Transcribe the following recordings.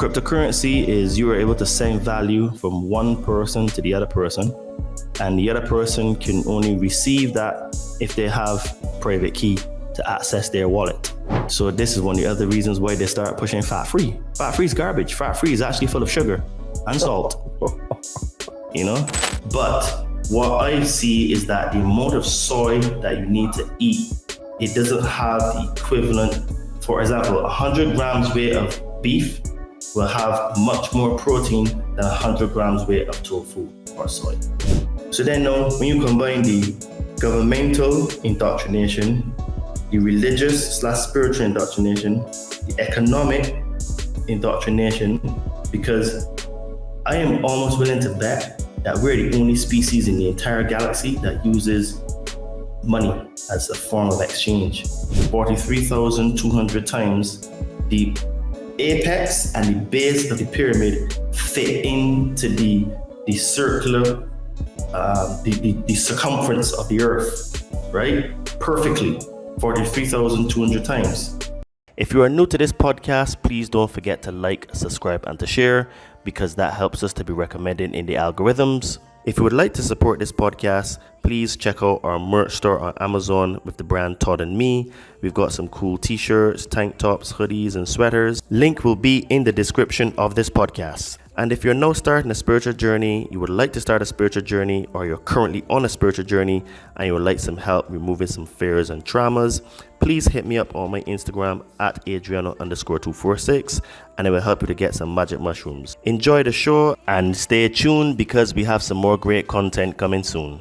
Cryptocurrency is you are able to send value from one person to the other person, and the other person can only receive that if they have private key to access their wallet. So this is one of the other reasons why they start pushing fat free. Fat free is garbage. Fat free is actually full of sugar and salt. But what I see is that the amount of soy that you need to eat, it doesn't have the equivalent. For example, 100 grams weight of beef will have much more protein than 100 grams weight of tofu or soy. So then now, when you combine the governmental indoctrination, the religious/spiritual indoctrination, the economic indoctrination, because I am almost willing to bet that we're the only species in the entire galaxy that uses money as a form of exchange. 43,200 times the apex and the base of the pyramid fit into the circular, the circumference of the earth, right? Perfectly, 43,200 times. If you are new to this podcast, please don't forget to like, subscribe, and to share, because that helps us to be recommended in the algorithms. If you would like to support this podcast, please check out our merch store on Amazon with the brand Todd and Me. We've got some cool t-shirts, tank tops, hoodies, and sweaters. Link will be in the description of this podcast. And if you're now starting a spiritual journey, you would like to start a spiritual journey, or you're currently on a spiritual journey and you would like some help removing some fears and traumas, please hit me up on my Instagram at Adriano_246, and it will help you to get some magic mushrooms. Enjoy the show and stay tuned, because we have some more great content coming soon.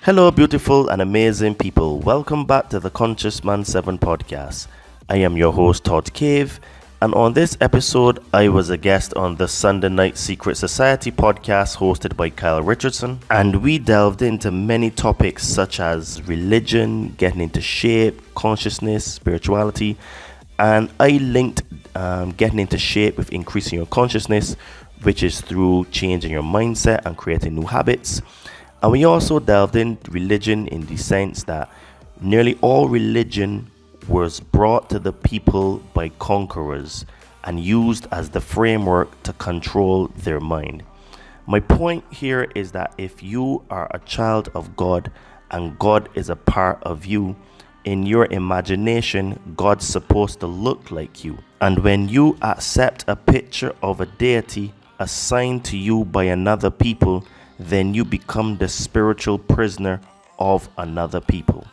Hello, beautiful and amazing people. Welcome back to the Conscious Man 7 podcast. I am your host, Todd Cave. And on this episode, I was a guest on the Sunday Night Secret Society podcast hosted by Kyle Richardson. And we delved into many topics such as religion, getting into shape, consciousness, spirituality. And I linked getting into shape with increasing your consciousness, which is through changing your mindset and creating new habits. And we also delved into religion in the sense that nearly all religion was brought to the people by conquerors and used as the framework to control their mind. My point here is that if you are a child of God and God is a part of you, in your imagination, God's supposed to look like you. And when you accept a picture of a deity assigned to you by another people, then you become the spiritual prisoner of another people.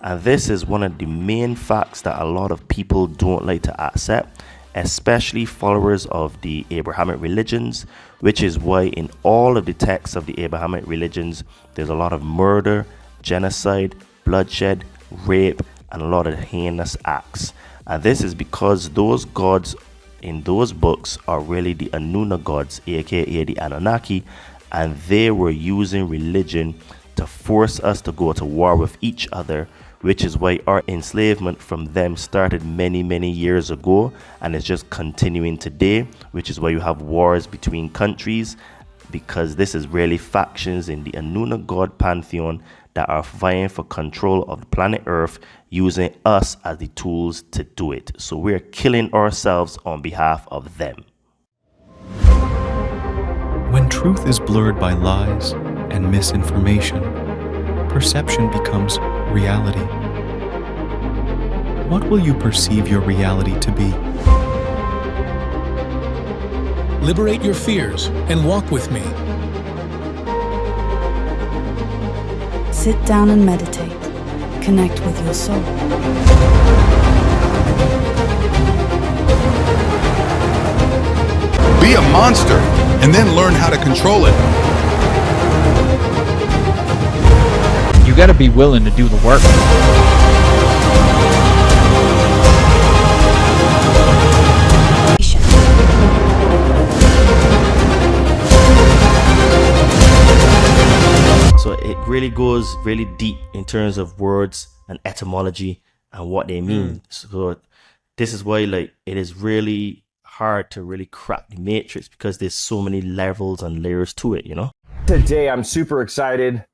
And this is one of the main facts that a lot of people don't like to accept, especially followers of the Abrahamic religions, which is why in all of the texts of the Abrahamic religions, there's a lot of murder, genocide, bloodshed, rape, and a lot of heinous acts. And this is because those gods in those books are really the Anuna gods, aka the Anunnaki, and they were using religion to force us to go to war with each other, which is why our enslavement from them started many, many years ago, and it's just continuing today, which is why you have wars between countries, because this is really factions in the Anuna god pantheon that are vying for control of the planet Earth, using us as the tools to do it. So we're killing ourselves on behalf of them. When truth is blurred by lies and misinformation, perception becomes reality. What will you perceive your reality to be? Liberate your fears and walk with me. Sit down and meditate. Connect with your soul. Be a monster and then learn how to control it. You gotta be willing to do the work. So it really goes really deep in terms of words and etymology and what they mean. So this is why it is really hard to really crack the matrix, because there's so many levels and layers to it, Today, I'm super excited.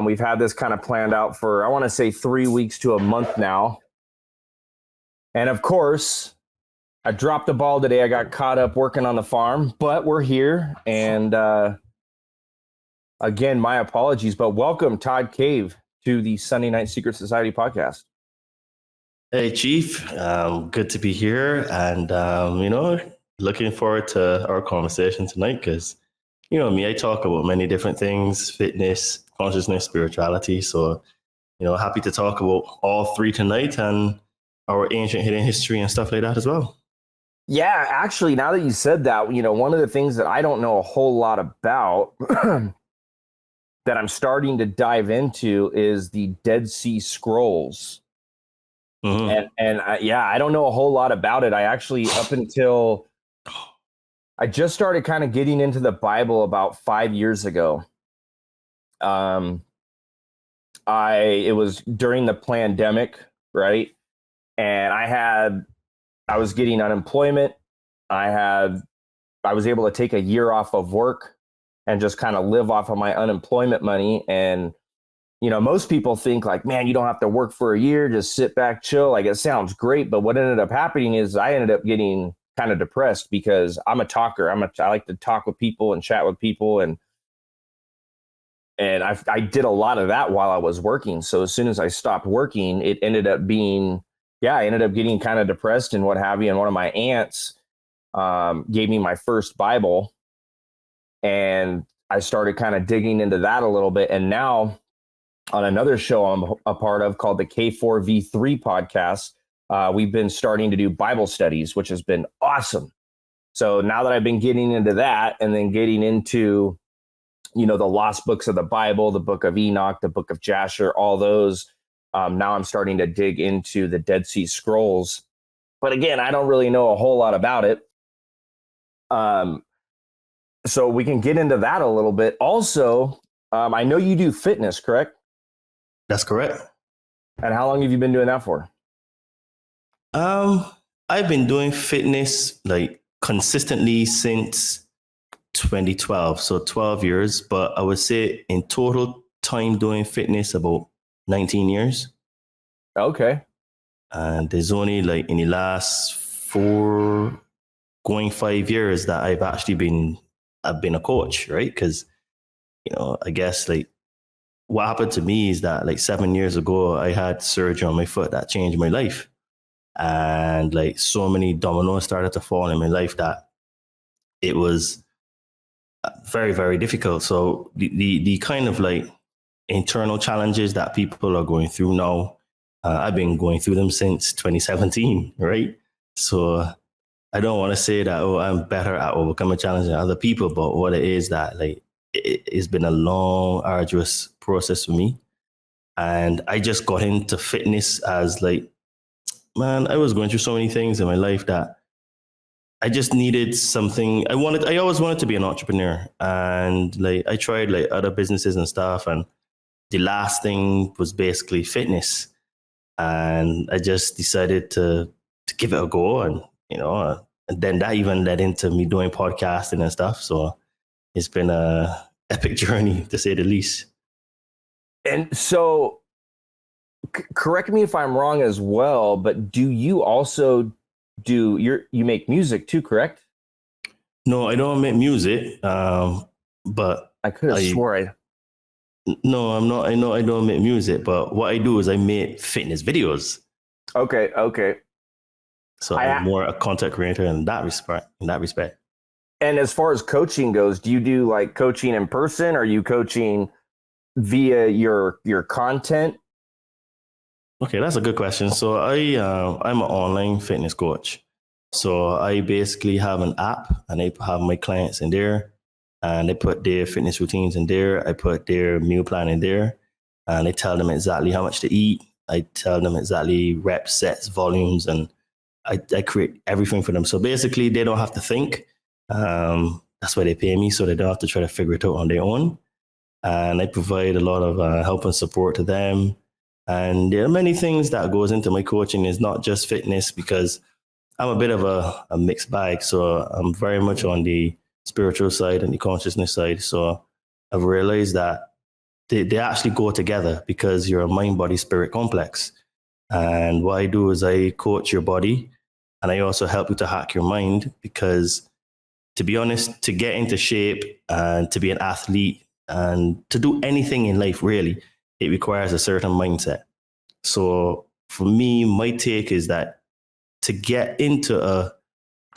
We've had this kind of planned out for, I want to say 3 weeks to a month now. And of course, I dropped the ball today. I got caught up working on the farm, but we're here. And again, my apologies, but welcome, Todd Cave, to the Sunday Night Secret Society podcast. Hey, Chief. Good to be here. And, looking forward to our conversation tonight because, you know me, I talk about many different things: fitness, consciousness, spirituality. So, happy to talk about all three tonight and our ancient hidden history and stuff like that as well. Yeah, actually, now that you said that, one of the things that I don't know a whole lot about that I'm starting to dive into is the Dead Sea Scrolls. Mm-hmm. And I don't know a whole lot about it. I actually, up until I just started kind of getting into the Bible about 5 years ago. It was during the pandemic, right? And I was getting unemployment. I was able to take a year off of work and just kind of live off of my unemployment money. And, most people think like, man, you don't have to work for a year, just sit back, chill. Like, it sounds great. But what ended up happening is I ended up getting kind of depressed because I'm a talker. I like to talk with people and chat with people. And I did a lot of that while I was working. So as soon as I stopped working, it ended up being, I ended up getting kind of depressed and what have you. And one of my aunts gave me my first Bible, and I started kind of digging into that a little bit. And now on another show I'm a part of called the K4V3 podcast, we've been starting to do Bible studies, which has been awesome. So now that I've been getting into that and then getting into, the lost books of the Bible, the book of Enoch, the book of Jasher, all those, now I'm starting to dig into the Dead Sea Scrolls. But again, I don't really know a whole lot about it. So we can get into that a little bit. Also, I know you do fitness, correct? That's correct. And how long have you been doing that for? I've been doing fitness like consistently since 2012, so 12 years. But I would say in total time doing fitness about 19 years. Okay. And there's only like in the last 5 years that I've been a coach, right? Because, I guess like what happened to me is that like 7 years ago, I had surgery on my foot that changed my life. And like so many dominoes started to fall in my life that it was very, very difficult. So the kind of like internal challenges that people are going through now, I've been going through them since 2017, right? So I don't want to say that, I'm better at overcoming challenges than other people, but what it is that like, it's been a long, arduous process for me. And I just got into fitness as like, man, I was going through so many things in my life that I just needed something. I always wanted to be an entrepreneur. And like, I tried like other businesses and stuff. And the last thing was basically fitness. And I just decided to give it a go. And, and then that even led into me doing podcasting and stuff. So it's been a epic journey, to say the least. And so, correct me if I'm wrong as well, but do you also you make music too, correct? No, I don't make music, but I could have swore No, I'm not. I know I don't make music, but what I do is I make fitness videos. Okay. So I'm more a content creator in that respect. And as far as coaching goes, do you do like coaching in person? Or are you coaching via your content? Okay, that's a good question. So I'm an online fitness coach. So I basically have an app, and I have my clients in there, and I put their fitness routines in there. I put their meal plan in there, and I tell them exactly how much to eat. I tell them exactly reps, sets, volumes, and I create everything for them. So basically, they don't have to think. That's why they pay me, so they don't have to try to figure it out on their own. And I provide a lot of help and support to them. And there are many things that goes into my coaching. It's not just fitness, because I'm a bit of a mixed bag. So I'm very much on the spiritual side and the consciousness side. So I've realized that they actually go together, because you're a mind, body, spirit complex. And what I do is I coach your body, and I also help you to hack your mind, because to be honest, to get into shape and to be an athlete and to do anything in life, really, it requires a certain mindset. So for me, my take is that to get into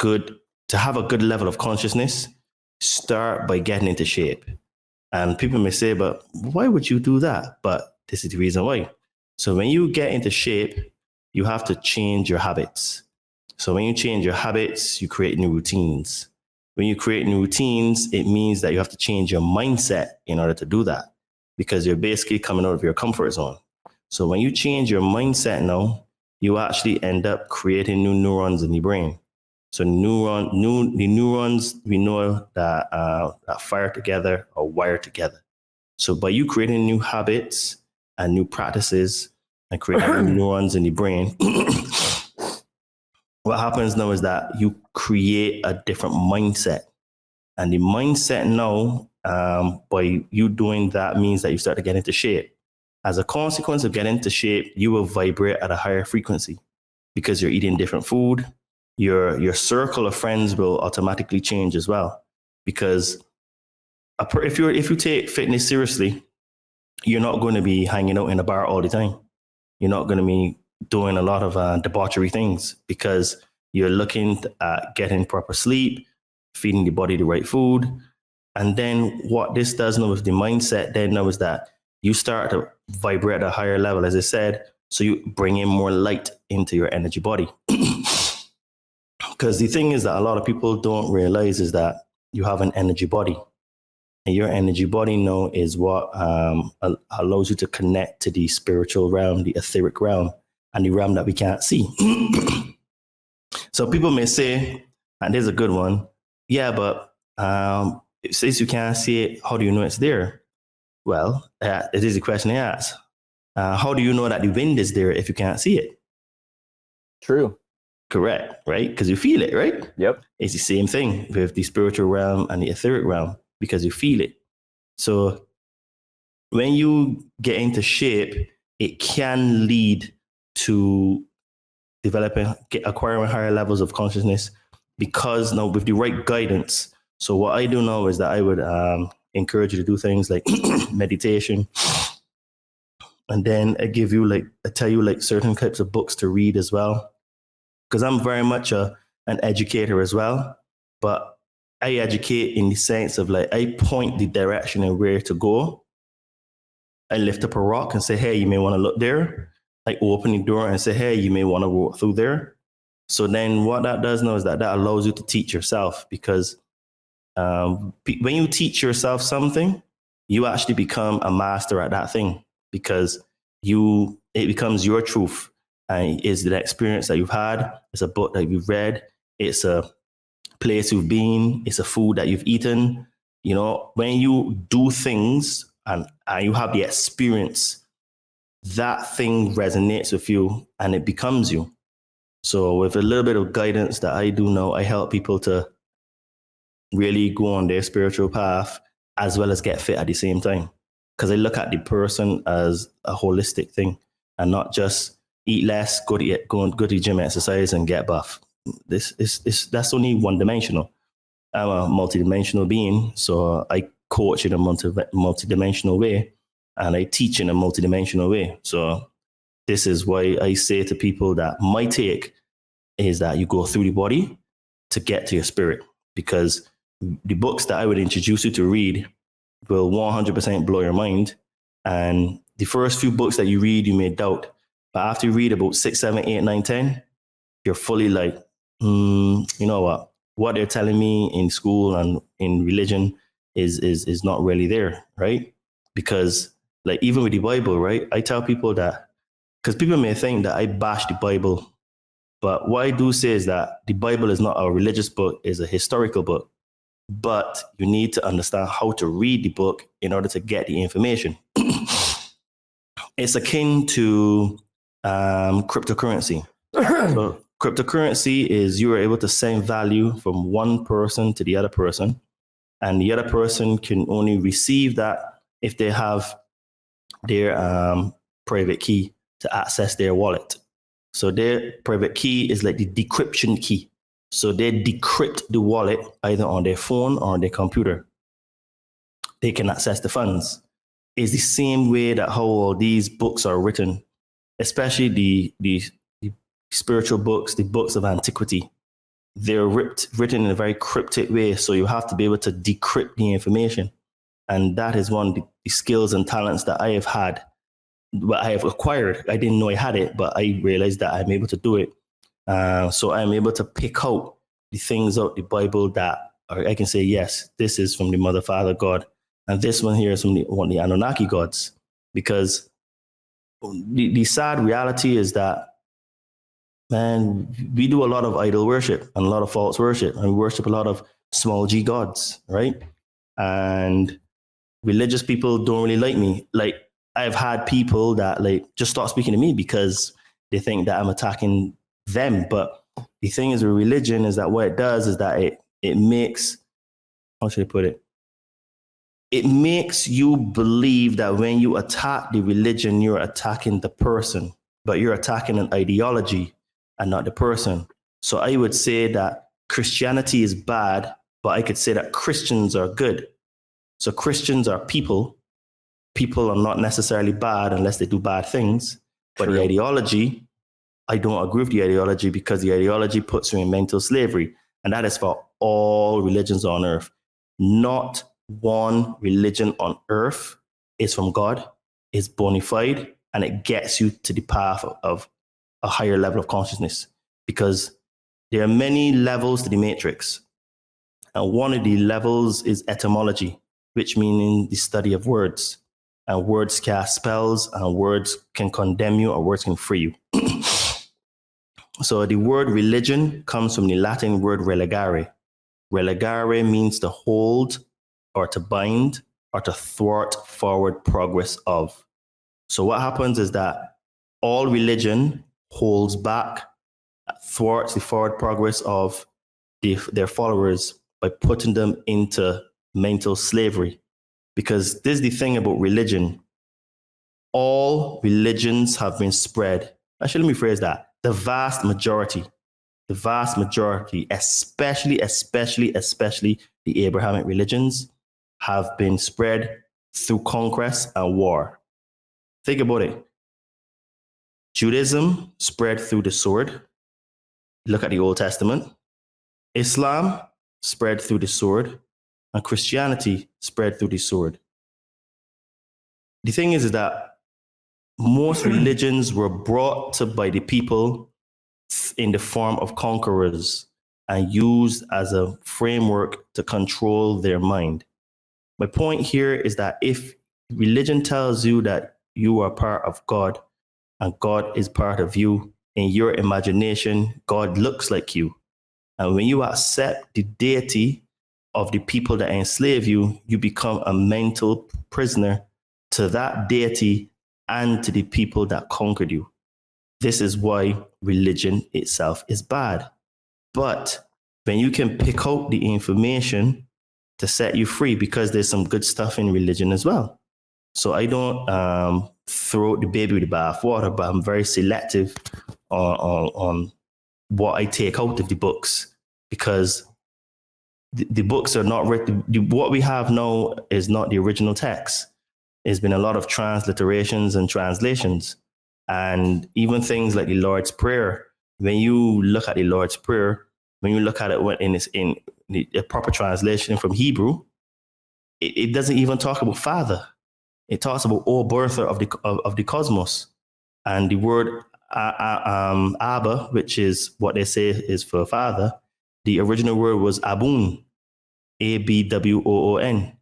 to have a good level of consciousness, start by getting into shape. And people may say, but why would you do that? But this is the reason why. So when you get into shape, you have to change your habits. So when you change your habits, you create new routines. When you create new routines, it means that you have to change your mindset in order to do that, because you're basically coming out of your comfort zone. So when you change your mindset now, you actually end up creating new neurons in your brain. So the neurons we know that fire together or wire together. So by you creating new habits and new practices and creating new neurons in the brain, what happens now is that you create a different mindset. And the mindset now, by you doing that, means that you start to get into shape. As a consequence of getting into shape, you will vibrate at a higher frequency because you're eating different food. Your circle of friends will automatically change as well. Because if you take fitness seriously, you're not going to be hanging out in a bar all the time. You're not going to be doing a lot of debauchery things, because you're looking at getting proper sleep, feeding the body the right food. And then what this does now with the mindset then now is that you start to vibrate at a higher level, as I said. So you bring in more light into your energy body. Because the thing is that a lot of people don't realize is that you have an energy body. And your energy body now is what allows you to connect to the spiritual realm, the etheric realm, and the realm that we can't see. So people may say, and there's a good one, yeah, but since you can't see it, how do you know it's there? Well, it is a question I ask. How do you know that the wind is there if you can't see it? True. Correct, right? Because you feel it, right? Yep. It's the same thing with the spiritual realm and the etheric realm, because you feel it. So when you get into shape, it can lead to acquiring higher levels of consciousness, because now with the right guidance. So what I do now is that I would encourage you to do things like meditation. And then I tell you certain types of books to read as well. Because I'm very much an educator as well. But I educate in the sense of I point the direction and where to go. I lift up a rock and say, hey, you may want to look there. I open the door and say, hey, you may want to walk through there. So then what that does now is that allows you to teach yourself, because when you teach yourself something, you actually become a master at that thing, because it becomes your truth. And it's the experience that you've had. It's a book that you've read. It's a place you've been. It's a food that you've eaten. You know, when you do things and you have the experience, that thing resonates with you and it becomes you. So with a little bit of guidance that I do now, I help people to really go on their spiritual path as well as get fit at the same time. Because I look at the person as a holistic thing and not just eat less, go to the gym, exercise, and get buff. That's only one dimensional. I'm a multidimensional being, so I coach in a multidimensional way, and I teach in a multidimensional way. So this is why I say to people that my take is that you go through the body to get to your spirit, because the books that I would introduce you to read will 100% blow your mind. And the first few books that you read, you may doubt. But after you read about 6, 7, 8, 9, 10, you're fully like, you know what they're telling me in school and in religion is not really there, right? Because like even with the Bible, right? I tell people that, because people may think that I bash the Bible, but what I do say is that the Bible is not a religious book, it's a historical book. But you need to understand how to read the book in order to get the information. It's akin to cryptocurrency. So cryptocurrency is you are able to send value from one person to the other person, and the other person can only receive that if they have their private key to access their wallet. So their private key is like the decryption key. So they decrypt the wallet either on their phone or on their computer. They can access the funds. It's the same way that how all these books are written, especially the spiritual books, the books of antiquity. They're written in a very cryptic way. So you have to be able to decrypt the information. And that is one of the skills and talents that I have had, what I have acquired. I didn't know I had it, but I realized that I'm able to do it. So I'm able to pick out the things out the Bible that I can say, yes, this is from the Mother, Father, God. And this one here is from one of the Anunnaki gods. Because the sad reality is that, man, we do a lot of idol worship and a lot of false worship. And we worship a lot of small g gods, right? And religious people don't really like me. Like, I've had people that like just stop speaking to me because they think that I'm attacking them. But the thing is with religion is that what it does is that it makes, how should I put it? It makes you believe that when you attack the religion, you're attacking the person, but you're attacking an ideology and not the person. So I would say that Christianity is bad, but I could say that Christians are good. So Christians are people. People are not necessarily bad unless they do bad things. But True. the ideology, I don't agree with the ideology because the ideology puts you in mental slavery. And that is for all religions on earth. Not one religion on earth is from God, is bona fide, and it gets you to the path of a higher level of consciousness. Because there are many levels to the matrix. And one of the levels is etymology, which means the study of words. And words cast spells, and words can condemn you, or words can free you. So the word religion comes from the Latin word relegare. Relegare means to hold, or to bind, or to thwart forward progress of. So what happens is that all religion holds back, thwarts the forward progress of their followers by putting them into mental slavery. Because this is the thing about religion. All religions have been spread. Actually, let me phrase that. The vast majority, especially the Abrahamic religions, have been spread through conquest and war. Think about it. Judaism spread through the sword. Look at the Old Testament. Islam spread through the sword. And Christianity spread through the sword. The thing is that most religions were brought to by the people in the form of conquerors and used as a framework to control their mind. My point here is that if religion tells you that you are part of God and God is part of you, in your imagination, God looks like you. And when you accept the deity of the people that enslave you, you become a mental prisoner to that deity and to the people that conquered you. This is why religion itself is bad. But when you can pick out the information to set you free, because there's some good stuff in religion as well. So I don't throw the baby with the bathwater, but I'm very selective on what I take out of the books, because the books are not written. What we have now is not the original text. There's been a lot of transliterations and translations. And even things like the Lord's Prayer, when you look at the Lord's Prayer, when you look at it in a proper translation from Hebrew, it doesn't even talk about Father. It talks about O birther of the cosmos. And the word Abba, which is what they say is for Father, the original word was Abun, Abwoon.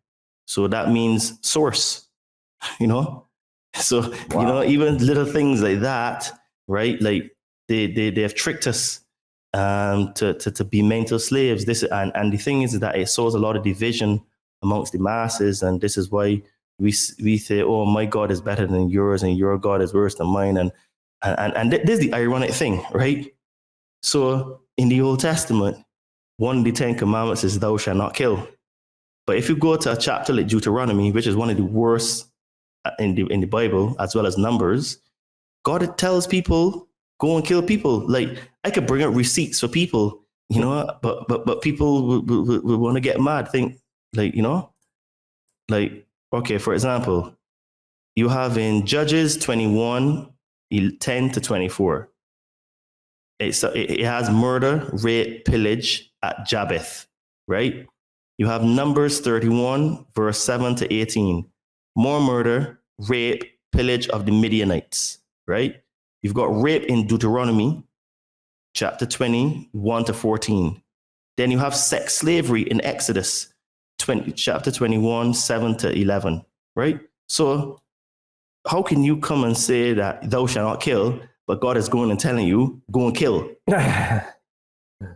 So that means source, you know? So, wow. You know, even little things like that, right? Like they have tricked us to be mental slaves. And the thing is that it sows a lot of division amongst the masses. And this is why we say, oh, my God is better than yours and your God is worse than mine. And this is the ironic thing, right? So in the Old Testament, one of the 10 commandments is thou shalt not kill. But if you go to a chapter like Deuteronomy, which is one of the worst in the Bible, as well as Numbers, God tells people go and kill people. Like I could bring up receipts for people, you know, but people will want to get mad. Think like, you know, like, okay, for example, you have in Judges 21, 10 to 24. It has murder, rape, pillage at Jabbeth, right? You have Numbers 31, verse 7 to 18. More murder, rape, pillage of the Midianites, right? You've got rape in Deuteronomy, chapter 21 to 14. Then you have sex slavery in Exodus, chapter 21, 7 to 11, right? So how can you come and say that thou shalt not kill, but God is going and telling you, go and kill,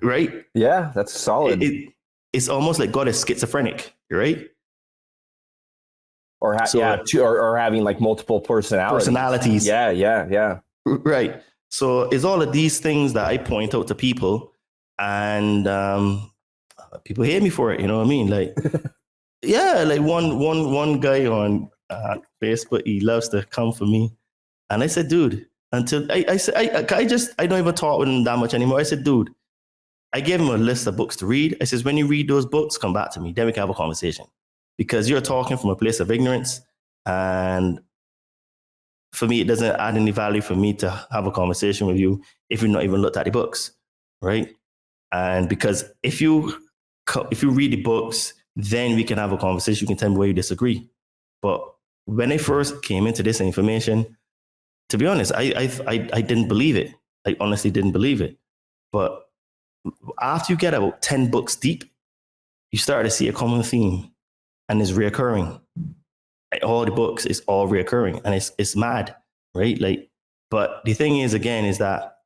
right? Yeah, that's solid. It's almost like God is schizophrenic, right? Or having like multiple personalities. Yeah. Right. So it's all of these things that I point out to people, and people hate me for it. You know what I mean? Like, yeah, like one guy on Facebook, he loves to come for me, and I said, dude, until I said I don't even talk with him that much anymore. I said, dude, I gave him a list of books to read. I says, when you read those books, come back to me. Then we can have a conversation, because you're talking from a place of ignorance, and for me, it doesn't add any value for me to have a conversation with you if you've not even looked at the books, right? And because if you read the books, then we can have a conversation. You can tell me where you disagree. But when I first came into this information, to be honest, I didn't believe it. I honestly didn't believe it. But after you get about 10 books deep, you start to see a common theme, and it's reoccurring. All the books is all reoccurring, and it's mad, right? Like, but the thing is, again, is that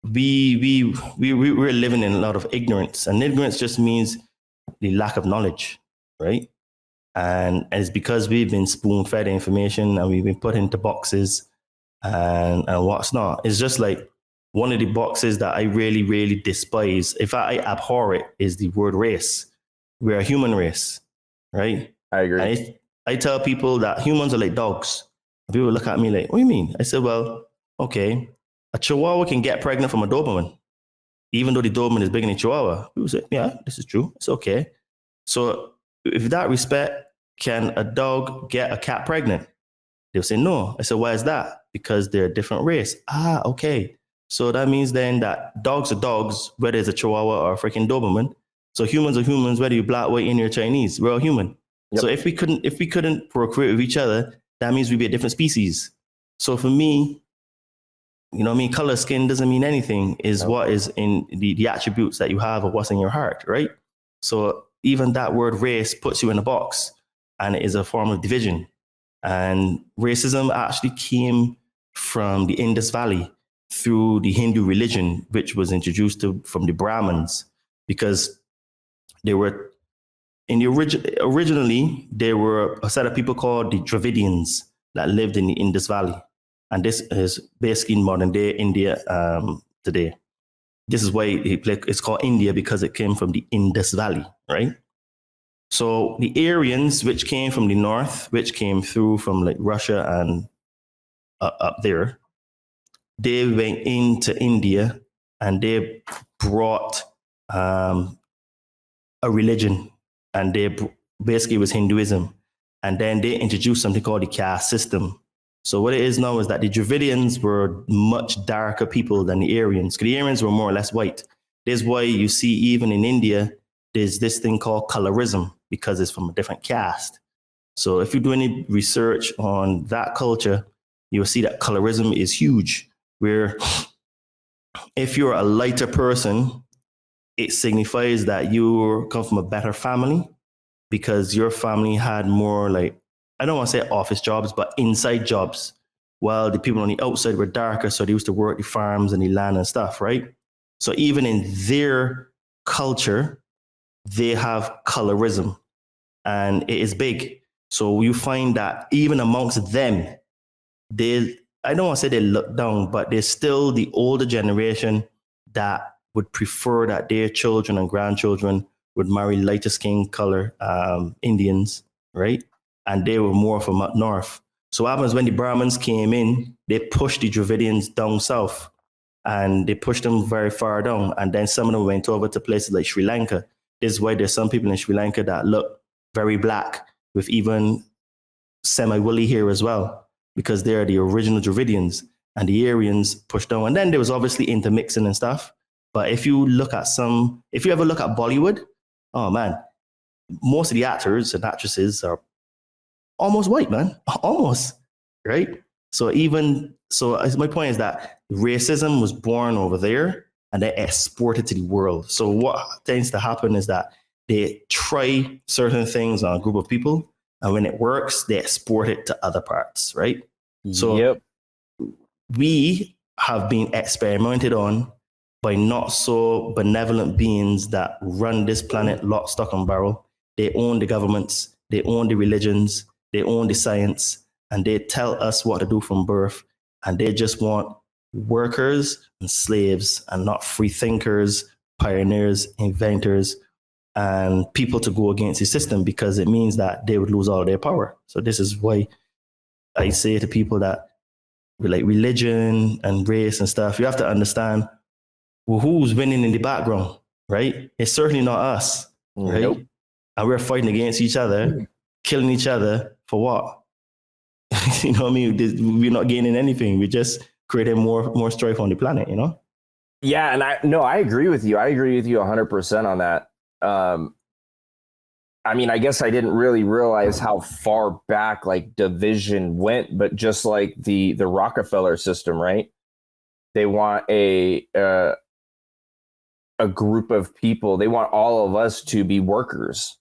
we're living in a lot of ignorance, and ignorance just means the lack of knowledge, right? And it's because we've been spoon-fed information, and we've been put into boxes and what's not. It's just like one of the boxes that I really, really despise, if I abhor it, is the word race. We're a human race, right? I agree. And I tell people that humans are like dogs. People look at me like, what do you mean? I said, well, okay, a Chihuahua can get pregnant from a Doberman, even though the Doberman is bigger than a Chihuahua. People say, yeah, this is true. It's okay. So with that respect, can a dog get a cat pregnant? They'll say, no. I said, why is that? Because they're a different race. Ah, okay. So that means then that dogs are dogs, whether it's a Chihuahua or a freaking Doberman. So humans are humans, whether you're black, white, Indian, or Chinese. We're all human. Yep. So if we couldn't procreate with each other, that means we'd be a different species. So for me, you know what I mean? Color, skin doesn't mean anything. Is what is in the attributes that you have or what's in your heart, right? So even that word race puts you in a box, and it is a form of division. And racism actually came from the Indus Valley through the Hindu religion, which was introduced from the Brahmins, because they were originally there were a set of people called the Dravidians that lived in the Indus Valley. And this is basically in modern day India today. This is why it's called India, because it came from the Indus Valley, right? So the Aryans, which came from the north, which came through from like Russia and up there, they went into India and they brought a religion, and they basically was Hinduism. And then they introduced something called the caste system. So what it is now is that the Dravidians were much darker people than the Aryans, because the Aryans were more or less white. This is why you see even in India, there's this thing called colorism, because it's from a different caste. So if you do any research on that culture, you'll see that colorism is huge, where if you're a lighter person, it signifies that you come from a better family, because your family had more, like, I don't want to say office jobs, but inside jobs, while the people on the outside were darker, so they used to work the farms and the land and stuff, right? So even in their culture, they have colorism, and it is big. So you find that even amongst them, I don't want to say they look down, but they're still the older generation that would prefer that their children and grandchildren would marry lighter skin color Indians, right? And they were more from up north. So what happens when the Brahmins came in, they pushed the Dravidians down south and they pushed them very far down. And then some of them went over to places like Sri Lanka. This is why there's some people in Sri Lanka that look very black with even semi-woolly hair as well, because they're the original Dravidians and the Aryans pushed down. And then there was obviously intermixing and stuff. But if you ever look at Bollywood, oh man, most of the actors and actresses are almost white, man. Almost, right? So my point is that racism was born over there and they exported to the world. So what tends to happen is that they try certain things on a group of people, and when it works, they export it to other parts, right? So we have been experimented on by not so benevolent beings that run this planet lock, stock, and barrel. They own the governments, they own the religions, they own the science, and they tell us what to do from birth. And they just want workers and slaves and not free thinkers, pioneers, inventors, and people to go against the system, because it means that they would lose all their power. So this is why I say to people that like religion and race and stuff, you have to understand who's winning in the background, right? It's certainly not us, right? Nope. And we're fighting against each other, killing each other for what? You know what I mean? We're not gaining anything. We're just creating more strife on the planet, you know? Yeah, and I agree with you. I agree with you 100% on that. I mean, I guess I didn't really realize how far back like division went, but just like the Rockefeller system, right? They want a group of people. They want all of us to be workers.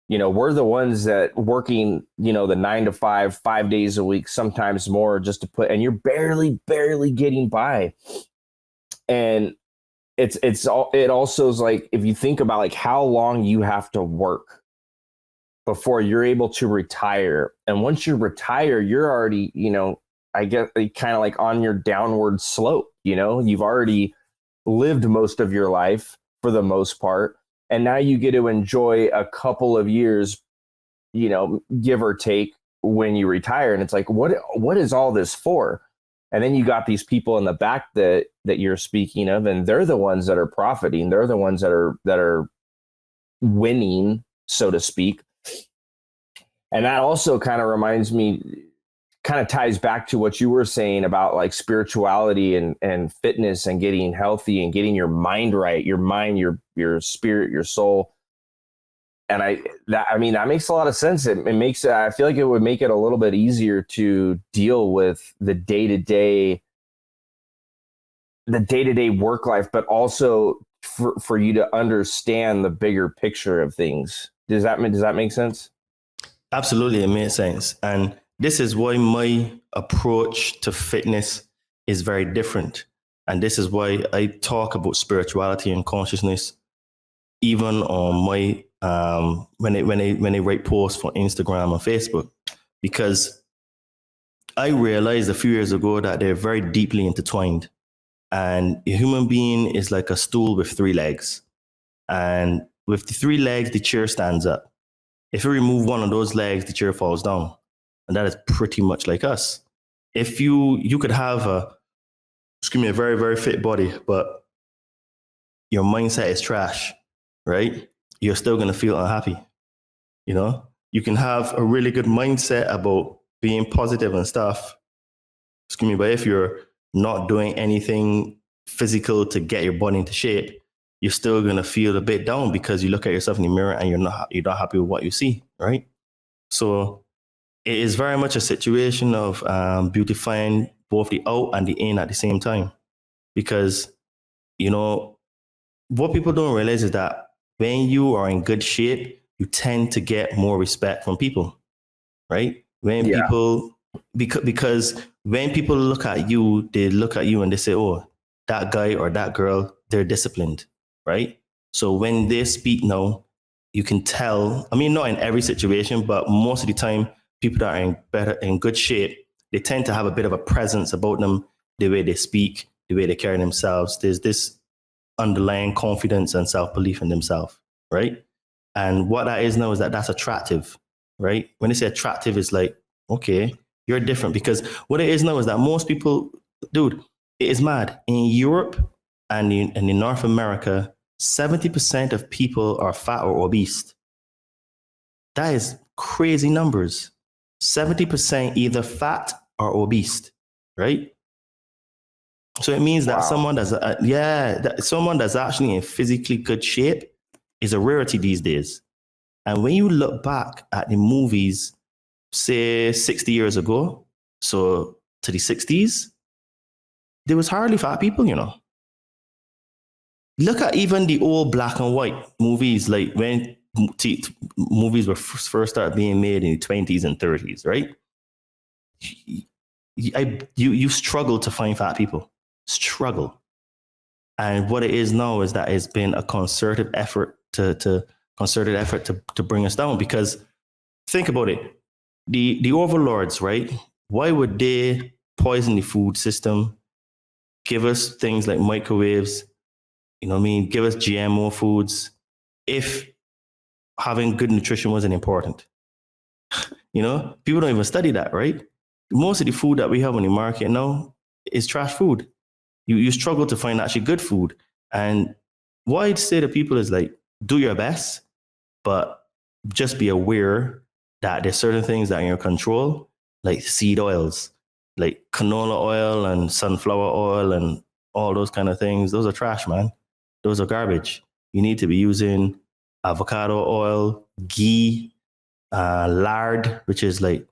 You know, we're the ones that working, you know, the 9 to 5, 5 days a week, sometimes more, just to put, and you're barely getting by. And it also is like, if you think about like how long you have to work before you're able to retire. And once you retire, you're already, you know, I guess kind of like on your downward slope, you know, you've already lived most of your life for the most part. And now you get to enjoy a couple of years, you know, give or take, when you retire. And it's like, what is all this for? And then you got these people in the back that you're speaking of, and they're the ones that are profiting. They're the ones that are winning, so to speak. And that also kind of reminds me, kind of ties back to what you were saying about like spirituality and fitness and getting healthy and getting your mind right, your mind, your spirit, your soul. And that makes a lot of sense. It makes, I feel like it would make it a little bit easier to deal with the day-to-day work life, but also for you to understand the bigger picture of things. Does that make sense? Absolutely, it makes sense. And this is why my approach to fitness is very different. And this is why I talk about spirituality and consciousness, even on my when I write posts for Instagram or Facebook, because I realized a few years ago that they're very deeply intertwined. And a human being is like a stool with 3 legs. And with the 3 legs, the chair stands up. If you remove one of those legs, the chair falls down. And that is pretty much like us. If you could have a very, very fit body, but your mindset is trash, right? You're still going to feel unhappy. You know, you can have a really good mindset about being positive and stuff. But if you're not doing anything physical to get your body into shape, you're still going to feel a bit down because you look at yourself in the mirror and you're not happy with what you see, right? So it is very much a situation of beautifying both the out and the in at the same time. Because, you know, what people don't realize is that when you are in good shape, you tend to get more respect from people, right? When people, because when people look at you, they look at you and they say, oh, that guy or that girl, they're disciplined, right? So when they speak now, you can tell, I mean, not in every situation, but most of the time, people that are in good shape, they tend to have a bit of a presence about them, the way they speak, the way they carry themselves. There's this underlying confidence and self-belief in themselves, right? And what that is now is that's attractive, right? When they say attractive, it's like, okay, You're different because what it is now is that most people, dude, it is mad. In Europe and in North America, 70% of people are fat or obese. That is crazy numbers. 70% either fat or obese, right? So it means that someone someone that's actually in physically good shape is a rarity these days. And when you look back at the movies, say 60 years ago, so to the 60s, there was hardly fat people, you know. Look at even the old black and white movies, like when movies were first started being made in the 20s and 30s, right? You struggle to find fat people. Struggle. And what it is now is that it's been a concerted effort to bring us down. Because think about it, the overlords, right? Why would they poison the food system, give us things like microwaves, you know what I mean, give us GMO foods, if having good nutrition wasn't important? You know, people don't even study that, right? Most of the food that we have on the market now is trash food. You struggle to find actually good food. And what I'd say to people is like, do your best, but just be aware that there's certain things that are in your control, like seed oils, like canola oil and sunflower oil and all those kind of things. Those are trash, man. Those are garbage. You need to be using avocado oil, ghee, lard, which is like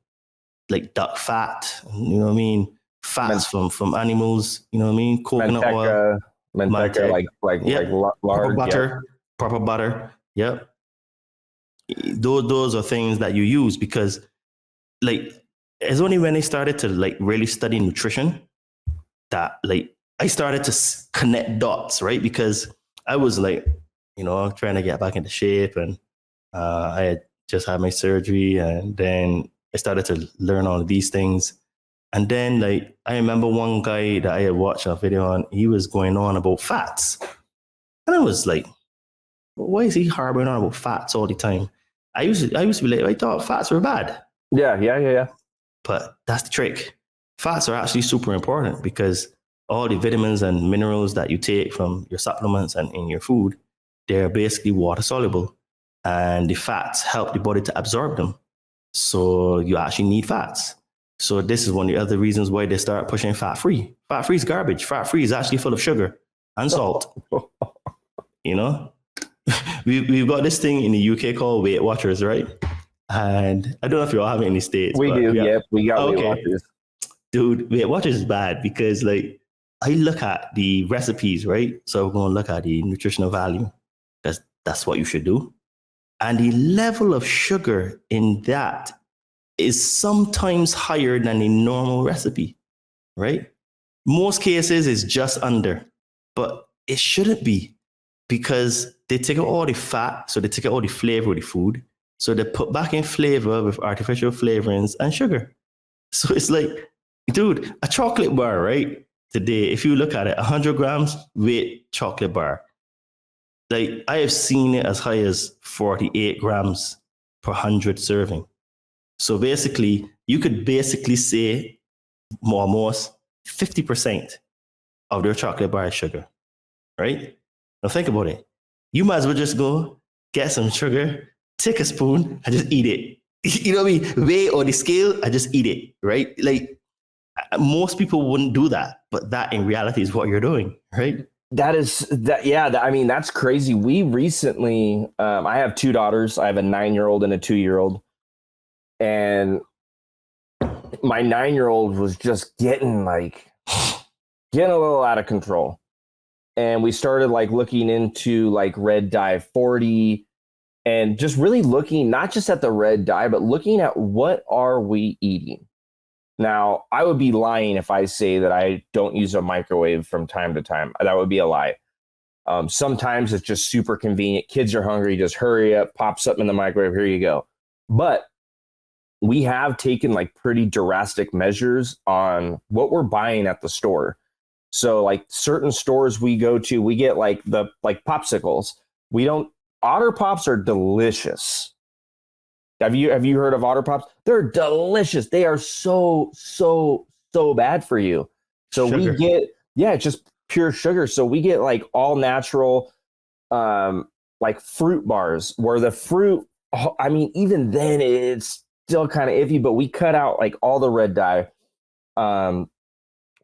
duck fat, you know what I mean? Fats from animals, you know what I mean? Coconut oil. Manteca, like proper lard, butter, proper butter. Yep. Those are things that you use because like it's only when I started to like really study nutrition that like I started to connect dots, right? Because I was like, you know, trying to get back into shape and I had just had my surgery and then I started to learn all of these things. And then like I remember one guy that I had watched a video on, he was going on about fats. And I was like, why is he harboring on about fats all the time? I used to be like, I thought fats were bad. Yeah. But that's the trick. Fats are actually super important because all the vitamins and minerals that you take from your supplements and in your food, they're basically water soluble. And the fats help the body to absorb them. So you actually need fats. So this is one of the other reasons why they start pushing fat-free. Fat-free is garbage. Fat-free is actually full of sugar and salt. You know? We've got this thing in the UK called Weight Watchers, right? And I don't know if you all have it in the States. We do, yep. We got Weight Watchers. Dude, Weight Watchers is bad because like I look at the recipes, right? So we're going to look at the nutritional value. That's what you should do. And the level of sugar in that is sometimes higher than the normal recipe, right? Most cases is just under, but it shouldn't be because they take out all the fat, so they take out all the flavor of the food, so they put back in flavor with artificial flavorings and sugar. So it's like, dude, a chocolate bar, right? Today, if you look at it, 100 grams weight chocolate bar. Like I have seen it as high as 48 grams per 100 serving. So basically, you could basically say almost 50% of their chocolate bar is sugar, right? Now think about it. You might as well just go get some sugar, take a spoon, and just eat it. You know what I mean? Weigh on the scale, and just eat it, right? Like most people wouldn't do that, but that in reality is what you're doing, right? I mean, that's crazy. We recently, I have two daughters. I have a 9-year-old and a 2-year-old. And my 9-year-old was just getting a little out of control. And we started like looking into like red dye 40 and just really looking, not just at the red dye, but looking at what are we eating? Now, I would be lying if I say that I don't use a microwave from time to time. That would be a lie. Sometimes it's just super convenient. Kids are hungry, just hurry up, pop something in the microwave, here you go. But we have taken like pretty drastic measures on what we're buying at the store. So like certain stores we go to, we get like popsicles. Otter Pops are delicious. Have you heard of otter pops? They're delicious. They are so bad for you. So Sugar. we get just pure sugar. So we get like all natural like fruit bars where the fruit, I mean, even then it's still kind of iffy, but we cut out like all the red dye.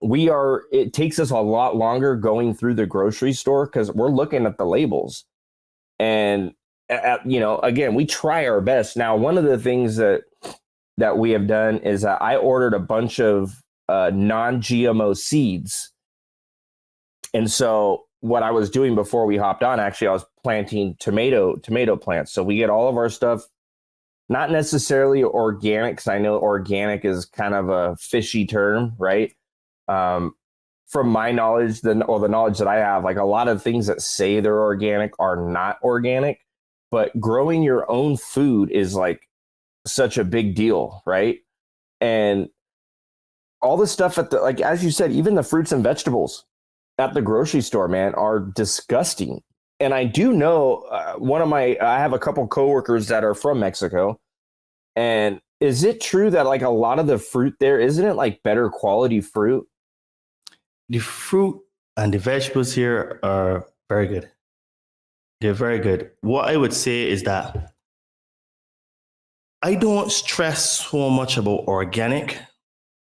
It takes us a lot longer going through the grocery store because we're looking at the labels. And again, we try our best. Now, one of the things that we have done is that I ordered a bunch of non-GMO seeds. And so what I was doing before we hopped on, actually, I was planting tomato plants. So we get all of our stuff, not necessarily organic, because I know organic is kind of a fishy term, right? From my knowledge, the knowledge that I have, like a lot of things that say they're organic are not organic. But growing your own food is like such a big deal, right? And all the stuff like as you said, even the fruits and vegetables at the grocery store, man, are disgusting. And I do know I have a couple coworkers that are from Mexico. And is it true that like a lot of the fruit there, isn't it like better quality fruit? The fruit and the vegetables here are very good. They're very good. What I would say is that I don't stress so much about organic,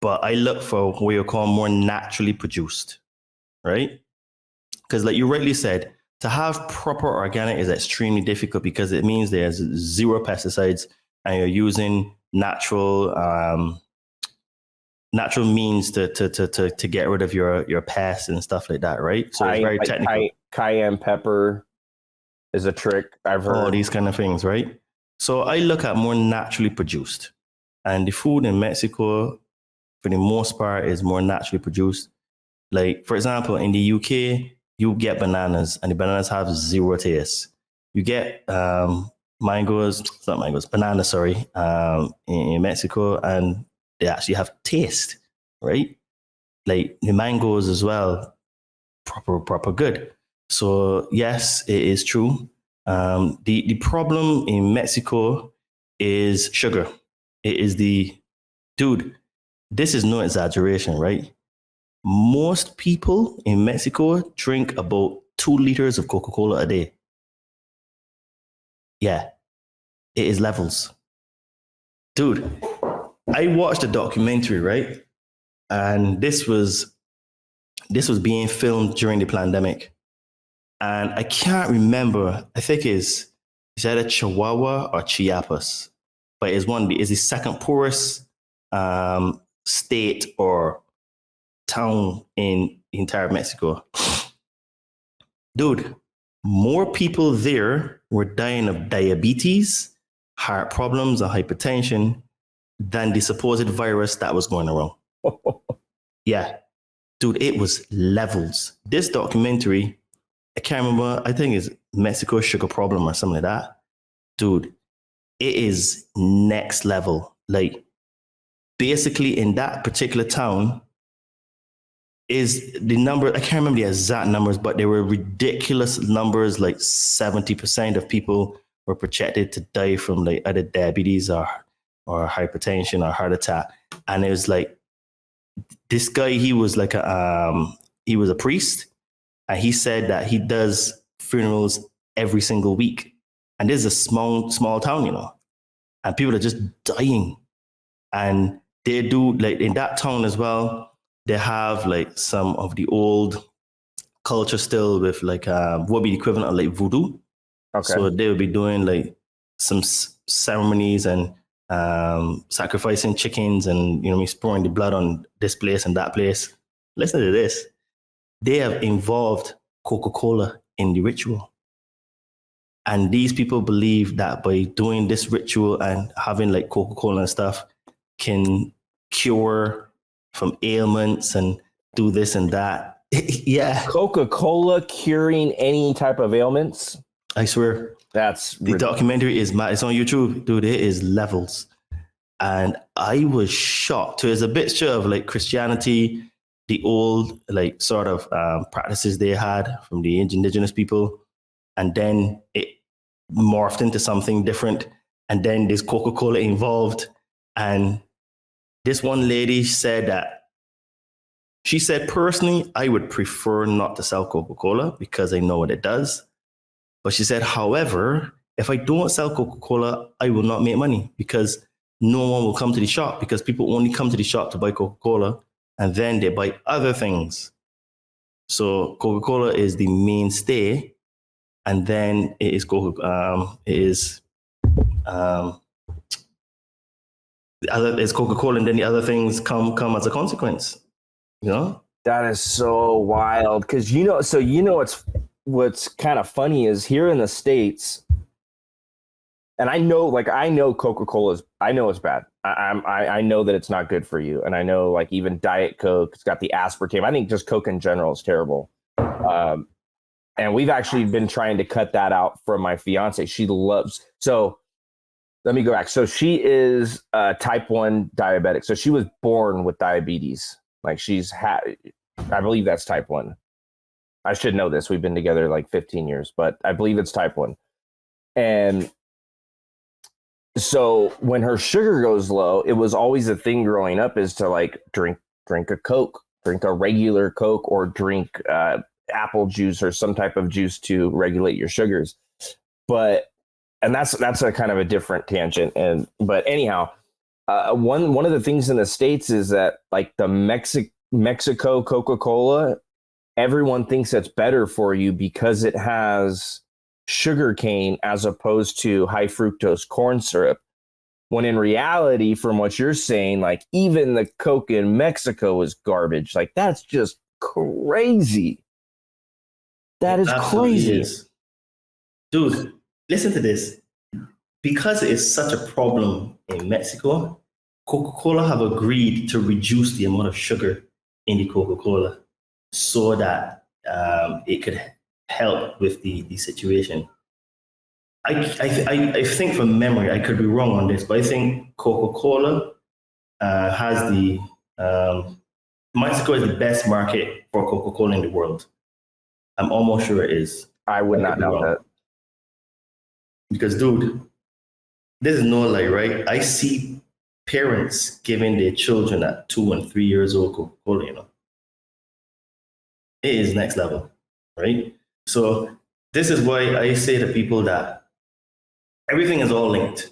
but I look for what you call more naturally produced, right? Because like you rightly said, to have proper organic is extremely difficult because it means there's zero pesticides and you're using natural means to get rid of your pests and stuff like that, right? So it's very technical. Cayenne pepper is a trick I've heard. All these kind of things, right? So I look at more naturally produced. And the food in Mexico, for the most part, is more naturally produced. Like, for example, in the UK, you get bananas, and the bananas have zero taste. You get bananas, in Mexico, and they actually have taste, right? Like the mangoes as well, proper good. So yes, it is true. The problem in Mexico is sugar. It is dude, this is no exaggeration, right? Most people in Mexico drink about 2 liters of Coca-Cola a day. Yeah, it is levels. Dude, I watched a documentary, right? And this was being filmed during the pandemic. And I can't remember, I think it's either Chihuahua or Chiapas, but it's the second poorest state or town in the entire Mexico. Dude, more people there were dying of diabetes, heart problems, and hypertension than the supposed virus that was going around. Yeah, dude, it was levels. This documentary, I can't remember, I think it's Mexico Sugar Problem or something like that. Dude, it is next level. Like, basically in that particular town is the number, I can't remember the exact numbers, but they were ridiculous numbers, like 70% of people were projected to die from like either diabetes or hypertension or heart attack. And it was like, this guy, he was like he was a priest. And he said that he does funerals every single week. And this is a small town, and people are just dying. And they do, like in that town as well, they have like some of the old culture still with like what would be the equivalent of like voodoo. Okay. So they would be doing like some ceremonies and sacrificing chickens and, pouring the blood on this place and that place. Listen to this. They have involved Coca-Cola in the ritual. And these people believe that by doing this ritual and having like Coca-Cola and stuff can cure from ailments and do this and that. Yeah. Coca-Cola curing any type of ailments? I swear. The documentary is mad. It's on YouTube. Dude, it is levels. And I was shocked. So it's a mixture of like Christianity, the old like sort of practices they had from the indigenous people, and then it morphed into something different. and then there's Coca-Cola involved. And this one lady said that, she said, personally, I would prefer not to sell Coca-Cola because I know what it does. But she said, however, if I don't sell Coca-Cola, I will not make money because no one will come to the shop, because people only come to the shop to buy Coca-Cola and then they buy other things. So Coca-Cola is the mainstay, and then it is it's Coca-Cola, and then the other things come as a consequence. You know? That is so wild. Because what's kind of funny is here in the States, and I know Coca-Cola I know it's bad. I know that it's not good for you. And I know like even Diet Coke, it's got the aspartame. I think just Coke in general is terrible. And we've actually been trying to cut that out from my fiance. She loves, so let me go back. So she is type 1 diabetic. So she was born with diabetes. Like I believe that's type 1. I should know this. We've been together like 15 years, but I believe it's type 1. And so when her sugar goes low, it was always a thing growing up is to like drink a Coke, drink a regular Coke, or drink apple juice or some type of juice to regulate your sugars. And that's a kind of a different tangent. But anyhow, one of the things in the States is that like the Mexico Coca-Cola, everyone thinks it's better for you because it has sugar cane as opposed to high fructose corn syrup. When in reality, from what you're saying, like even the Coke in Mexico is garbage. Like that's just crazy. That is crazy. Dude, listen to this. Because it is such a problem in Mexico, Coca-Cola have agreed to reduce the amount of sugar in the Coca-Cola so that it could help with the situation. I think from memory, I could be wrong on this, but I think Coca-Cola has Mexico is the best market for Coca-Cola in the world. I'm almost sure it is. I would not doubt that. Because, dude, this is no lie, right? I see parents giving their children at 2 and 3 years old Coca-Cola, you know. It is next level, right? So this is why I say to people that everything is all linked.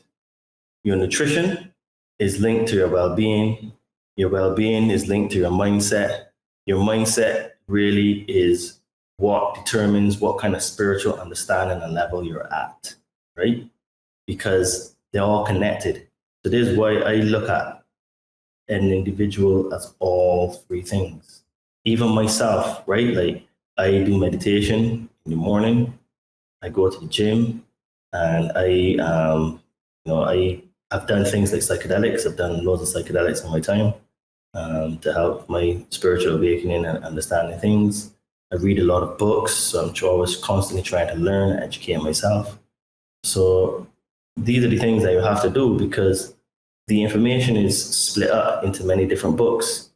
Your nutrition is linked to your well-being. Your well-being is linked to your mindset. Your mindset really is what determines what kind of spiritual understanding and level you're at, right? Because they're all connected. So this is why I look at an individual as all three things. Even myself, right? Like I do meditation in the morning. I go to the gym, and I've done things like psychedelics. I've done loads of psychedelics in my time to help my spiritual awakening and understanding things. I read a lot of books, so I'm always constantly trying to learn and educate myself. So these are the things that you have to do because the information is split up into many different books.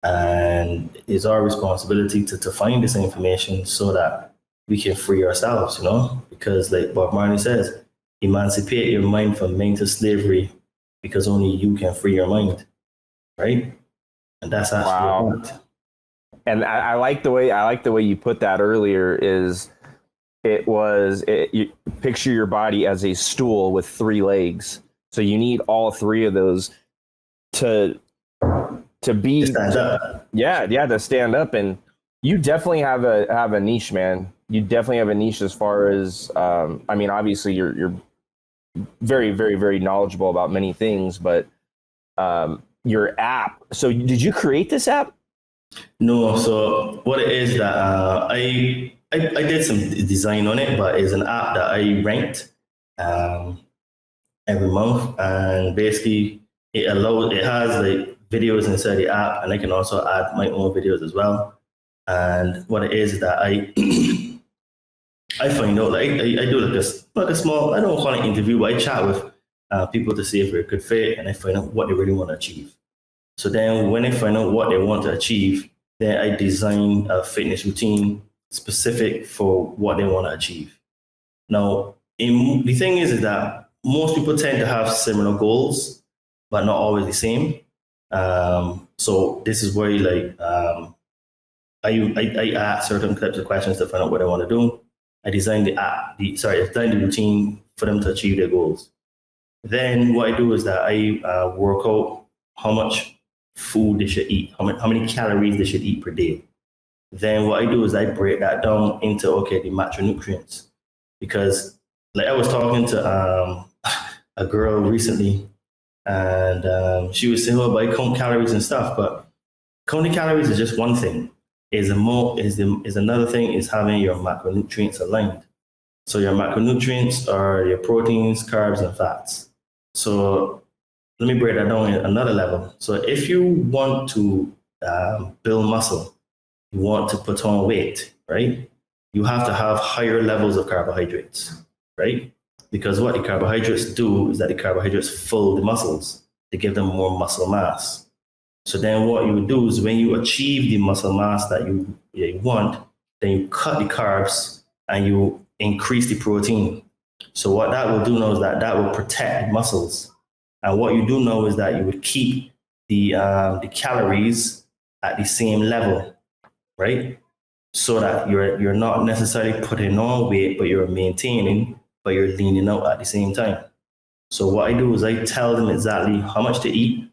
And it's our responsibility to find this information so that we can free ourselves, you know? Because like Bob Marley says, emancipate your mind from mental slavery because only you can free your mind, right? And that's actually a fact. And I like the way you put that earlier is you picture your body as a stool with 3 legs. So you need all 3 of those to be to stand up. To stand up. And you definitely have a niche, man. You definitely have a niche as far as I mean, obviously you're very, very, very knowledgeable about many things, but your app. So did you create this app? No, so what it is that I did some design on it, but it's an app that I ranked every month, and basically it has like videos inside the app, and I can also add my own videos as well. And what it is that I find out like I do like a small, I don't call it interview, but I chat with people to see if we're a good fit, and I find out what they really want to achieve. So then when I find out what they want to achieve, then I design a fitness routine specific for what they want to achieve. Now, the thing is that most people tend to have similar goals, but not always the same. So this is where I ask certain types of questions to find out what I want to do. I design I design the routine for them to achieve their goals. Then what I do is that I work out how much food they should eat, how many calories they should eat per day. Then what I do is I break that down into, okay, the macronutrients. Because like I was talking to a girl recently, and she was saying, well, but I count calories and stuff, but counting calories is just one thing. Is another thing is having your macronutrients aligned. So your macronutrients are your proteins, carbs, and fats. So let me break that down at another level. So if you want to build muscle, you want to put on weight, right? You have to have higher levels of carbohydrates, right? Because what the carbohydrates do is that the carbohydrates fill the muscles. They give them more muscle mass. So then what you would do is when you achieve the muscle mass that you want, then you cut the carbs and you increase the protein. So what that will do now is that will protect the muscles. And what you do now is that you would keep the calories at the same level, right? So that you're not necessarily putting on weight, but you're maintaining, but you're leaning out at the same time. So what I do is I tell them exactly how much to eat,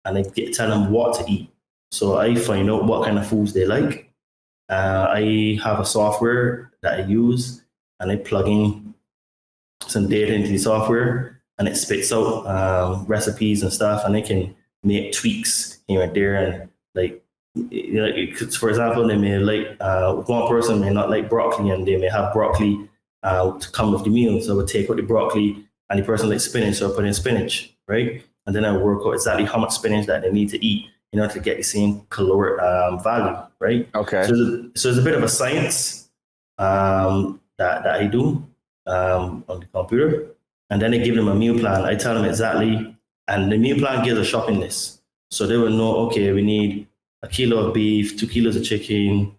and I tell them what to eat. So I find out what kind of foods they like. I have a software that I use, and I plug in some data into the software, and it spits out recipes and stuff, and I can make tweaks here and there. And like, for example, they may one person may not like broccoli, and they may have broccoli to come with the meal. So I would take out the broccoli, and the person likes spinach, so I put in spinach, right? And then I work out exactly how much spinach that they need to eat in order to get the same caloric value, right? Okay. So there's a bit of a science that I do on the computer. And then I give them a meal plan. I tell them exactly, and the meal plan gives a shopping list. So they will know, okay, we need 1 kilo of beef, 2 kilos of chicken,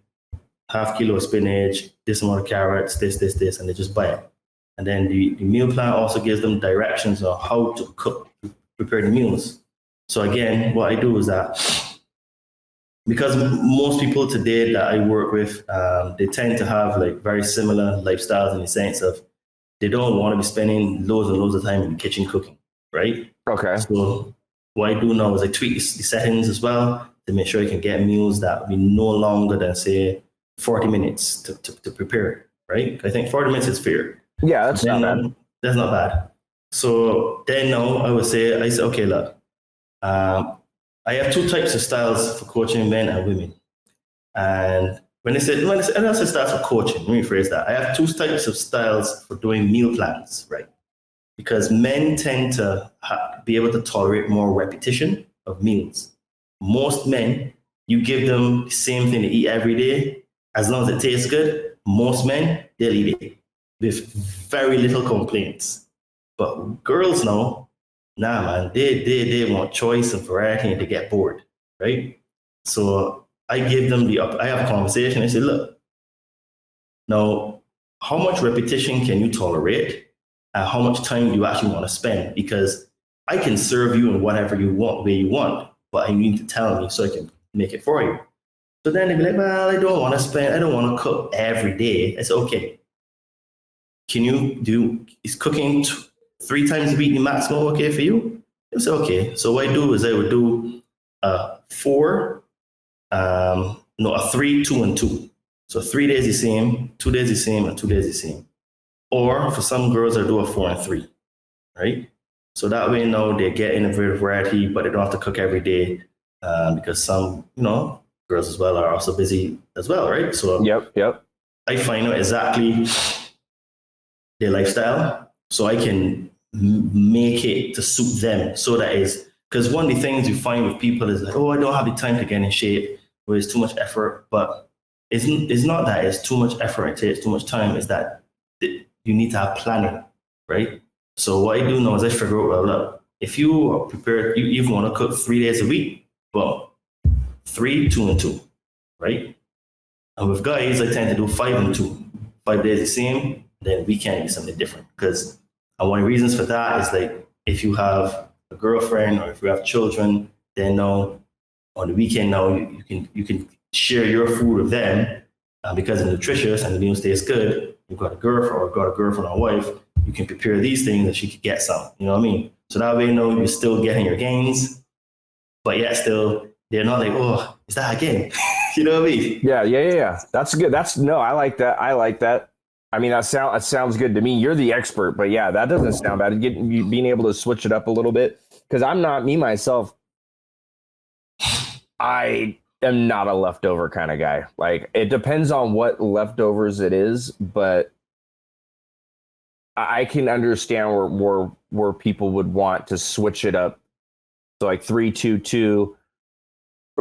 half kilo of spinach, this amount of carrots, this, and they just buy it. And then the meal plan also gives them directions on how to prepare the meals. So again, what I do is that because most people today that I work with, they tend to have like very similar lifestyles in the sense of they don't want to be spending loads and loads of time in the kitchen cooking, right? Okay. So what I do now is I tweak the settings as well to make sure I can get meals that will be no longer than say 40 minutes to prepare, right? I think 40 minutes is fair. Yeah, that's not bad. That's not bad. So then now I say, okay, look, I have two types of styles for coaching men and women. And when I say styles for coaching, let me rephrase that. I have two types of styles for doing meal plans, right? Because men tend to be able to tolerate more repetition of meals. Most men, you give them the same thing to eat every day, as long as it tastes good, most men, they'll eat it with very little complaints. But girls now, nah, man, they want choice and variety and they get bored, right? So I give them I have a conversation. I say, look, now, how much repetition can you tolerate? And how much time do you actually want to spend? Because I can serve you in whatever you want, way you want, but you need to tell me so I can make it for you. So then they'd be like, well, I don't want to cook every day. I said, okay, is cooking 3 times a week the maximum okay for you? I said, okay. So what I do is I would do a 3, 2, and 2. So 3 days the same, 2 days the same, and 2 days the same. Or for some girls, I do a 4 and 3, right? So that way now they're getting a bit of variety, but they don't have to cook every day because some, girls as well are also busy as well, right? So Yep. I find out exactly their lifestyle so I can make it to suit them. So that is, because one of the things you find with people is like, oh, I don't have the time to get in shape, or it's too much effort. But it's not that it's too much effort, it takes too much time. It's that you need to have planning, right? So what I do now is I figure out, well, look, if you are prepared, you even want to cook 3 days a week, well, 3, 2, and 2, right? And with guys, I tend to do 5 and 2. 5 days the same, then weekend is something different because And one of the reasons for that is like if you have a girlfriend or if you have children, then now on the weekend now you can share your food with them because it's nutritious and the meal tastes good. You've got a girlfriend or wife, you can prepare these things and she could get some. You know what I mean? So that way, you know, you're still getting your gains, but yet still they're not like, oh, is that again? You know what I mean? Yeah. That's good. I like that. I mean, that sounds good to me. You're the expert, but yeah, that doesn't sound bad. Being able to switch it up a little bit, because I'm not me myself. I am not a leftover kind of guy. Like, it depends on what leftovers it is, but I can understand where people would want to switch it up. So like 3-2-2.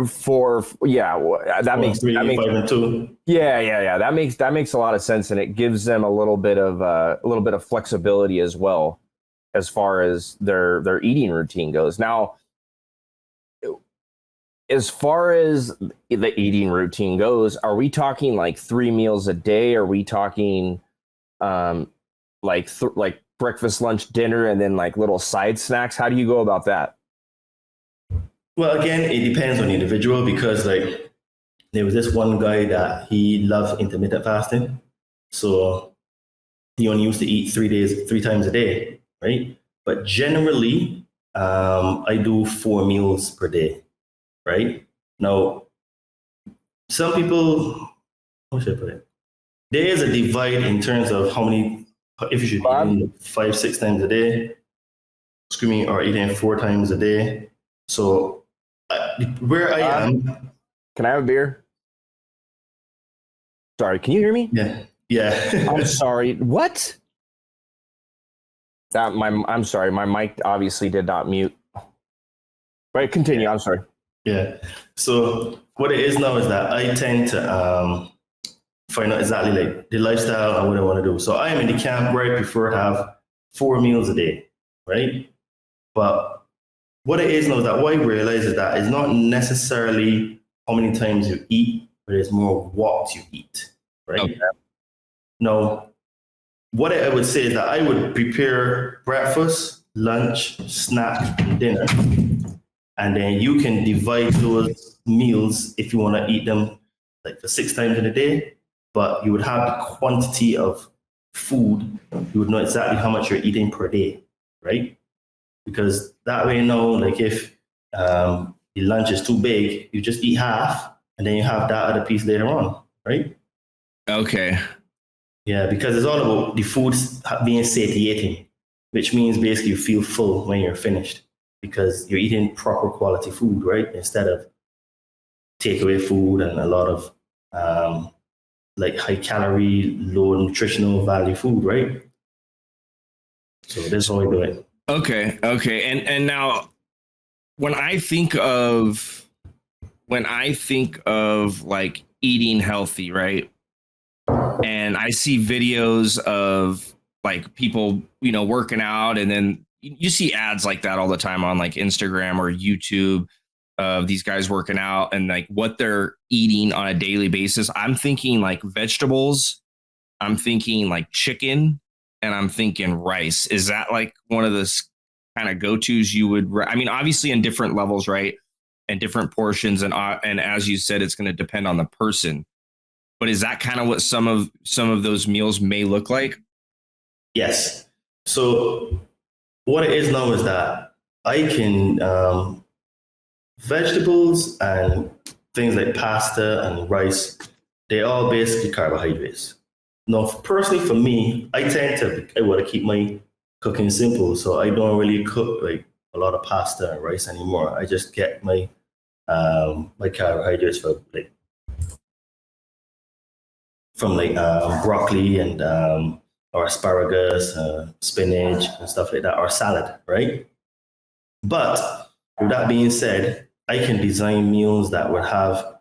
4, that makes 3, 5, and 2. Yeah. That makes a lot of sense, and it gives them a little bit of flexibility as well, as far as their eating routine goes. Now, as far as the eating routine goes, are we talking like 3 meals a day? Are we talking like breakfast, lunch, dinner, and then like little side snacks? How do you go about that? Well, again, it depends on the individual because like there was this one guy that he loved intermittent fasting. So he only used to eat 3 times a day, right? But generally, I do 4 meals per day, right? Now, some people, how should I put it? There is a divide in terms of how many, if you should be eating 5, 6 times a day, or eating 4 times a day. So where I am. Can I have a beer? Sorry, can you hear me? Yeah. I'm sorry. What? I'm sorry. My mic obviously did not mute. Right, continue. I'm sorry. Yeah. So what it is now is that I tend to find out exactly like the lifestyle and what I want to do. So I am in the camp where I prefer to have 4 meals a day, right? But what it is now is that what I realize is that it's not necessarily how many times you eat, but it's more what you eat, right? Okay. Now, what I would say is that I would prepare breakfast, lunch, snack, and dinner. And then you can divide those meals if you want to eat them like for 6 times in a day, but you would have the quantity of food. You would know exactly how much you're eating per day, right? Because that way, you know, like if the lunch is too big, you just eat half and then you have that other piece later on, right? Okay. Yeah, because it's all about the food being satiating, which means basically you feel full when you're finished because you're eating proper quality food, right? Instead of takeaway food and a lot of like high calorie, low nutritional value food, right? So that's how I do it. Okay. And now when I think of like eating healthy, right? And I see videos of like people, you know, working out, and then you see ads like that all the time on like Instagram or YouTube of these guys working out and like what they're eating on a daily basis. I'm thinking like vegetables, I'm thinking like chicken, and I'm thinking rice. Is that like one of the kind of go-tos you would, I mean, obviously in different levels, right? And different portions. And as you said, it's going to depend on the person, but is that kind of what some of those meals may look like? Yes. So what it is now is that I can, vegetables and things like pasta and rice, they all basically carbohydrates. Now, personally for me, I want to keep my cooking simple. So I don't really cook like a lot of pasta and rice anymore. I just get my my carbohydrates from broccoli and or asparagus, spinach and stuff like that, or salad, right? But with that being said, I can design meals that would have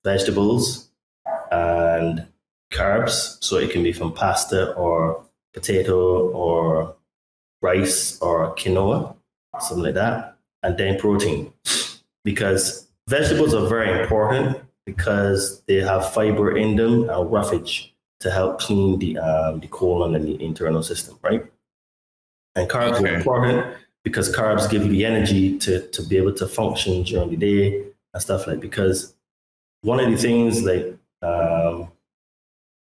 vegetables and carbs. So it can be from pasta or potato or rice or quinoa, something like that, and then protein. Because vegetables are very important because they have fiber in them and roughage to help clean the colon and the internal system, right? And carbs Okay. are important because carbs give you the energy to be able to function during the day and stuff like. Because one of the things like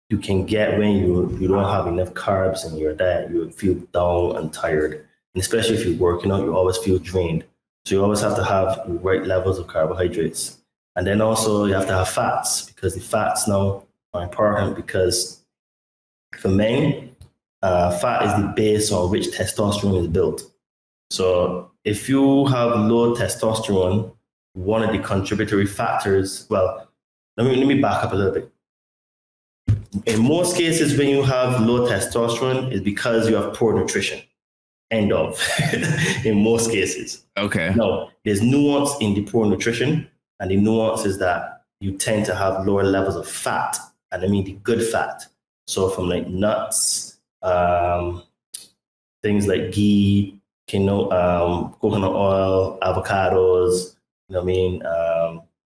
you can get when you don't have enough carbs in your diet, you feel down and tired. And especially if you're working out, you always feel drained. So you always have to have the right levels of carbohydrates. And then also you have to have fats because the fats now are important because for men, fat is the base on which testosterone is built. So if you have low testosterone, one of the contributory factors, well, let me back up a little bit. In most cases, when you have low testosterone, it's because you have poor nutrition. End of. In most cases. Okay. No, there's nuance in the poor nutrition, and the nuance is that you tend to have lower levels of fat, and I mean the good fat. So from like nuts, things like ghee, coconut oil, avocados, you know what I mean,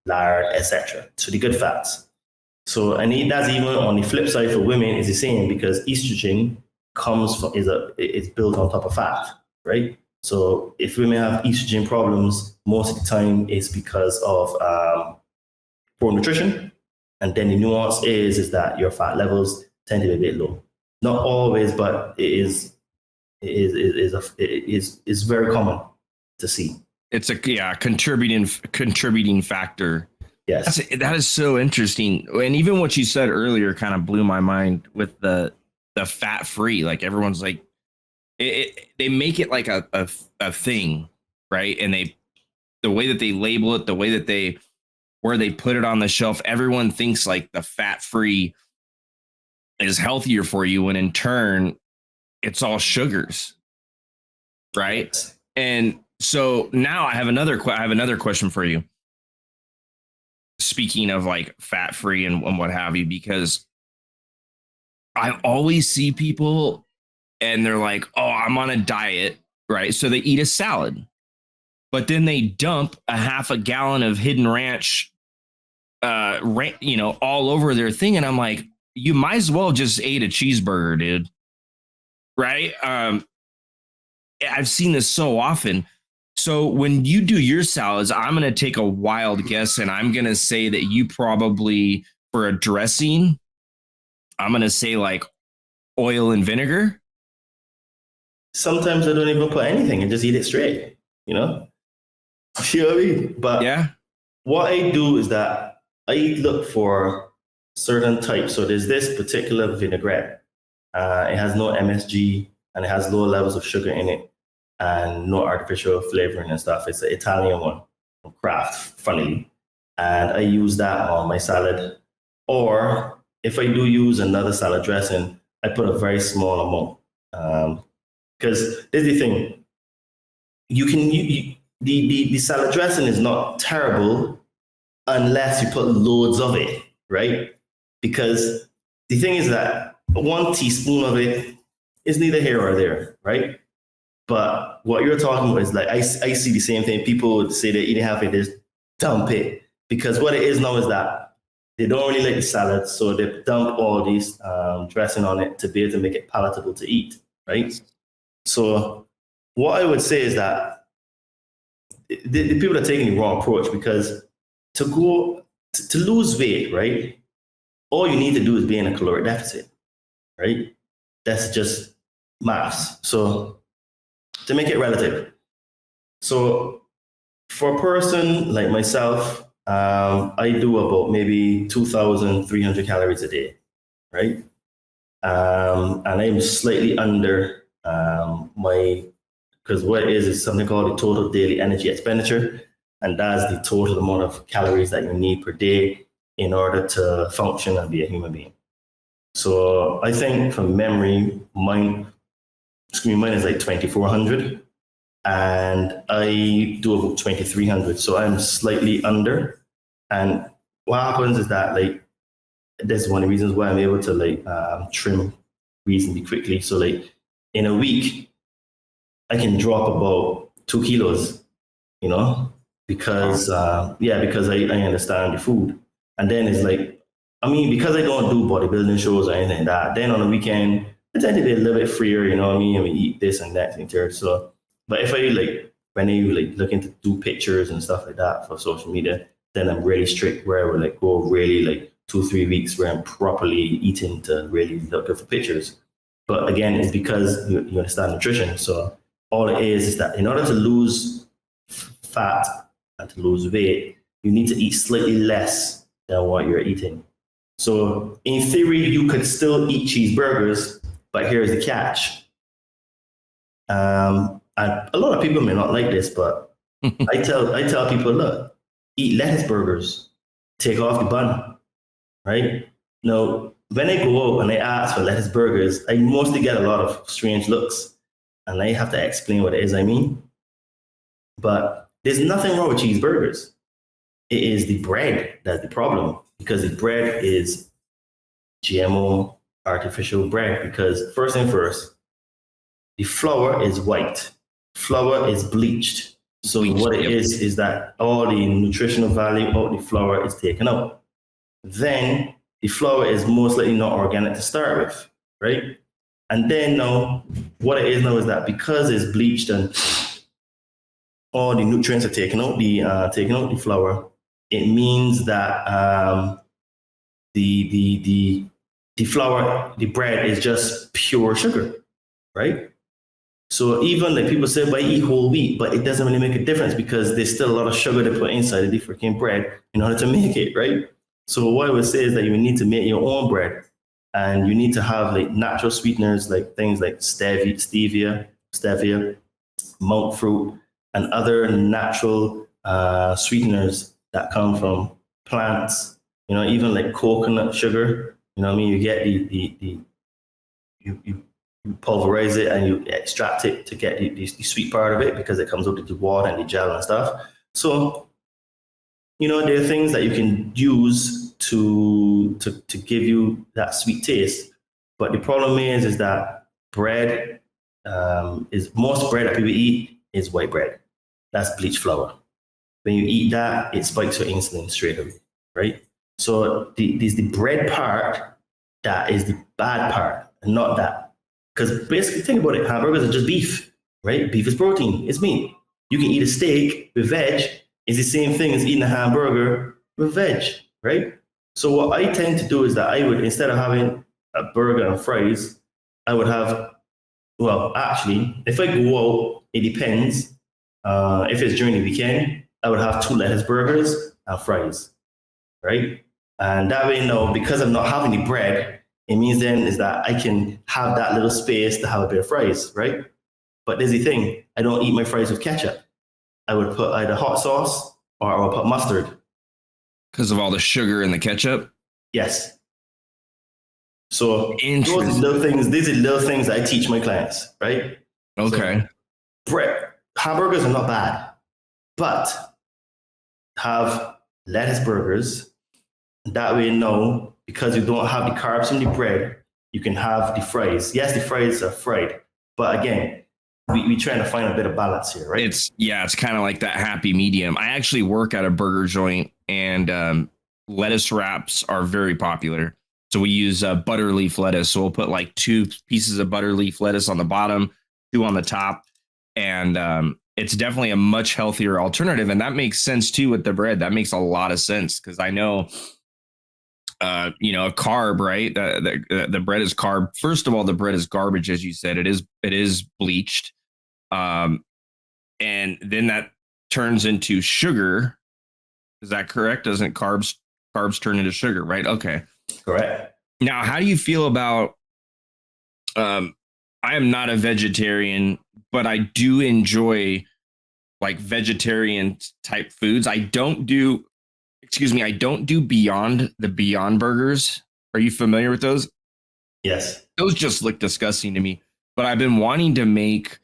lard, etc. So the good fats. So and that's even on the flip side for women is the same because estrogen is built on top of fat, right? So if women have estrogen problems, most of the time it's because of poor nutrition, and then the nuance is that your fat levels tend to be a bit low. Not always, but it is very common to see. It's a contributing factor. Yes, That is so interesting. And even what you said earlier kind of blew my mind with the fat free. Like everyone's like, they make it like a thing, right? And the way that they label it, the way that where they put it on the shelf, everyone thinks like the fat free is healthier for you, when in turn it's all sugars, right? And so now I have another question for you. Speaking of like fat free and what have you, because I always see people and they're like, oh, I'm on a diet, right? So they eat a salad, but then they dump a half a gallon of Hidden Ranch, all over their thing. And I'm like, you might as well just ate a cheeseburger, dude. Right? I've seen this so often. So when you do your salads, I'm going to take a wild guess and I'm going to say that you probably, for a dressing, I'm going to say like oil and vinegar. Sometimes I don't even put anything and just eat it straight, you know? You know what I mean? But Yeah. what I do is that I look for certain types. So there's this particular vinaigrette. It has no MSG and it has low levels of sugar in it and no artificial flavoring and stuff. It's an Italian one from Kraft, funnily. And I use that on my salad. Or if I do use another salad dressing, I put a very small amount. Because there's the thing, the salad dressing is not terrible unless you put loads of it, right? Because the thing is that 1 teaspoon of it is neither here or there, right? But what you're talking about is like, I see the same thing. People would say they're eating half of it, just dump it. Because what it is now is that they don't really like the salad, so they dump all these dressing on it to be able to make it palatable to eat, right? So what I would say is that the people are taking the wrong approach because to lose weight, right? All you need to do is be in a caloric deficit, right? That's just maths. So to make it relative. So for a person like myself, I do about maybe 2,300 calories a day, right? And I'm slightly under because what it is something called the total daily energy expenditure. And that's the total amount of calories that you need per day in order to function and be a human being. So I think from memory, mine is like 2,400 and I do about 2,300. So I'm slightly under. And what happens is that like, that's one of the reasons why I'm able to like trim reasonably quickly. So like in a week, I can drop about 2 kilos, you know, because because I understand the food. And then it's like, I mean, because I don't do bodybuilding shows or anything like that, then on the weekend, I tend to be a little bit freer, you know what I mean? And we eat this and that and third. So, but if I like, when I like looking to do pictures and stuff like that for social media, then I'm really strict where I would like go really like 2 3 weeks where I'm properly eating to really look good for pictures. But again, it's because you understand nutrition. So all it is that in order to lose fat and to lose weight, you need to eat slightly less than what you're eating. So in theory, you could still eat cheeseburgers, but here's the catch. And a lot of people may not like this, but I tell people, look, eat lettuce burgers, take off the bun, right? Now, when I go out and I ask for lettuce burgers, I mostly get a lot of strange looks, and I have to explain what it is I mean. But there's nothing wrong with cheeseburgers. It is the bread that's the problem, because the bread is GMO artificial bread. Because first and first, the flour is white. Flour is bleached. So what it is that all the nutritional value of the flour is taken out. Then the flour is most likely not organic to start with, right? And then now, what it is now is that because it's bleached and all the nutrients are taken out the flour, it means that the flour, the bread is just pure sugar, right? So even like people say, "But I eat whole wheat," but it doesn't really make a difference because there's still a lot of sugar to put inside of the freaking bread in order to make it, right? So what I would say is that you need to make your own bread, and you need to have like natural sweeteners, like things like stevia, monk fruit, and other natural sweeteners that come from plants. You know, even like coconut sugar. You know what I mean? You get you pulverize it and you extract it to get the sweet part of it because it comes out with the water and the gel and stuff. So, you know, there are things that you can use to give you that sweet taste. But the problem is that bread is most bread that people eat is white bread. That's bleached flour. When you eat that, it spikes your insulin straight away, right? So there's the bread part that is the bad part, and not that. Because basically, think about it, hamburgers are just beef, right? Beef is protein, it's meat. You can eat a steak with veg, it's the same thing as eating a hamburger with veg, right? So what I tend to do is that I would, instead of having a burger and fries, I would have, well, actually, if I go out, it depends. If it's during the weekend, I would have 2 lettuce burgers and fries, right? And that way, now, because I'm not having the bread, it means then is that I can have that little space to have a bit of fries, right? But there's the thing, I don't eat my fries with ketchup. I would put either hot sauce or I would put mustard. Because of all the sugar in the ketchup? Yes. So these are little things that I teach my clients, right? Okay. So, hamburgers are not bad, but have lettuce burgers. That way, no, because you don't have the carbs from the bread, you can have the fries. Yes, the fries are fried, but again, we're trying to find a bit of balance here, right? It's kind of like that happy medium. I actually work at a burger joint, and lettuce wraps are very popular. So we use butter leaf lettuce. So we'll put like 2 pieces of butter leaf lettuce on the bottom, 2 on the top, and it's definitely a much healthier alternative. And that makes sense too with the bread. That makes a lot of sense because I know. A carb, right? The bread is carb. First of all, the bread is garbage, as you said. It is bleached, and then that turns into sugar. Is that correct? Doesn't carbs turn into sugar, right? Okay, correct. Now, how do you feel about? I am not a vegetarian, but I do enjoy like vegetarian type foods. I don't do Beyond Burgers. Are you familiar with those? Yes. Those just look disgusting to me. But I've been wanting to make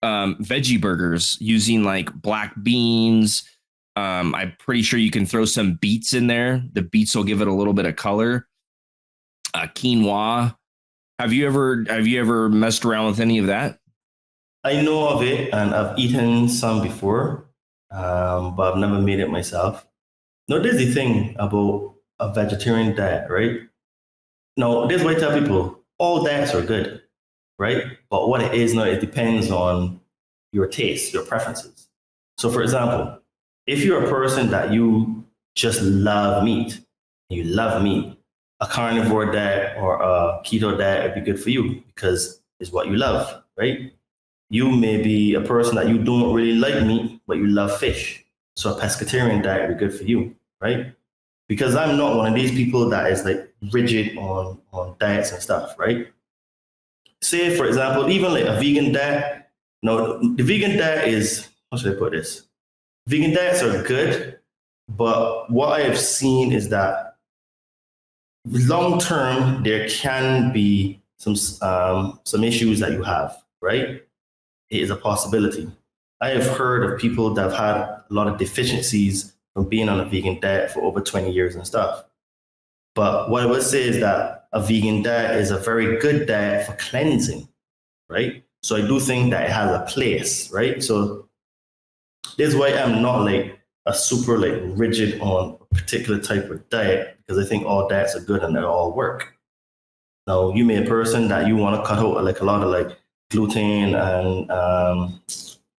veggie burgers using like black beans. I'm pretty sure you can throw some beets in there. The beets will give it a little bit of color. Quinoa. Have you ever messed around with any of that? I know of it, and I've eaten some before, but I've never made it myself. Now, there's the thing about a vegetarian diet, right? Now, this is what I tell people. all diets are good, right? But what it is now, it depends on your taste, your preferences. So, for example, if you're a person that you just love meat, a carnivore diet or a keto diet would be good for you because it's what you love, right? You may be a person that you don't really like meat, but you love fish. So a pescatarian diet would be good for you, right? Because I'm not one of these people that is like rigid on diets and stuff, right? Say, for example, even like a vegan diet. No, the vegan diet is, how should I put this? Vegan diets are good, but what I have seen is that long term there can be some issues that you have, right? It is a possibility. I have heard of people that have had a lot of deficiencies from being on a vegan diet for over 20 years and stuff. But what I would say is that a vegan diet is a very good diet for cleansing, right? So I do think that it has a place, right? So this is why I'm not like a super like rigid on a particular type of diet because I think all diets are good and they all work. Now you may be a person that you want to cut out like a lot of like gluten and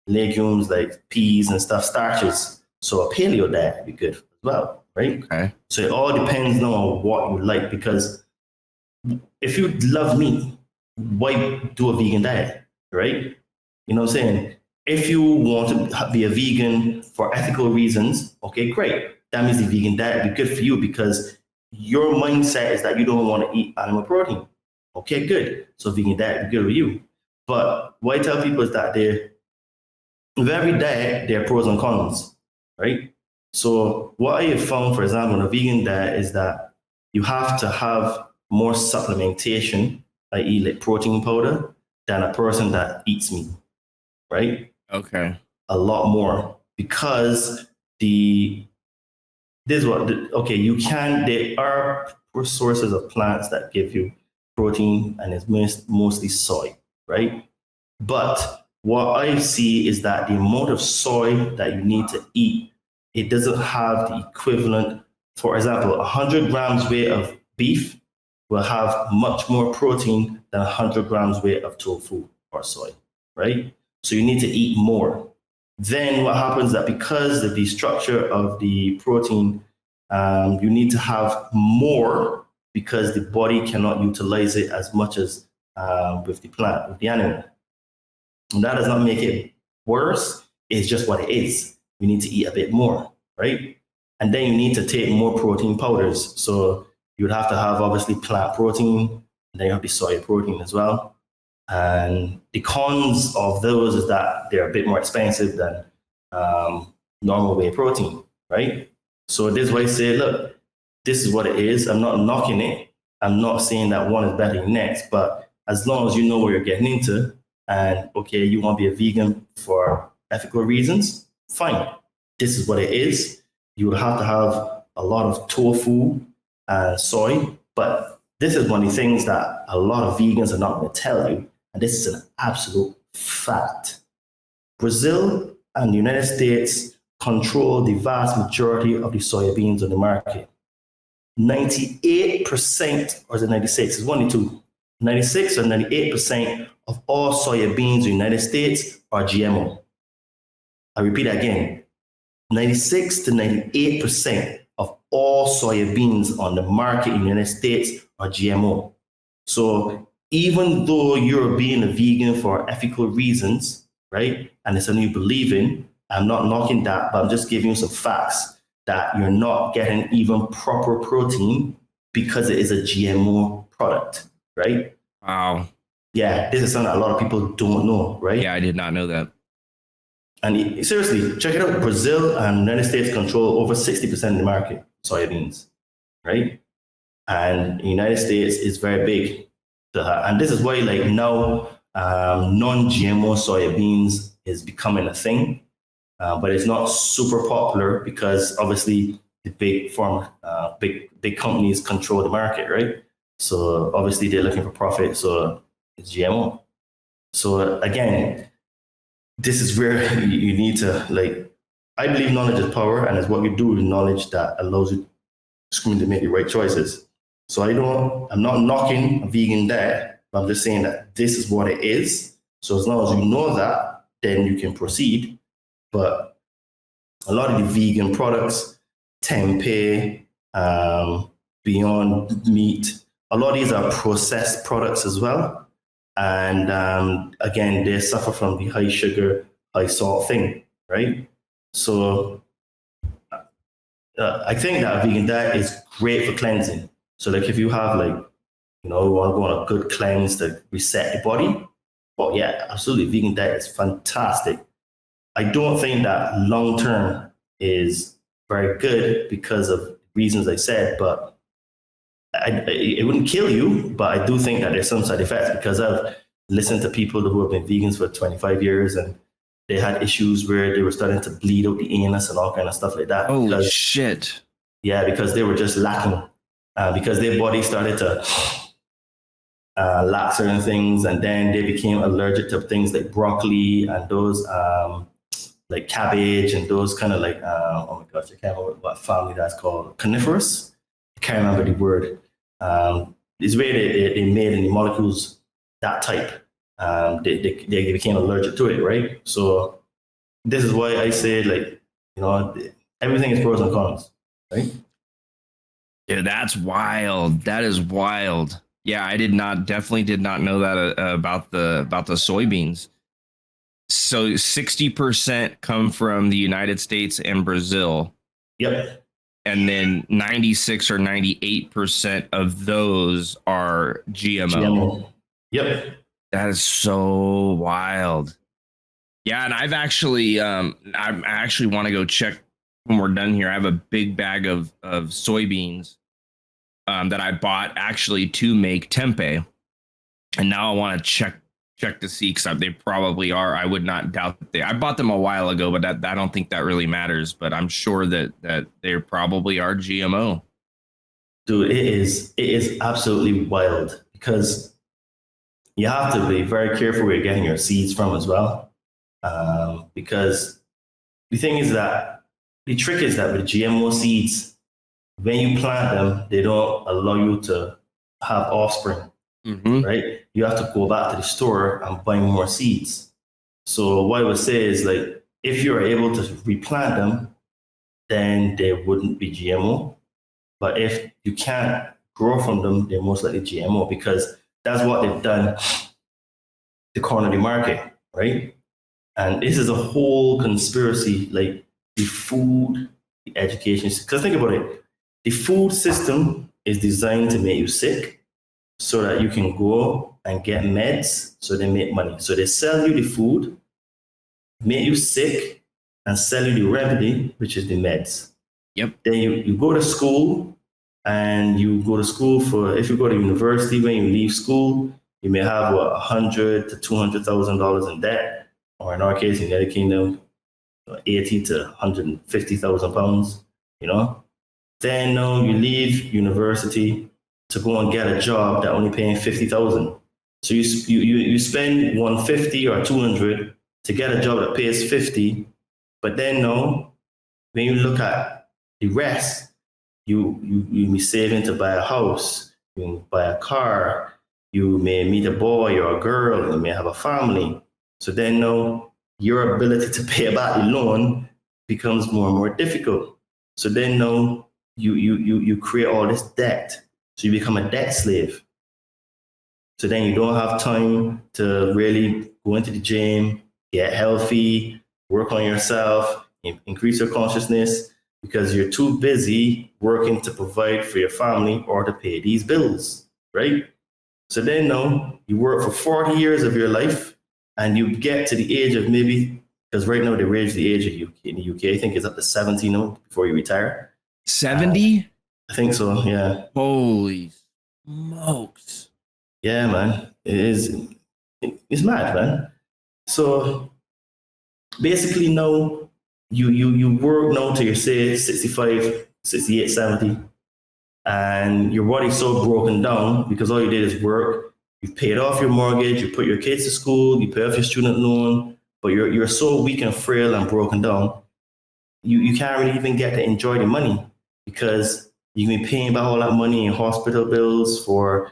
legumes like peas and stuff, starches. So a paleo diet would be good as well, right? Okay. So it all depends on what you like because if you love meat, why do a vegan diet, right? You know what I'm saying? If you want to be a vegan for ethical reasons, okay, great. That means the vegan diet would be good for you because your mindset is that you don't want to eat animal protein. Okay, good. So vegan diet would be good for you. But what I tell people is that with every diet, there are pros and cons, right? So what I have found, for example, in a vegan diet is that you have to have more supplementation, i.e. like protein powder, than a person that eats meat, right? Okay. A lot more because there are sources of plants that give you protein and it's mostly soy, right? But what I see is that the amount of soy that you need to eat, it doesn't have the equivalent. For example, 100 grams weight of beef will have much more protein than 100 grams weight of tofu or soy, right? So you need to eat more. Then what happens is that because of the structure of the protein, you need to have more because the body cannot utilize it as much as with the plant, with the animal. And that does not make it worse. It's just what it is. You need to eat a bit more, right? And then you need to take more protein powders. So you would have to have obviously plant protein, and then you have the soy protein as well. And the cons of those is that they're a bit more expensive than normal whey protein, right? So this is why I say, look, this is what it is. I'm not knocking it. I'm not saying that one is better than the next, but as long as you know what you're getting into, and okay, you want to be a vegan for ethical reasons, fine. This is what it is. You will have to have a lot of tofu and soy, but this is one of the things that a lot of vegans are not going to tell you, and this is an absolute fact. Brazil and the United States control the vast majority of the soybeans on the market. 98%, or is it 96? It's one of the two. 96 or 98% of all soybeans in the United States are GMO. I repeat again, 96 to 98% of all soybeans on the market in the United States are GMO. So even though you're being a vegan for ethical reasons, right, and it's something you believe in, I'm not knocking that, but I'm just giving you some facts that you're not getting even proper protein because it is a GMO product, right? Wow. Yeah, this is something a lot of people don't know, right? Yeah, I did not know that. And seriously, check it out. Brazil and the United States control over 60% of the market, soybeans, right? And the United States is very big. And this is why like now non-GMO soybeans is becoming a thing, but it's not super popular because obviously the big companies control the market, right? So obviously they're looking for profit, so it's GMO. So again, this is where you need to like, I believe knowledge is power, and it's what you do with knowledge that allows you to make the right choices. So I'm not knocking a vegan diet, But I'm just saying that this is what it is. So as long as you know that, then you can proceed. But a lot of the vegan products, tempeh, Beyond Meat, a lot of these are processed products as well. And again, they suffer from the high sugar, high salt thing, right? So I think that a vegan diet is great for cleansing. So like if you have like, you know, you want to go on a good cleanse to reset the body, well, yeah, absolutely, vegan diet is fantastic. I don't think that long term is very good because of reasons I said, but it wouldn't kill you. But I do think that there's some side effects because I've listened to people who have been vegans for 25 years and they had issues where they were starting to bleed out the anus and all kind of stuff like that. Holy shit. Yeah, because they were just lacking, because their body started to lack certain things, and then they became allergic to things like broccoli and those like cabbage and those kind of like, oh my gosh, I can't remember what family that's called, conifers. I can't remember the word. It's where they made any molecules that type. They became allergic to it, right? So this is why I say, like, you know, everything is pros and cons, right? Dude, that's wild. That is wild. Yeah, I definitely did not know that about the soybeans. So 60% come from the United States and Brazil. Yep. And then 96 or 98% of those are GMO. Yep. That is so wild. Yeah, and I've actually I actually want to go check when we're done here. I have a big bag of soybeans that I bought actually to make tempeh, and now I want to check to see, because they probably are. I would not doubt that I bought them a while ago, but I don't think that really matters. But I'm sure that they probably are GMO. Dude, it is absolutely wild, because you have to be very careful where you're getting your seeds from as well. Because the thing is that the trick is that with GMO seeds, when you plant them, they don't allow you to have offspring, right? You have to go back to the store and buy more seeds. So what I would say is, like, if you're able to replant them, then they wouldn't be GMO. But if you can't grow from them, they're most likely GMO, because that's what they've done to corner the market, right? And this is a whole conspiracy, like the food, the education. Because think about it, the food system is designed to make you sick so that you can go and get meds, so they make money. So they sell you the food, make you sick, and sell you the remedy, which is the meds. Yep. Then you go to school, and you go to school for, if you go to university, when you leave school, you may have what, $100,000 to $200,000 in debt. Or in our case, in the United Kingdom, 80 to 150,000 pounds, you know? Then you leave university to go and get a job that only paying 50,000. So you spend 150 or 200 to get a job that pays 50, but then when you look at the rest, you be saving to buy a house, you buy a car, you may meet a boy or a girl, you may have a family. So then your ability to pay back the loan becomes more and more difficult. So then you create all this debt. So you become a debt slave. So then you don't have time to really go into the gym, get healthy, work on yourself, increase your consciousness, because you're too busy working to provide for your family or to pay these bills, right? So then you work for 40 years of your life, and you get to the age of maybe, because right now they raise the age in the UK, I think it's up to 70 now before you retire. 70? I think so, yeah. Holy smokes. Yeah, man. It's mad, man. So basically now you work now to, you say, 65, 68, 70, and your body's so broken down because all you did is work. You've paid off your mortgage, you put your kids to school, you pay off your student loan, but you're so weak and frail and broken down, you can't really even get to enjoy the money, because you can be paying back all that money in hospital bills for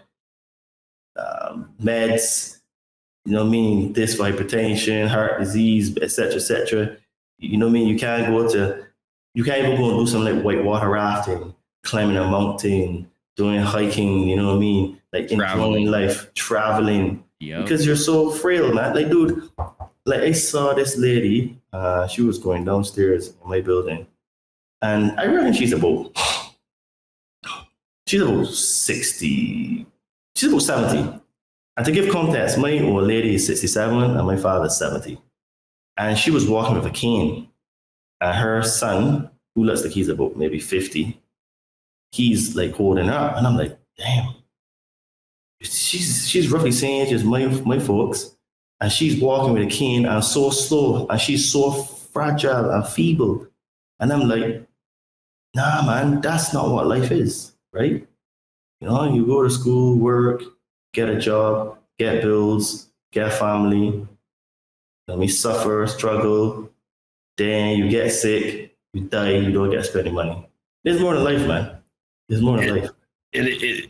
meds, you know what I mean, this for hypertension, heart disease, etc., etc. You know what I mean? You can't even go and do something like whitewater rafting, climbing a mountain, doing hiking, you know what I mean? Like enjoying Traveling. life, traveling, Yep. because you're so frail, man. Like, dude, like I saw this lady, she was going downstairs in my building, and I reckon she's about 60, she's about 70. And to give context, my old lady is 67 and my father's 70. And she was walking with a cane. And her son, who looks like he's about maybe 50, he's like holding her up. And I'm like, damn. She's roughly same age as my folks. And she's walking with a cane and so slow. And she's so fragile and feeble. And I'm like, nah, man, that's not what life is, right? You know, you go to school, work, get a job, get bills, get a family. Let me suffer, struggle. Then you get sick, you die, you don't get to spend any money. There's more to life, man. There's more to life.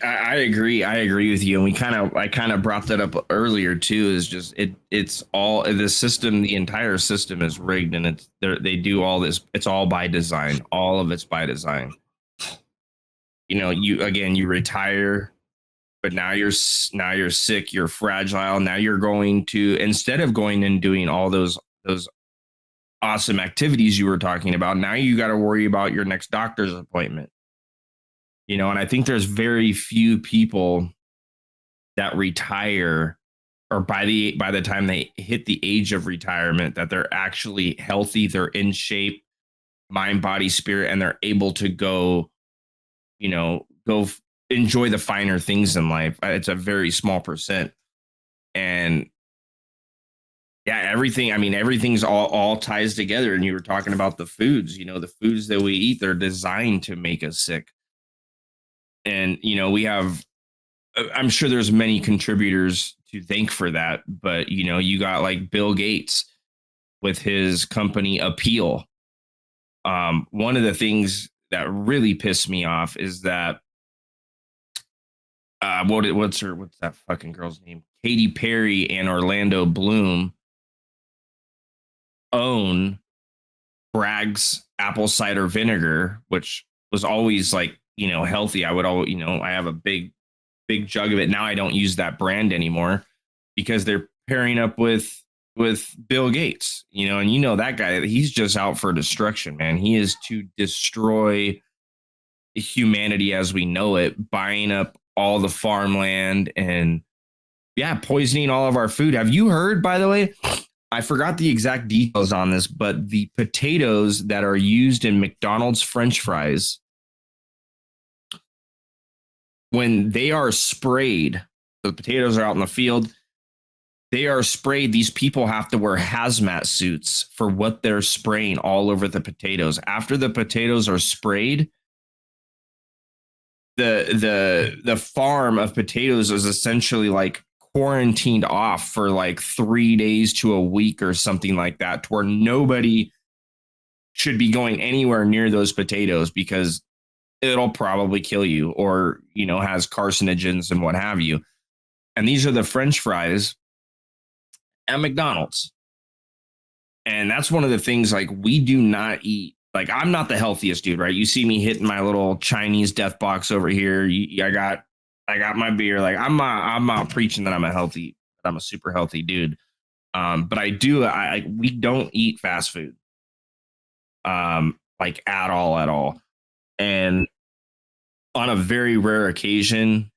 I agree. I agree with you. And I kind of brought that up earlier too. Is just it's all the system. The entire system is rigged, and they do all this. It's all by design. All of it's by design. You know, you retire, but now you're sick. You're fragile. Now you're going to, instead of going and doing all those awesome activities you were talking about, now you got to worry about your next doctor's appointment. You know, and I think there's very few people that retire, or by the time they hit the age of retirement, that they're actually healthy, they're in shape, mind, body, spirit, and they're able to go enjoy the finer things in life. It's a very small percent. And yeah, everything's all ties together. And you were talking about the foods, the foods that we eat, they're designed to make us sick. And, I'm sure there's many contributors to thank for that, but you got like Bill Gates with his company Appeal. One of the things that really pissed me off is that what's that fucking girl's name? Katy Perry and Orlando Bloom own Bragg's apple cider vinegar, which was always like, healthy. I would always, I have a big jug of it. Now I don't use that brand anymore because they're pairing up with Bill Gates, and that guy, he's just out for destruction, man. He is to destroy humanity as we know it, buying up all the farmland and poisoning all of our food. Have you heard, by the way, I forgot the exact details on this, but the potatoes that are used in McDonald's French fries, when they are sprayed, the potatoes are out in the field, they are sprayed. These people have to wear hazmat suits for what they're spraying all over the potatoes. After the potatoes are sprayed, the farm of potatoes is essentially like quarantined off for like 3 days to a week or something like that, to where nobody should be going anywhere near those potatoes because it'll probably kill you, or has carcinogens and what have you. And these are the French fries at McDonald's. And that's one of the things, like, we do not eat. Like, I'm not the healthiest dude, right? You see me hitting my little Chinese death box over here. I got my beer. Like, I'm not preaching that I'm a super healthy dude. But we don't eat fast food. Like at all. And on a very rare occasion,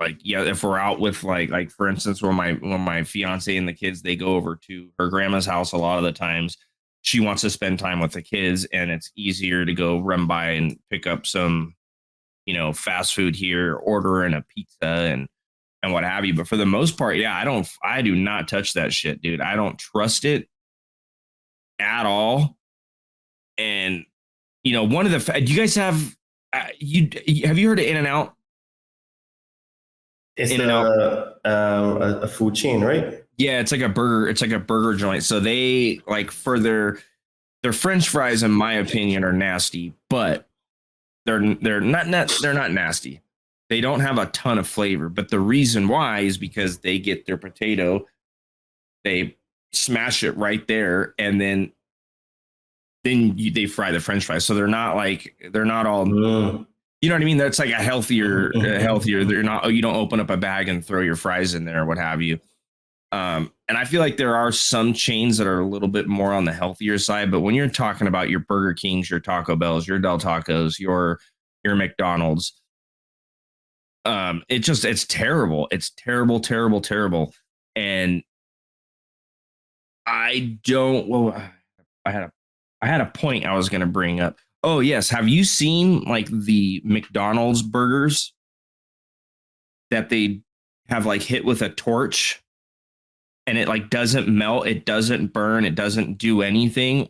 like, if we're out with like for instance, when my fiance and the kids, they go over to her grandma's house, a lot of the times she wants to spend time with the kids, and it's easier to go run by and pick up some, fast food here, order in a pizza and what have you. But for the most part, I do not touch that shit, dude. I don't trust it at all. And one of the, do you guys have, have you heard of In-N-Out? It's a food chain, right? Yeah, it's like a burger joint. So they, like, for their French fries, in my opinion, are nasty, but they're not nasty. They don't have a ton of flavor, but the reason why is because they get their potato, they smash it right there, and then they fry the French fries. So they're not all. You know what I mean? That's like a healthier. They're not. Oh, you don't open up a bag and throw your fries in there or what have you. And I feel like there are some chains that are a little bit more on the healthier side. But when you're talking about your Burger Kings, your Taco Bells, your Del Tacos, your McDonald's, it's terrible. It's terrible, terrible, terrible. And I don't. Well, I had a point I was going to bring up. Oh yes, have you seen like the McDonald's burgers that they have like hit with a torch and it like doesn't melt, it doesn't burn, it doesn't do anything?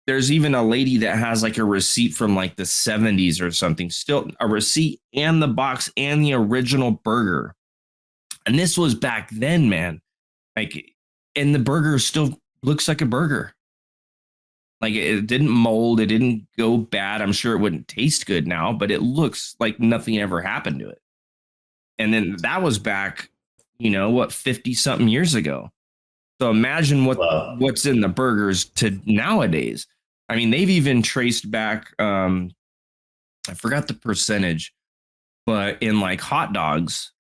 There's even a lady that has like a receipt from like the 70s or something, still a receipt and the box and the original burger. And this was back then, man. Like, and the burger still looks like a burger. Like it didn't mold, it didn't go bad. I'm sure it wouldn't taste good now, but it looks like nothing ever happened to it. And then that was back, 50 something years ago. So imagine what's in the burgers to nowadays. I mean, they've even traced back, I forgot the percentage, but in like hot dogs,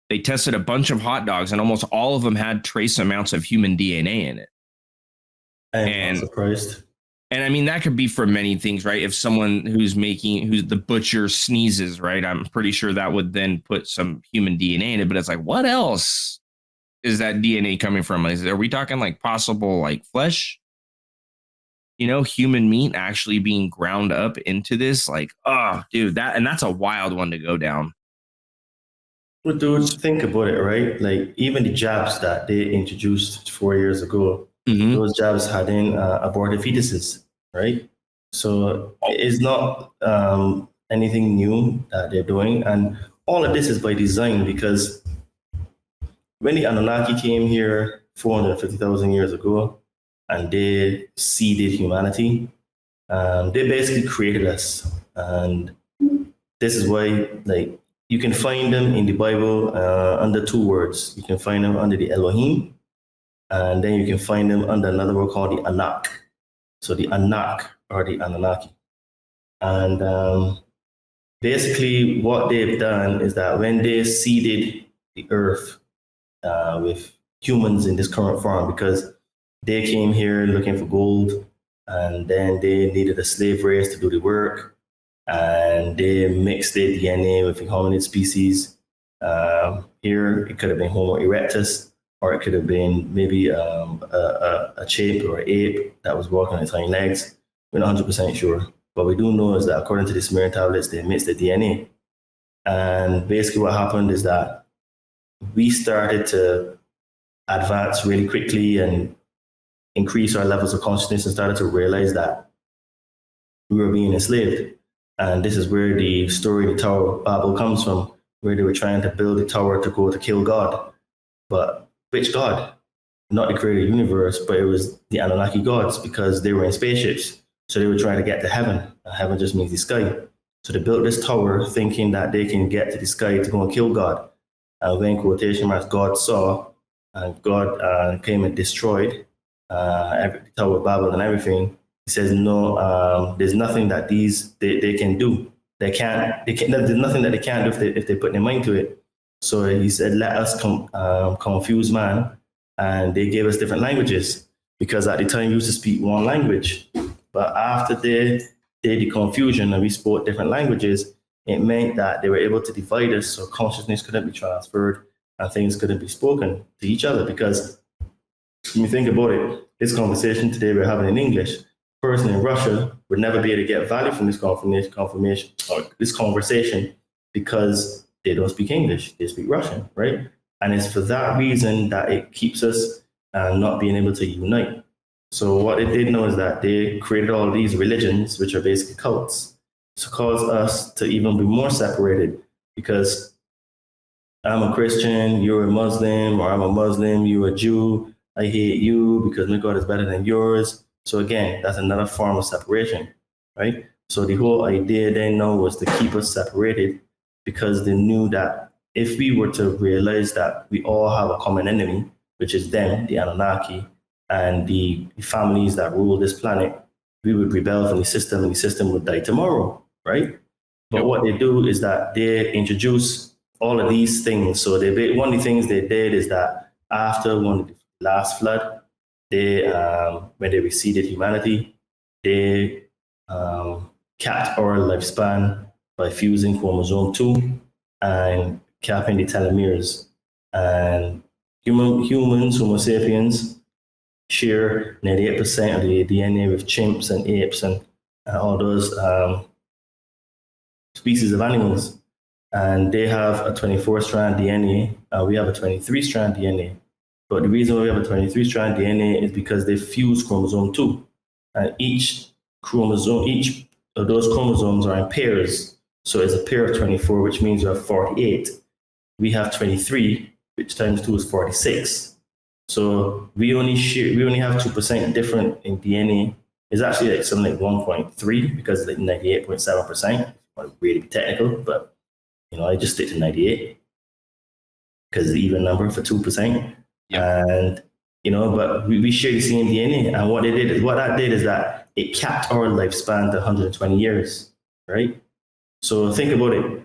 they tested a bunch of hot dogs and almost all of them had trace amounts of human DNA in it. I'm surprised. And I mean, that could be for many things, right? If someone who's the butcher sneezes, right? I'm pretty sure that would then put some human DNA in it. But it's like, what else is that DNA coming from? Are we talking like possible like flesh? Human meat actually being ground up into this? Like, oh, dude, that's a wild one to go down. But dude, think about it, right? Like even the jabs that they introduced 4 years ago, those jabs had in aborted fetuses, right? So it's not anything new that they're doing. And all of this is by design, because when the Anunnaki came here 450,000 years ago and they seeded humanity, they basically created us. And this is why, like, you can find them in the Bible under two words. You can find them under the Elohim, and then you can find them under another word called the Anak. So the Anak are the Anunnaki. And basically what they've done is that when they seeded the earth with humans in this current form, because they came here looking for gold, and then they needed a slave race to do the work, and they mixed their DNA with the hominid species. Here, it could have been Homo erectus, or it could have been maybe a chimp or an ape that was walking on its hind legs. We're not 100% sure. What we do know is that according to the Sumerian tablets, they mixed the DNA. And basically what happened is that we started to advance really quickly and increase our levels of consciousness and started to realize that we were being enslaved. And this is where the story of the Tower of Babel comes from, where they were trying to build a tower to go to kill God. But which God? Not the creator of the universe, but it was the Anunnaki gods, because they were in spaceships. So they were trying to get to heaven. And heaven just means the sky. So they built this tower thinking that they can get to the sky to go and kill God. And when quotation marks God saw, and God came and destroyed the Tower of Babel and everything, he says, no, there's nothing that they can do. There's nothing that they can't do if they put their mind to it. So he said, let us confuse man. And they gave us different languages, because at the time we used to speak one language. But after they did the confusion and we spoke different languages, it meant that they were able to divide us, so consciousness couldn't be transferred and things couldn't be spoken to each other. Because when you think about it, this conversation today we're having in English, a person in Russia would never be able to get value from this confirmation or this conversation, because they don't speak English, they speak Russian, right? And it's for that reason that it keeps us not being able to unite. So what they did know is that they created all these religions, which are basically cults, to cause us to even be more separated, because I'm a Christian, you're a Muslim, or I'm a Muslim, you're a Jew, I hate you because my God is better than yours. So again, that's another form of separation, right? So the whole idea then now was to keep us separated because they knew that if we were to realize that we all have a common enemy, which is them, the Anunnaki, and the families that rule this planet, we would rebel from the system and the system would die tomorrow, right? But what they do is that they introduce all of these things. So one of the things they did is that after one of the last flood, they when they receded humanity, they capped our lifespan by fusing chromosome 2 and capping the telomeres. And humans, Homo sapiens, share 98% of the DNA with chimps and apes and all those species of animals. And they have a 24-strand DNA. We have a 23-strand DNA. But the reason why we have a 23-strand DNA is because they fuse chromosome 2. And each of those chromosomes are in pairs. So it's a pair of 24, which means you have 48. We have 23, which times 2 is 46. So we only have 2% different in DNA. It's actually like something like 1.3 because it's like 98.7%. I want to really be technical, but I just stick to 98 because it's an even number for 2%. Yep. And but we share the same DNA. And what that did is that it capped our lifespan to 120 years, right? So think about it.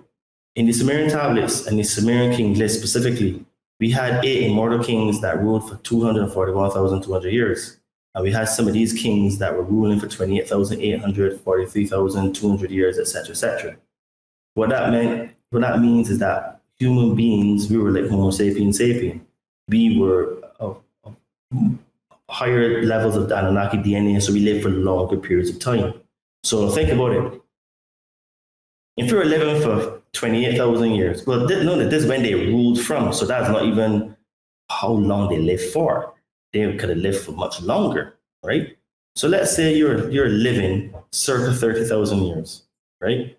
In the Sumerian tablets and the Sumerian king list specifically, we had 8 immortal kings that ruled for 241,200 years. And we had some of these kings that were ruling for 28,800, 43,200 years, etc., etc. What that means is that human beings, we were like Homo sapiens sapien. We were higher levels of the Anunnaki DNA, so we lived for longer periods of time. So think about it. If you were living for 28,000 years, well, this is when they ruled from, so that's not even how long they lived for. They could have lived for much longer, right? So let's say you're living circa 30,000 years, right?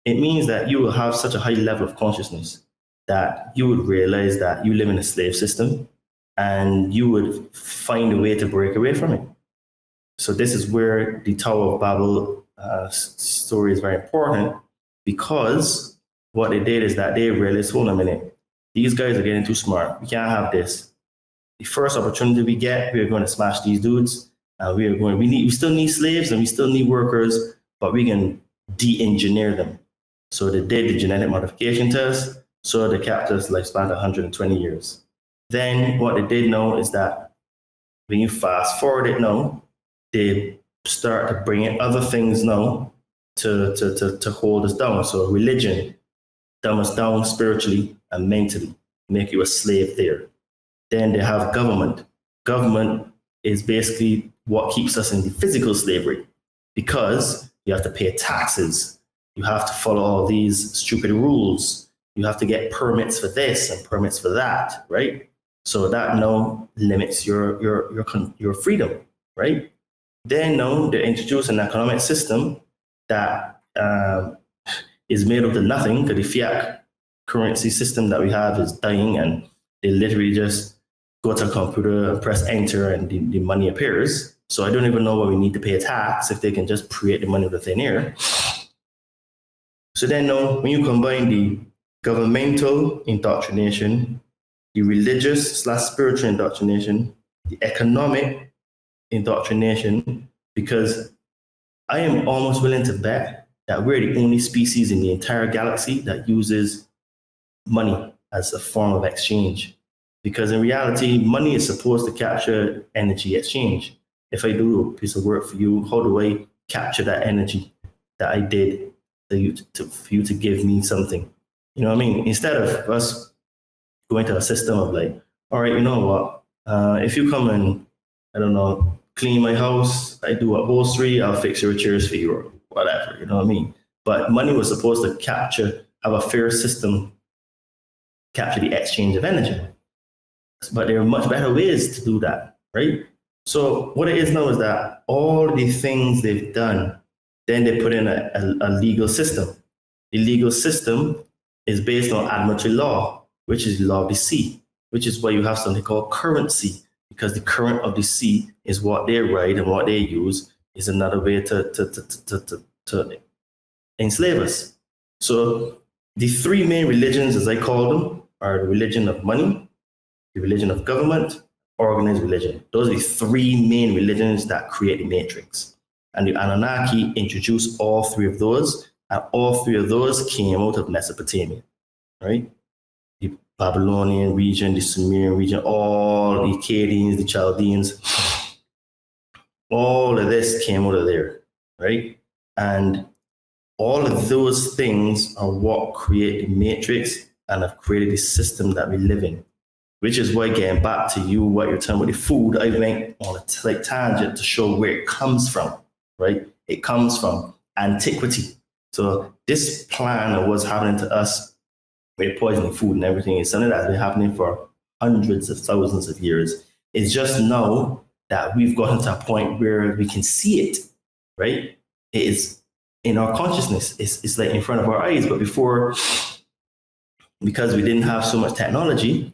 It means that you will have such a high level of consciousness that you would realize that you live in a slave system and you would find a way to break away from it. So this is where the Tower of Babel story is very important, because what they did is that they realized, hold on a minute, these guys are getting too smart. We can't have this. The first opportunity we get, we're going to smash these dudes. We still need slaves and we still need workers, but we can de-engineer them. So they did the genetic modification test, so they capped us lifespan 120 years. Then what they did know is that when you fast forward it now, they start to bring in other things now to hold us down. So religion, dumb us down spiritually and mentally, make you a slave there. Then they have government. Government is basically what keeps us in the physical slavery, because you have to pay taxes. You have to follow all these stupid rules. You have to get permits for this and permits for that, right? So that now limits your freedom, right? Then now they introduce an economic system that is made up of nothing, because the fiat currency system that we have is dying, and they literally just go to a computer and press enter and the money appears. So I don't even know why we need to pay a tax if they can just create the money within air. So then now, when you combine the governmental indoctrination, the religious / spiritual indoctrination, the economic indoctrination, because I am almost willing to bet that we're the only species in the entire galaxy that uses money as a form of exchange. Because in reality, money is supposed to capture energy exchange. If I do a piece of work for you, how do I capture that energy that I did for you to give me something? You know what I mean? Instead of us going to a system of like, all right, you know what? If you come and, I don't know, clean my house, I do upholstery, I'll fix your chairs for you or whatever, you know what I mean? But money was supposed to have a fair system, capture the exchange of energy. But there are much better ways to do that, right? So what it is now is that all the things they've done, then they put in a legal system. The legal system is based on admiralty law, which is the law of the sea, which is why you have something called currency, because the current of the sea is what they ride, and what they use is another way to enslave us. So The three main religions, as I call them, are the religion of money, the religion of government, organized religion. Those are the three main religions that create the matrix. And the Anunnaki introduced all three of those, and all three of those came out of Mesopotamia, right? The Babylonian region, the Sumerian region, all the Akkadians, the Chaldeans, all of this came out of there, right? And all of those things are what create the matrix and have created the system that we live in. Which is why, getting back to you, what you're talking about the food, I went on a tangent to show where it comes from, right? It comes from antiquity. So this plan of what's happening to us with poisoning food and everything is something that's been happening for hundreds of thousands of years. It's just now that we've gotten to a point where we can see it, right? It is in our consciousness. It's like in front of our eyes. But before, because we didn't have so much technology,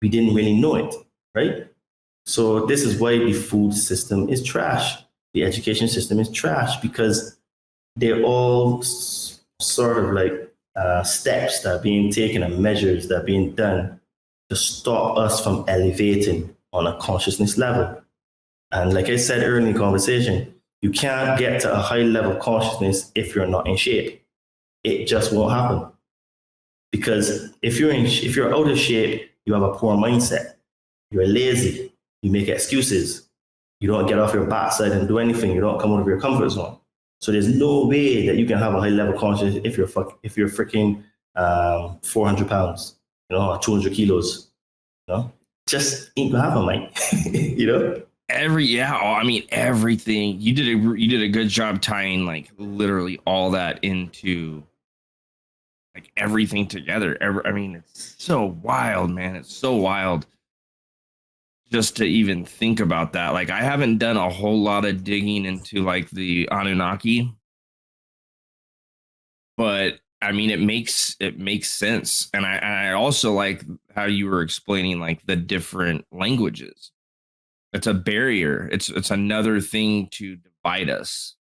we didn't really know it, right? So this is why the food system is trash. The education system is trash because they're all sort of like steps that are being taken and measures that are being done to stop us from elevating on a consciousness level. And like I said earlier in the conversation, you can't get to a high level of consciousness if you're not in shape. It just won't happen. Because if you're out of shape, you have a poor mindset. You're lazy. You make excuses. You don't get off your backside and do anything. You don't come out of your comfort zone. So there's no way that you can have a high level consciousness if you're freaking 400 pounds, or 200 kilos. Just ain't gonna happen, mate. Everything you did a good job tying like literally all that into like everything together. It's so wild, man. It's so wild just to even think about that. Like, I haven't done a whole lot of digging into like the Anunnaki, but it makes sense. And I also like how you were explaining like the different languages. It's a barrier. It's another thing to divide us,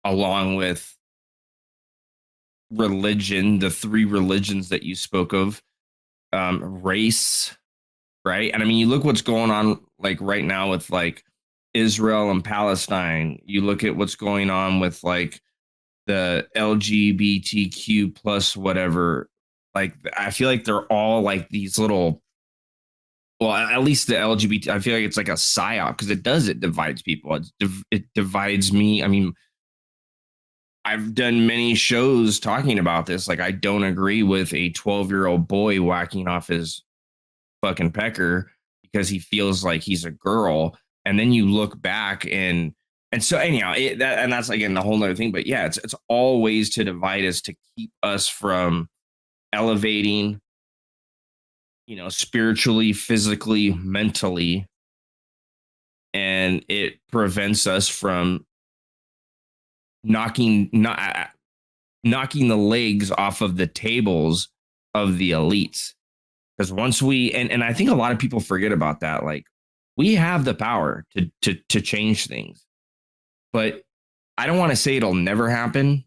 along with religion, the three religions that you spoke of, race, right? And you look what's going on like right now with like Israel and Palestine. You look at what's going on with like the LGBTQ plus whatever. Like, I feel like they're all like these little, well, at least the LGBT, I feel like it's like a psyop because it divides people. It divides me. I've done many shows talking about this. Like, I don't agree with a 12-year-old boy whacking off his fucking pecker because he feels like he's a girl. And then you look back and so anyhow, that's again a whole nother thing. But yeah, it's all ways to divide us to keep us from elevating, spiritually, physically, mentally. And it prevents us from knocking the legs off of the tables of the elites. Because once we and I think a lot of people forget about that. Like, we have the power to change things, but I don't want to say it'll never happen.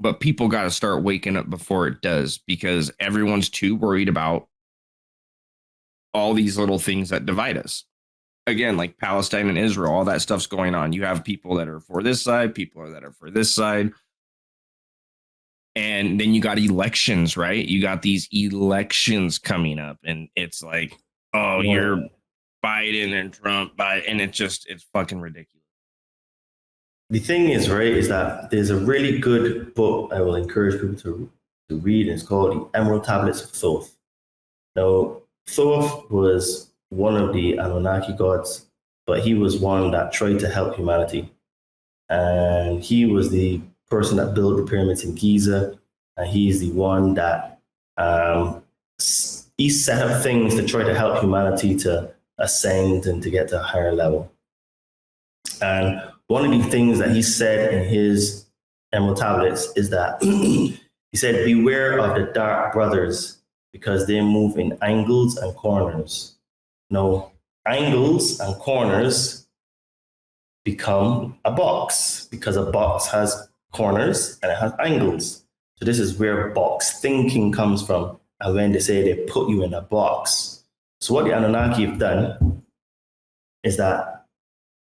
But people got to start waking up before it does, because everyone's too worried about all these little things that divide us. Again, like Palestine and Israel, all that stuff's going on. You have people that are for this side, people that are for this side. And then you got elections, right? You got these elections coming up, and it's like, oh, you're Biden and Trump, and it's fucking ridiculous. The thing is, right, is that there's a really good book I will encourage people to read, and it's called The Emerald Tablets of Thoth. Now, Thoth was one of the Anunnaki gods, but he was one that tried to help humanity. And he was the person that built the pyramids in Giza, and he's the one that he set up things to try to help humanity to ascend and to get to a higher level. And one of the things that he said in his Emerald Tablets is that he said, beware of the dark brothers because they move in angles and corners. Now, angles and corners become a box because a box has corners and it has angles. So this is where box thinking comes from. And when they say they put you in a box. So what the Anunnaki have done is that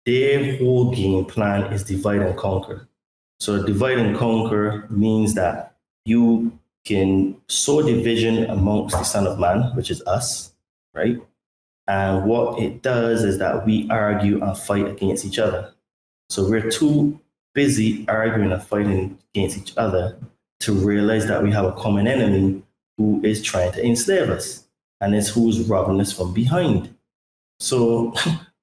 their whole game plan is divide and conquer. So divide and conquer means that you can sow division amongst the Son of Man, which is us, right? And what it does is that we argue and fight against each other. So we're too busy arguing and fighting against each other to realize that we have a common enemy who is trying to enslave us, and it's who's robbing us from behind. So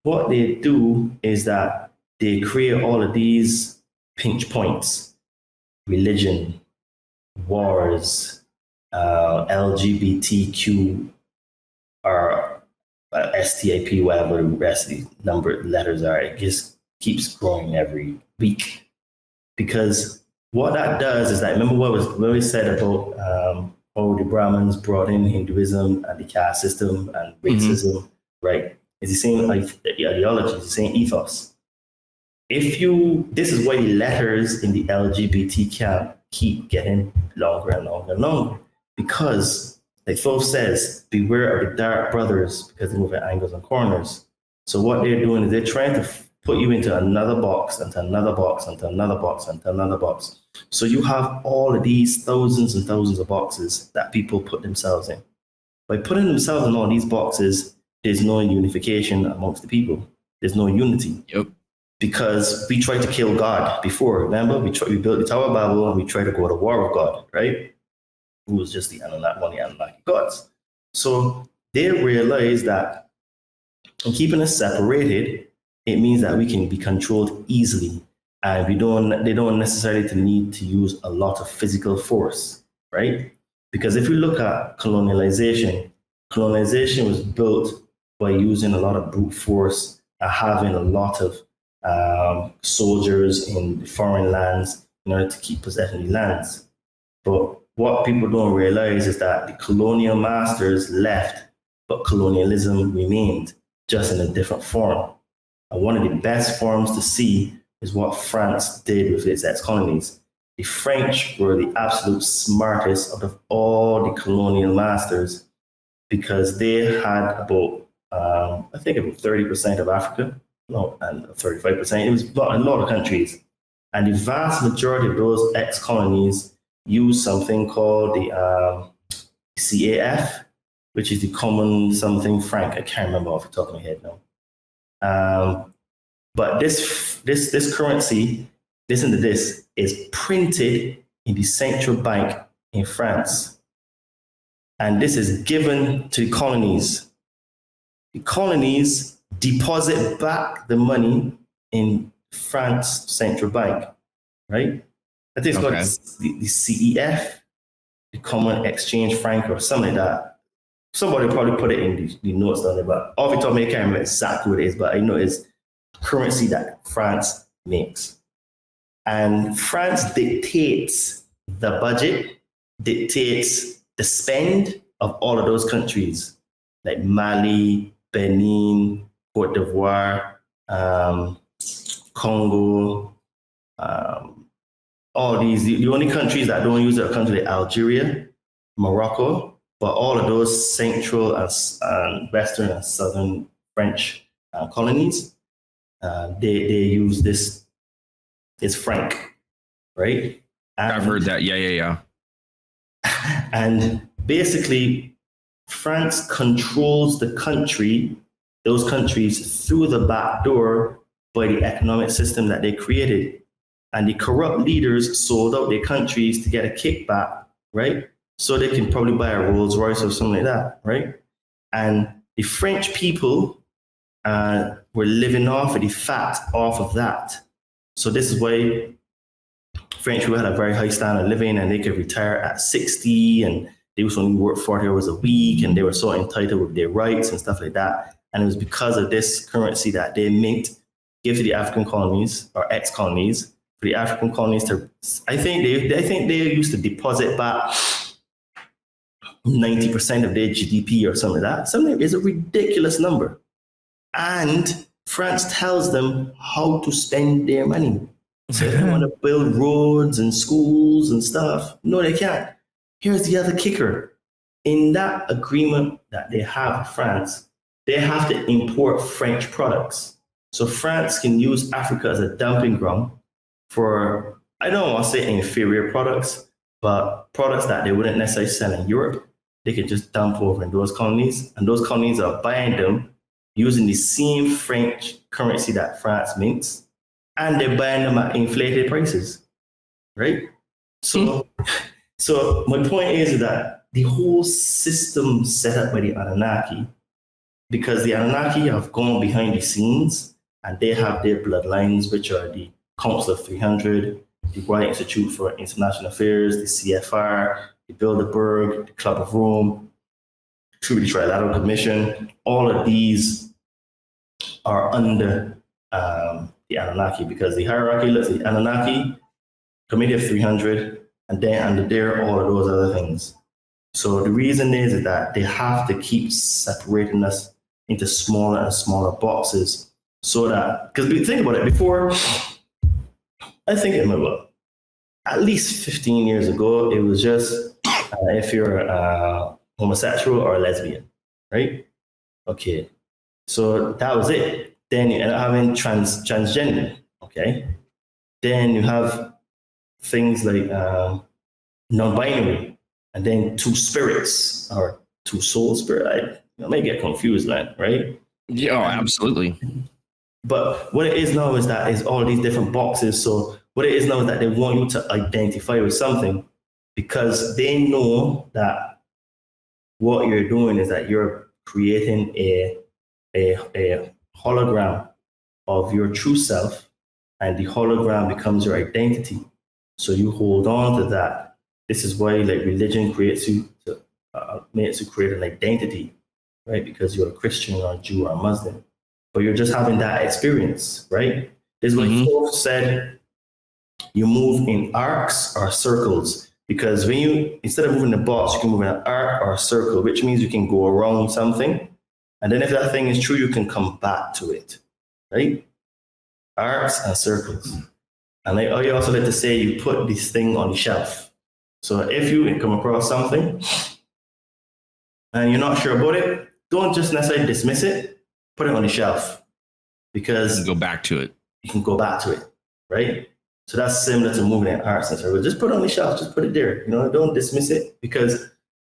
what they do is that they create all of these pinch points: religion, wars, LGBTQ, or STIP, whatever the rest of the number letters are. It just keeps growing every week. Because what that does is that, remember what we said about how the Brahmins brought in Hinduism and the caste system and racism, right? It's the same ideology, it's the same ethos. This is why the letters in the LGBT camp keep getting longer and longer and longer, because like Phil says, beware of the dark brothers because they move at angles and corners. So what they're doing is they're trying to put you into another box, into another box, into another box, into another box. So you have all of these thousands and thousands of boxes that people put themselves in. By putting themselves in all these boxes, there's no unification amongst the people. There's no unity. Yep. Because we tried to kill God before. Remember, we built the Tower of Babel and we tried to go to war with God, right? Who was just one of the Anunnaki gods. So they realized that in keeping us separated, it means that we can be controlled easily, and they don't necessarily need to use a lot of physical force, right? Because if we look at colonialization was built by using a lot of brute force and having a lot of soldiers in foreign lands in order to keep possessing the lands. But what people don't realize is that the colonial masters left, but colonialism remained, just in a different form. And one of the best forms to see is what France did with its ex-colonies. The French were the absolute smartest of all the colonial masters, because they had about 30% of Africa, and 35%. It was a lot of countries. And the vast majority of those ex-colonies used something called the CAF, which is the common something franc. I can't remember off the top of my head now. But this currency, listen to this, is printed in the central bank in France. And this is given to the colonies. The colonies deposit back the money in France central bank, right? I think it's called the CEF, the Common Exchange Franc, or something like that. Somebody probably put it in the notes down there, but off the top of my head, I can't remember exactly what it is, but I know it's currency that France makes. And France dictates the budget, dictates the spend of all of those countries, like Mali, Benin, Cote d'Ivoire, Congo, all these. The only countries that don't use it are countries like Algeria, Morocco, but all of those central and western and southern French colonies, they use this franc, right? And I've heard that. Yeah. And basically, France controls those countries through the back door by the economic system that they created. And the corrupt leaders sold out their countries to get a kickback, right? So they can probably buy a Rolls Royce or something like that, right? And the French people were living off of the fat off of that. So this is why French people had a very high standard of living, and they could retire at 60, and they was only work 40 hours a week, and they were so entitled with their rights and stuff like that. And it was because of this currency that they give to the African colonies or ex-colonies, for the African colonies to, I think they used to deposit back 90% of their GDP or something like that. Something is a ridiculous number. And France tells them how to spend their money. So they want to build roads and schools and stuff. No, they can't. Here's the other kicker. In that agreement that they have with France, they have to import French products. So France can use Africa as a dumping ground for, I don't want to say inferior products, but products that they wouldn't necessarily sell in Europe. They can just dump over in those colonies, and those colonies are buying them using the same French currency that France mints, and they're buying them at inflated prices, right? So, so my point is that the whole system set up by the Anunnaki, because the Anunnaki have gone behind the scenes and they have their bloodlines, which are the Council of 300, the Royal Institute for International Affairs, the CFR, the Bilderberg, the Club of Rome, through the Trilateral Commission. All of these are under the Anunnaki, because the hierarchy looks at the Anunnaki, Committee of 300, and then under there, all of those other things. So the reason is that they have to keep separating us into smaller and smaller boxes, so that, because we think about it, before, I think it was at least 15 years ago, it was just if you're homosexual or a lesbian, right? Okay, so that was it. Then you end up having transgender, okay? Then you have things like non-binary, and then two spirits or two soul spirit. I may get confused, man, right? Yeah, oh, absolutely. But what it is now is that it's all these different boxes. So what it is now is that they want you to identify with something, because they know that what you're doing is that you're creating a hologram of your true self, and the hologram becomes your identity. So you hold on to that. This is why, like, religion creates you to makes you create an identity, right? Because you're a Christian or a Jew or a Muslim, but you're just having that experience, right? This is what Fourth said: you move in arcs or circles, because when you, instead of moving the box, you can move in an arc or a circle, which means you can go around something, and then if that thing is true, you can come back to it, right? Arcs and circles. And I also like to say, you put this thing on the shelf. So if you come across something and you're not sure about it, don't just necessarily dismiss it. Put it on the shelf, because You can go back to it. you can go back to it, right? So that's similar to moving in arts and circles. Just put it on the shelf. Just put it there. You know, don't dismiss it, because,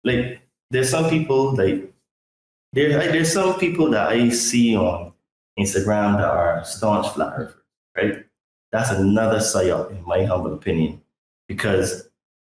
like, there's some people there's some people that I see on Instagram that are staunch flat earthers, right? That's another psyop, in my humble opinion, because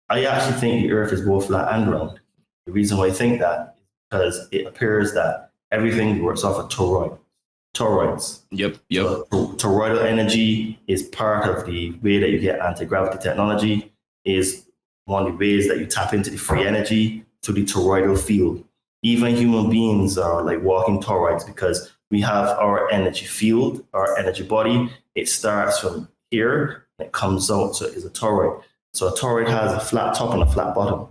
I actually think the earth is both flat and round. The reason why I think that is because it appears that everything works off of toroids. Yep. So, toroidal energy is part of the way that you get anti-gravity technology, is one of the ways that you tap into the free energy to the toroidal field. Even human beings are like walking toroids, because we have our energy field, our energy body. It starts from here and it comes out. So it's a toroid. So a toroid has a flat top and a flat bottom.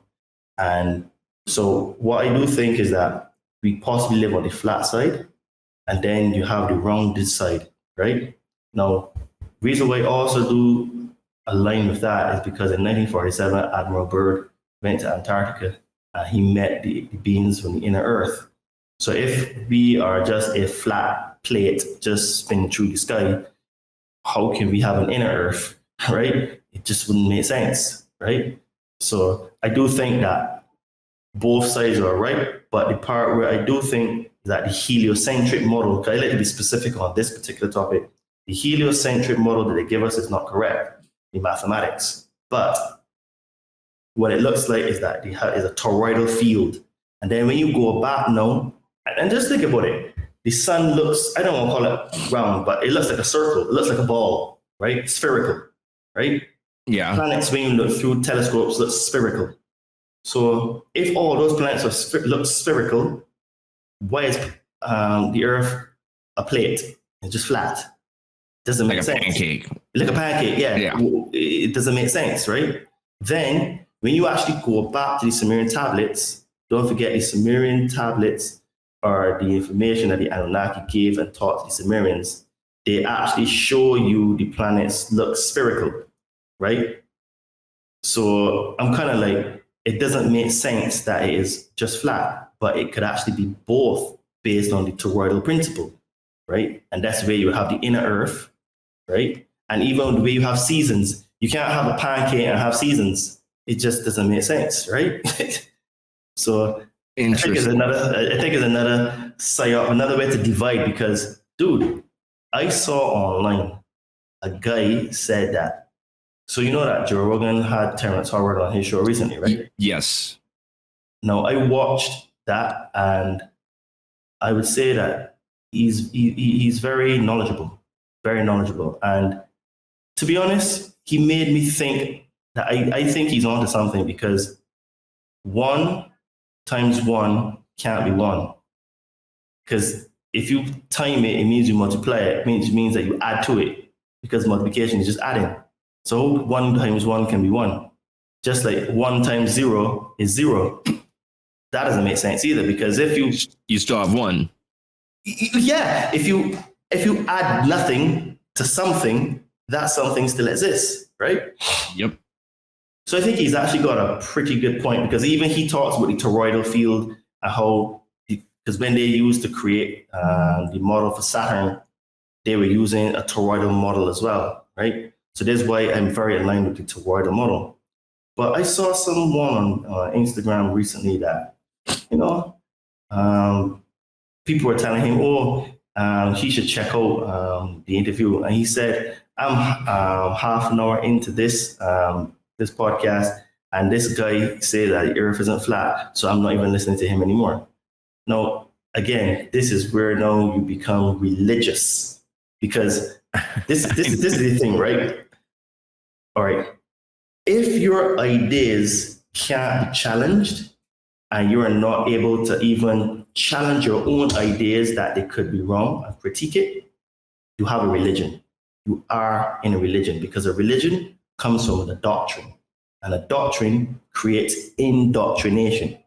And so what I do think is that we possibly live on the flat side, and then you have the rounded side, right? Now, reason why I also do align with that is because in 1947, Admiral Byrd went to Antarctica and he met the beings from the inner earth. So if we are just a flat plate just spinning through the sky, how can we have an inner earth, right? It just wouldn't make sense, right? So I do think that both sides are right, but the part where I do think that the heliocentric model, because I like to be specific on this particular topic, the heliocentric model that they give us is not correct, the mathematics. But what it looks like is that it is a toroidal field. And then when you go back now, and just think about it, the sun looks, I don't want to call it round, but it looks like a circle. It looks like a ball, right? Spherical, right? Yeah. Planets, when you look through telescopes, look spherical. So if all those planets look spherical, why is the Earth a plate? It's just flat. Doesn't make Like a sense. pancake. Like a pancake, yeah. Yeah. It doesn't make sense, right? Then when you actually go back to the Sumerian tablets, don't forget the Sumerian tablets are the information that the Anunnaki gave and taught the Sumerians. they actually show you the planets look spherical, right? So I'm kind of like, it doesn't make sense that it is just flat, but it could actually be both based on the toroidal principle, right? And that's where you have the inner Earth, right? And even the way you have seasons, you can't have a pancake and have seasons. It just doesn't make sense, right? So I think it's another psyop, another way to divide because, dude, I saw online a guy said that. So you know that Joe Rogan had Terrence Howard on his show recently, right? Yes. Now I watched that, and I would say that he's very knowledgeable, and to be honest, he made me think that I think he's onto something because 1 times 1 can't be 1. Because if you time it, it means you multiply it. It means that you add to it because multiplication is just adding. So 1 times 1 can be 1. Just like 1 times 0 is 0. That doesn't make sense either because if you still have 1. Yeah, if you add nothing to something, that something still exists, right? Yep. So I think he's actually got a pretty good point because even he talks about the toroidal field and how, because when they used to create the model for Saturn, they were using a toroidal model as well, right? So that's why I'm very aligned with the toroidal model. But I saw someone on Instagram recently that, people were telling him, he should check out the interview. And he said, I'm half an hour into this podcast, and this guy said that the earth isn't flat, so I'm not even listening to him anymore. Now, again, this is where now you become religious because this is the thing, right? All right. If your ideas can't be challenged and you are not able to even challenge your own ideas that they could be wrong and critique it, you have a religion. You are in a religion because a religion comes from a doctrine, and a doctrine creates indoctrination.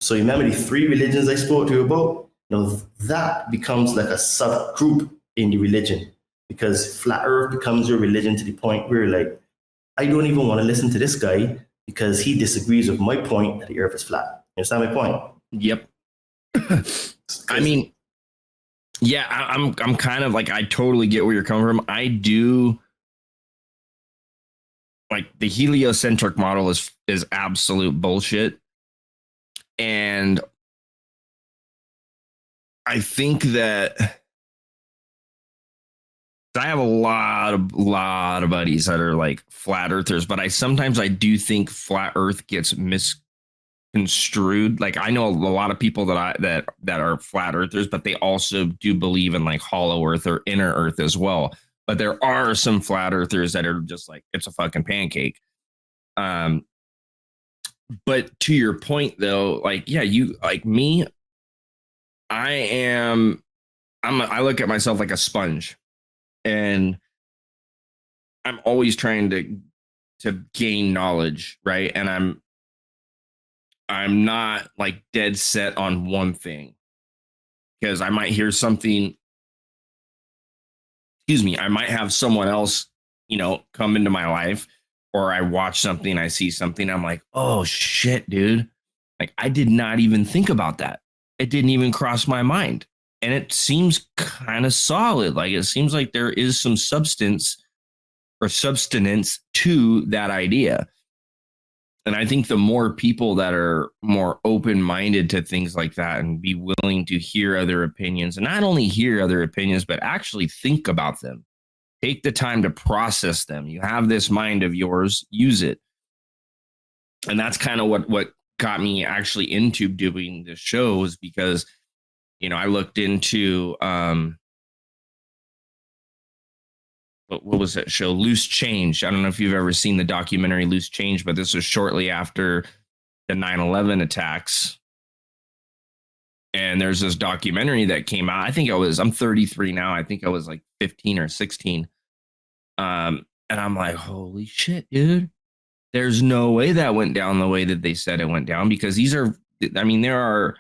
So remember the 3 religions I spoke to you about? Now that becomes like a subgroup in the religion because flat earth becomes your religion to the point where like, I don't even want to listen to this guy because he disagrees with my point that the earth is flat. You understand my point? Yep. I mean, yeah, I'm kind of like, I totally get where you're coming from. I do like the heliocentric model is absolute bullshit. And I think that I have a lot of buddies that are like flat earthers, but I do think flat earth gets misconstrued. Like I know a lot of people that are flat earthers, but they also do believe in like hollow earth or inner earth as well. But there are some flat earthers that are just like, it's a fucking pancake. But to your point though, like, yeah, you like me, I look at myself like a sponge, and I'm always trying to gain knowledge, right? And I'm not like dead set on one thing because I might hear something. Excuse me, I might have someone else, come into my life, or I watch something, I see something, I'm like, oh shit, dude. Like I did not even think about that. It didn't even cross my mind. And it seems kind of solid. Like it seems like there is some substance or substance to that idea. And I think the more people that are more open-minded to things like that and be willing to hear other opinions, and not only hear other opinions, but actually think about them, take the time to process them. You have this mind of yours, use it. And that's kind of what got me actually into doing the shows because, I looked into, what was that show? Loose Change. I don't know if you've ever seen the documentary Loose Change, but this was shortly after the 9/11 attacks. And there's this documentary that came out. I'm 33 now. I think I was like 15 or 16. And I'm like, holy shit, dude. There's no way that went down the way that they said it went down because there are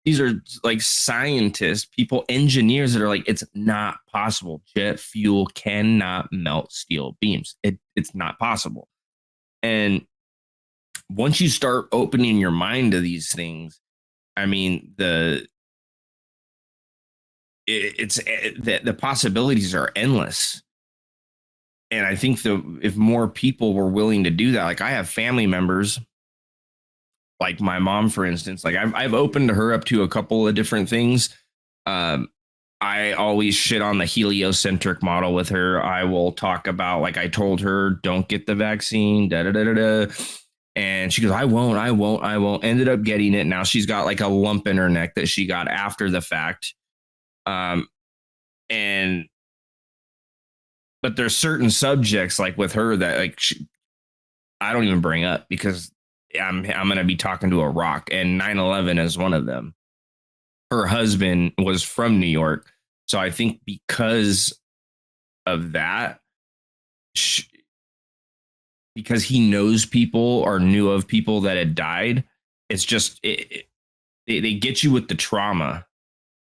these are like scientists, people, engineers that are like, it's not possible. Jet fuel cannot melt steel beams. It's not possible. And once you start opening your mind to these things, I mean, the possibilities are endless. And I think if more people were willing to do that, like I have family members, like my mom, for instance, like I've opened her up to a couple of different things. I always shit on the heliocentric model with her. I will talk about, like I told her, don't get the vaccine, da da da da da. And she goes, I won't. Ended up getting it. Now she's got like a lump in her neck that she got after the fact. But there's certain subjects like with her that like I don't even bring up because I'm going to be talking to a rock, and 9/11 is one of them. Her husband was from New York. So I think because of that, because he knows people or knew of people that had died, it's just, they get you with the trauma.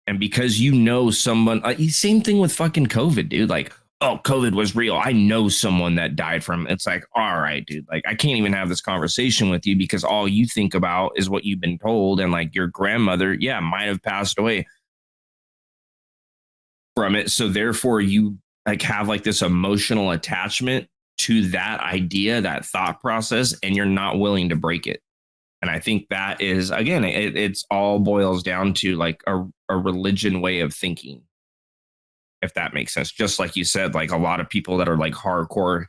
And because you know someone, same thing with fucking COVID, dude. Like, oh, COVID was real. I know someone that died from it. It's like, all right, dude, like I can't even have this conversation with you because all you think about is what you've been told. And like your grandmother, yeah, might have passed away from it. So therefore you like have like this emotional attachment to that idea, that thought process, and you're not willing to break it. And I think that is, again, it's all boils down to like a religion way of thinking, if that makes sense. Just like you said, like a lot of people that are like hardcore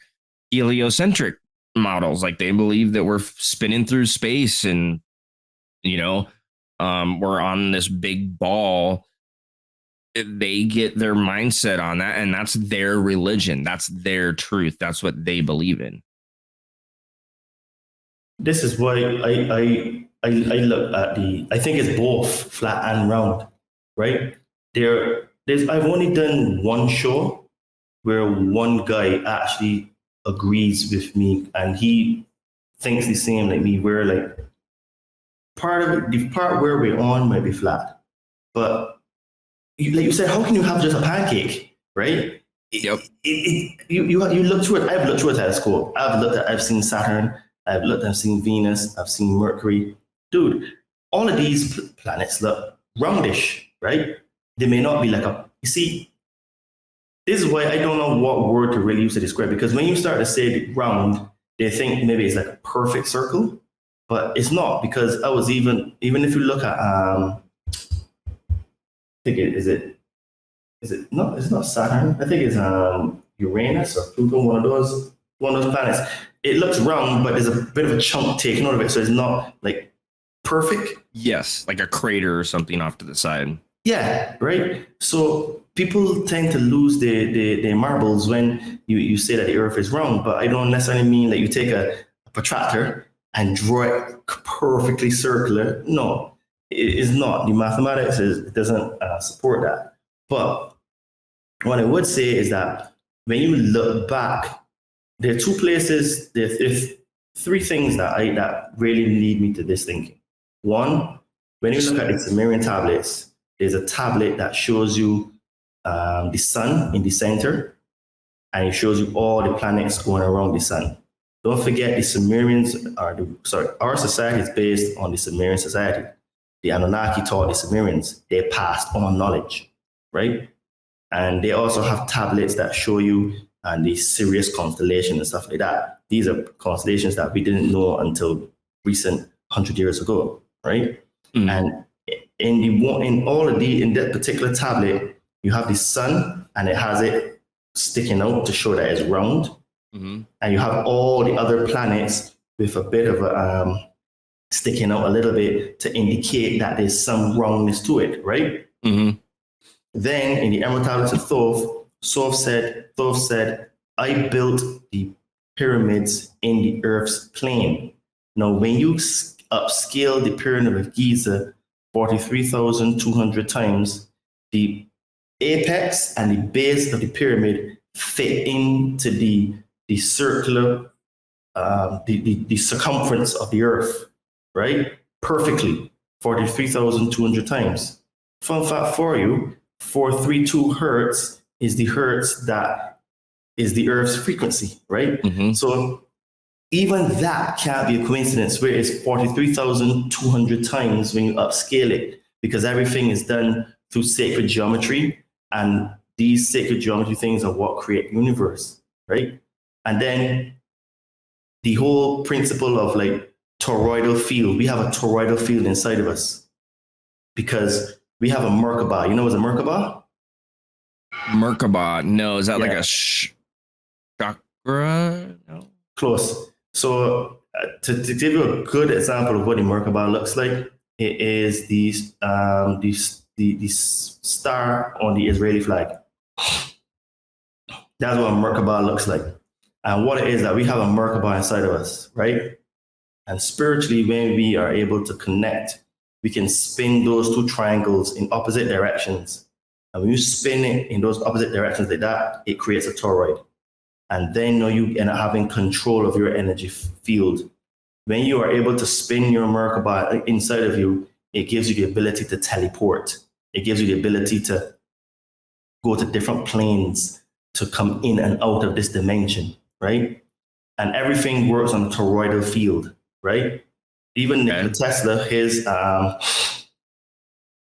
heliocentric models, like they believe that we're spinning through space and, you know, we're on this big ball. They get their mindset on that, and that's their religion. That's their truth. That's what they believe in. This is why I look at I think it's both flat and round, right? I've only done one show where one guy actually agrees with me and he thinks the same like me, where like the part where we're on might be flat. But like you said, how can you have just a pancake, right? Yep. You look through it. I've looked through a telescope. I've seen Saturn. I've seen Venus. I've seen Mercury. Dude, all of these planets look roundish, right? They may not be like you see, this is why I don't know what word to really use to describe, because when you start to say round, they think maybe it's like a perfect circle, but it's not, because I was even if you look at, I think is it no, it's not Saturn. I think it's Uranus or Pluto, one of those planets. It looks round, but there's a bit of a chunk taken out of it, so it's not like perfect. Yes, like a crater or something off to the side. Yeah, right. So people tend to lose their marbles when you say that the Earth is round, but I don't necessarily mean that you take a protractor and draw it perfectly circular. No, it is not. The mathematics it doesn't support that. But what I would say is that when you look back, there are two places. There's three things that really lead me to this thinking. One, when you look at the Sumerian tablets, there's a tablet that shows you the sun in the center, and it shows you all the planets going around the sun. Don't forget, the Sumerians our society is based on the Sumerian society. The Anunnaki taught the Sumerians. They passed on knowledge, right? And they also have tablets that show you the Sirius constellation and stuff like that. These are constellations that we didn't know until recent 100 years ago, right? Mm. And in that particular tablet, you have the sun, and it has it sticking out to show that it's round. Mm-hmm. And you have all the other planets with a bit of a sticking out a little bit to indicate that there's some roundness to it, right? Mm-hmm. Then in the Emerald Tablets of Thoth said, I built the pyramids in the Earth's plane. Now, when you upscale the Pyramid of Giza 43,200 times, the apex and the base of the pyramid fit into the circular, the circumference of the Earth, right? Perfectly 43,200 times. Fun fact for you, 432 hertz is the hertz that is the Earth's frequency, right? So even that can't be a coincidence where it's 43,200 times when you upscale it, because everything is done through sacred geometry, and these sacred geometry things are what create the universe, right? And then the whole principle of like toroidal field, we have a toroidal field inside of us because we have a Merkaba. You know what's a Merkaba? Merkaba. No, is that like a chakra? No. Close. So to give you a good example of what the Merkaba looks like, it is the star on the Israeli flag. That's what a Merkaba looks like. And what it is that we have a Merkaba inside of us, right? And spiritually, when we are able to connect, we can spin those two triangles in opposite directions. And when you spin it in those opposite directions like that, it creates a toroid. And then you end up having control of your energy field. When you are able to spin your Merkaba inside of you, it gives you the ability to teleport. It gives you the ability to go to different planes, to come in and out of this dimension, right? And everything works on a toroidal field, right? Even Nikola Tesla, his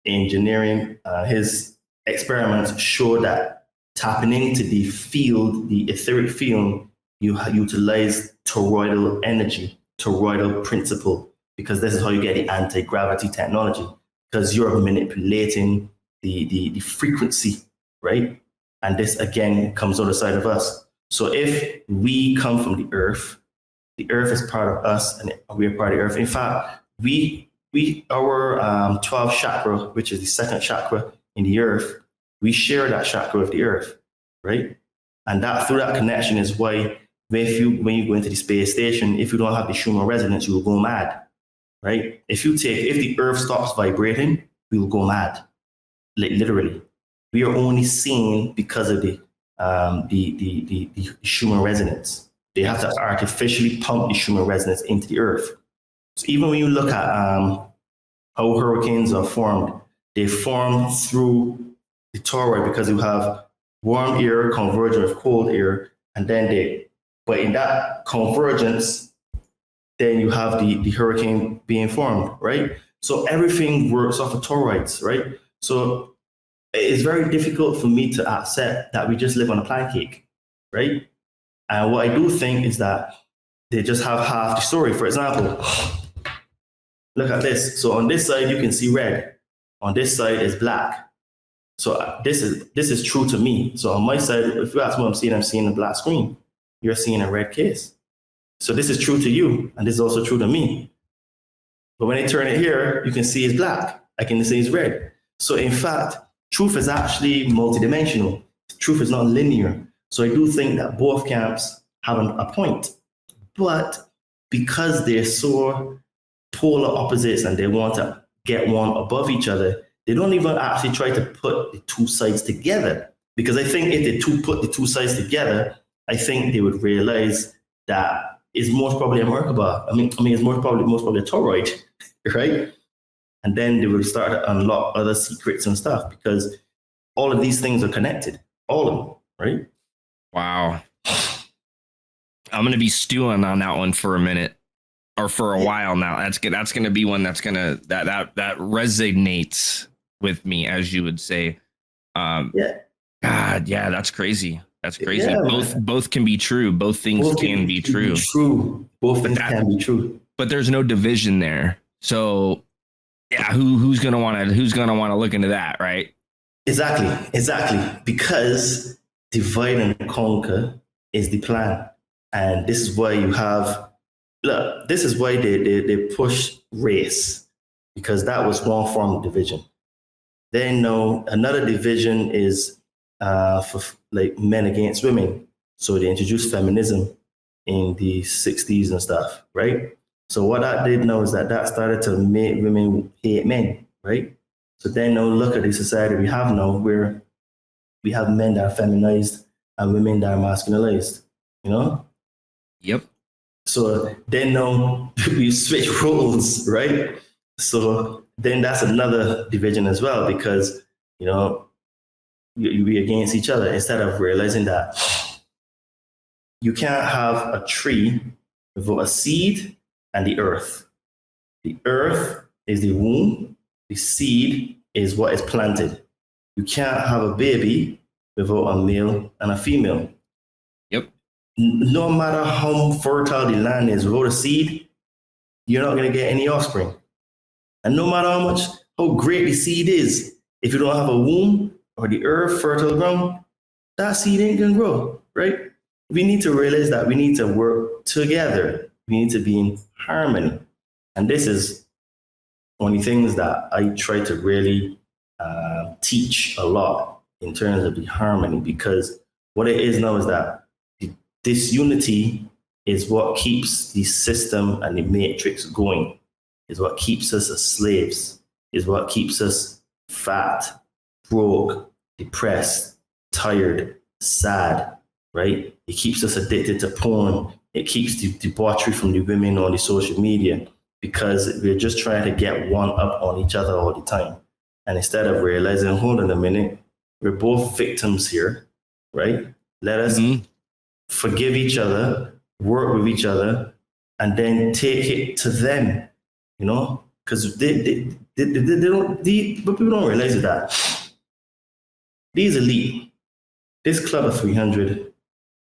engineering, his experiments show that tapping into the field, the etheric field, you utilize toroidal energy, toroidal principle, because this is how you get the anti-gravity technology, because you're manipulating the frequency, right? And this again comes on the side of us. So if we come from the earth is part of us and we're part of the earth. In fact, our 12 chakra, which is the second chakra in the earth, we share that chakra with the earth, right? And that through that connection is why when you go into the space station, if you don't have the Schumann resonance, you will go mad, right? If the earth stops vibrating, we will go mad, literally. We are only seen because of the Schumann resonance. They have to artificially pump the Schumann resonance into the earth. So even when you look at how hurricanes are formed, they form through the toroid because you have warm air converging with cold air, and then but in that convergence, then you have the hurricane being formed, right? So everything works off of toroids, right? So it's very difficult for me to accept that we just live on a pancake, right? And what I do think is that they just have half the story. For example, look at this. So on this side, you can see red. On this side is black. So this is true to me. So on my side, if you ask me what I'm seeing a black screen. You're seeing a red case. So this is true to you, and this is also true to me. But when I turn it here, you can see it's black. I can see it's red. So in fact, truth is actually multidimensional. Truth is not linear. So I do think that both camps have a point. But because they're so polar opposites and they want to get one above each other, they don't even actually try to put the two sides together. Because I think if they put the two sides together, I think they would realize that it's most probably a Merkaba. I mean, it's most probably a toroid, right? And then they would start to unlock other secrets and stuff, because all of these things are connected, all of them, right? Wow. I'm going to be stewing on that one for a minute, or for a while now. That's going to be one that resonates with me, as you would say. God, yeah, that's crazy. That's crazy. Yeah, both can be true. Both things can be true. Both things can be true. But there's no division there. So yeah, who's gonna want to look into that, right? Exactly. Because divide and conquer is the plan, and this is why this is why they push race, because that was one form of division. Then another division is for like men against women. So they introduced feminism in the 60s and stuff, right? So what that did now is that started to make women hate men, right? So then now look at the society we have now, where we have men that are feminized and women that are masculinized, you know? Yep. So then now we switch roles, right? So then that's another division as well, because, you know, you be against each other instead of realizing that you can't have a tree without a seed and the earth. The earth is the womb, the seed is what is planted. You can't have a baby without a male and a female. Yep. No matter how fertile the land is, without a seed, you're not going to get any offspring. And no matter how great the seed is, if you don't have a womb or the earth, fertile ground, that seed ain't going to grow, right? We need to realize that we need to work together. We need to be in harmony. And this is one of the things that I try to really teach a lot in terms of the harmony, because what it is now is that this unity is what keeps the system and the matrix going, is what keeps us as slaves, is what keeps us fat, broke, depressed, tired, sad, right? It keeps us addicted to porn. It keeps the debauchery from the women on the social media, because we're just trying to get one up on each other all the time. And instead of realizing, hold on a minute, we're both victims here, right? Let us forgive each other, work with each other, and then take it to them, you know? Because they don't, but people don't realize that these elite, this club of 300,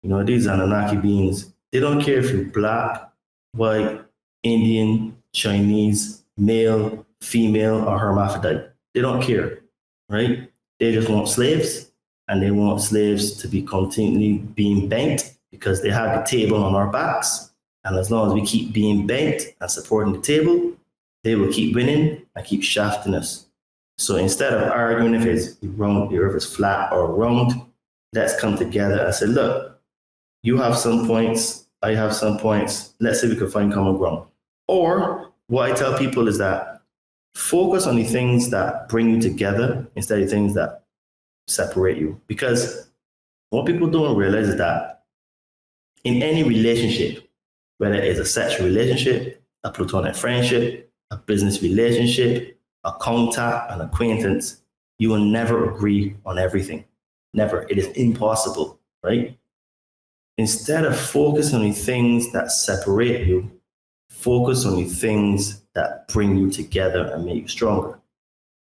you know, these Anunnaki beings, they don't care if you're black, white, Indian, Chinese, male, female, or hermaphrodite. They don't care, right? They just want slaves, and they want slaves to be continually being banked, because they have the table on our backs. And as long as we keep being banked and supporting the table, they will keep winning and keep shafting us. So instead of arguing if it's round, the earth is flat or round, let's come together and say, look, you have some points, I have some points. Let's see if we can find common ground. Or what I tell people is that focus on the things that bring you together instead of things that separate you. Because what people don't realize is that in any relationship, whether it's a sexual relationship, a platonic friendship, a business relationship, a contact, an acquaintance, you will never agree on everything. Never. It is impossible, right? Instead of focusing on the things that separate you, focus on the things that bring you together and make you stronger.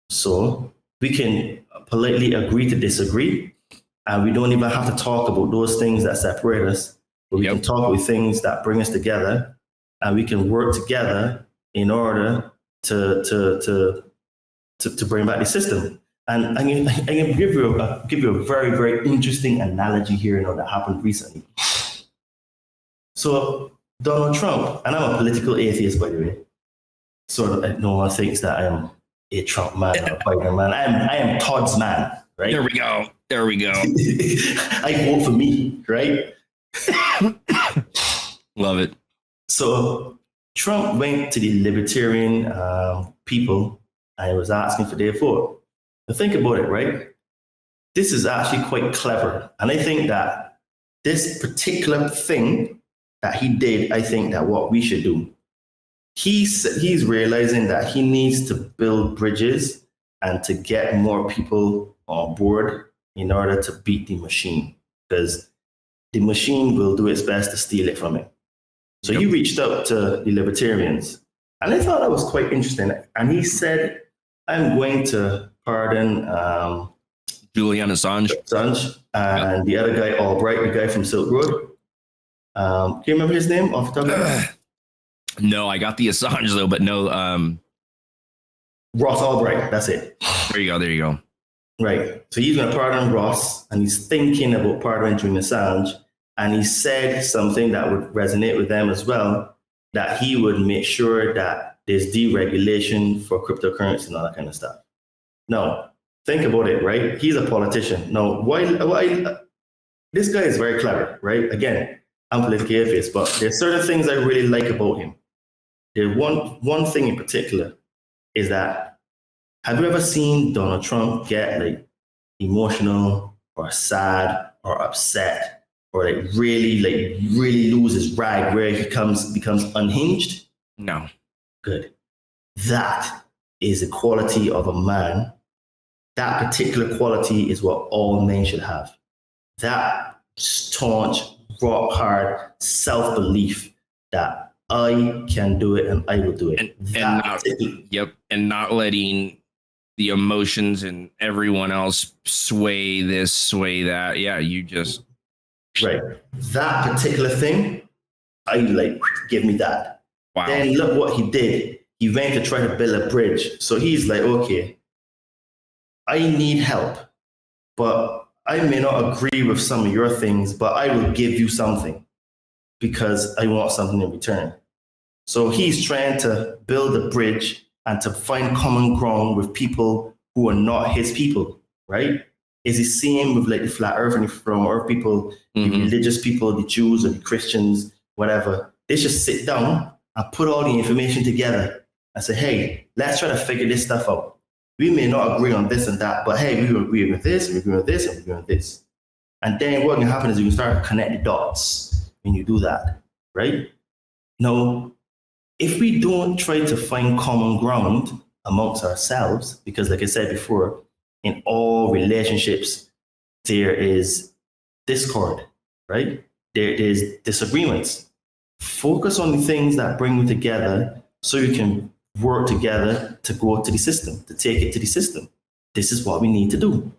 So we can politely agree to disagree, and we don't even have to talk about those things that separate us, but we can talk with things that bring us together, and we can work together in order to bring back the system. And I can give you a very, very interesting analogy here, you know, that happened recently. So Donald Trump, and I'm a political atheist, by the way. Sort of, no one thinks that I am a Trump man or a Biden man. I am Todd's man, right? There we go. There we go. I vote for me, right? Love it. So Trump went to the libertarian people and he was asking for their vote. Now think about it, right? This is actually quite clever. And I think that this particular thing that he did, I think that what we should do, he's realizing that he needs to build bridges and to get more people on board in order to beat the machine, because the machine will do its best to steal it from him. So he reached out to the libertarians, and I thought that was quite interesting. And he said, I'm going to pardon Julian Assange and the other guy, Albright, the guy from Silk Road. Can you remember his name off the top of your head? No, I got the Assange though, but no. Ross Albright, that's it. There you go. There you go. Right. So he's going to pardon Ross, and he's thinking about pardoning Julian Assange. And he said something that would resonate with them as well, that he would make sure that there's deregulation for cryptocurrency and all that kind of stuff. Now, think about it, right? He's a politician. Now, why this guy is very clever, right? Again, I'm politically atheist, but there's certain things I really like about him. There's one thing in particular is that, have you ever seen Donald Trump get like emotional or sad or upset or like really lose his rag where he becomes unhinged? No. Good. That is the quality of a man, that particular quality is what all men should have. That staunch, rock hard self-belief that I can do it and I will do it. And not letting the emotions and everyone else sway this, sway that. Yeah, you just right. That particular thing, I like, give me that. wow. Then look what he did. He went to try to build a bridge. So he's like, okay, I need help, but I may not agree with some of your things, but I will give you something because I want something in return. So he's trying to build a bridge and to find common ground with people who are not his people, right? Is the same with like the flat earth and the from earth people, the religious people, the Jews or the Christians, whatever. They should sit down and put all the information together and say, hey, let's try to figure this stuff out. We may not agree on this and that, but hey, we agree with this, we agree with this, and we agree with this. And then what can happen is you can start to connect the dots when you do that, right? Now, if we don't try to find common ground amongst ourselves, because like I said before, in all relationships, there is discord, right? There is disagreements. Focus on the things that bring you together so you can work together to go to the system, to take it to the system. This is what we need to do.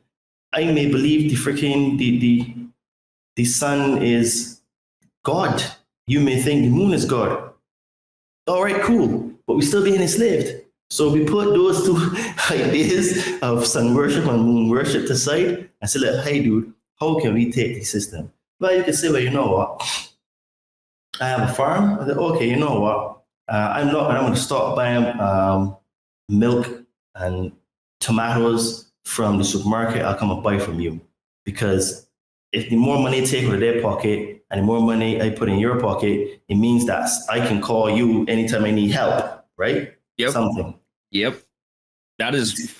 I may believe the sun is God. You may think the moon is God. All right, cool, but we still being enslaved. So we put those two ideas of sun worship and moon worship to side and say, look, hey dude, how can we take the system? Well, you can say, well, you know what? I have a farm. I said, okay, you know what? I'm going to start buying milk and tomatoes from the supermarket. I'll come and buy from you. Because if the more money I take out of their pocket and the more money I put in your pocket, it means that I can call you anytime I need help, right? Yep. Something. Yep. That is...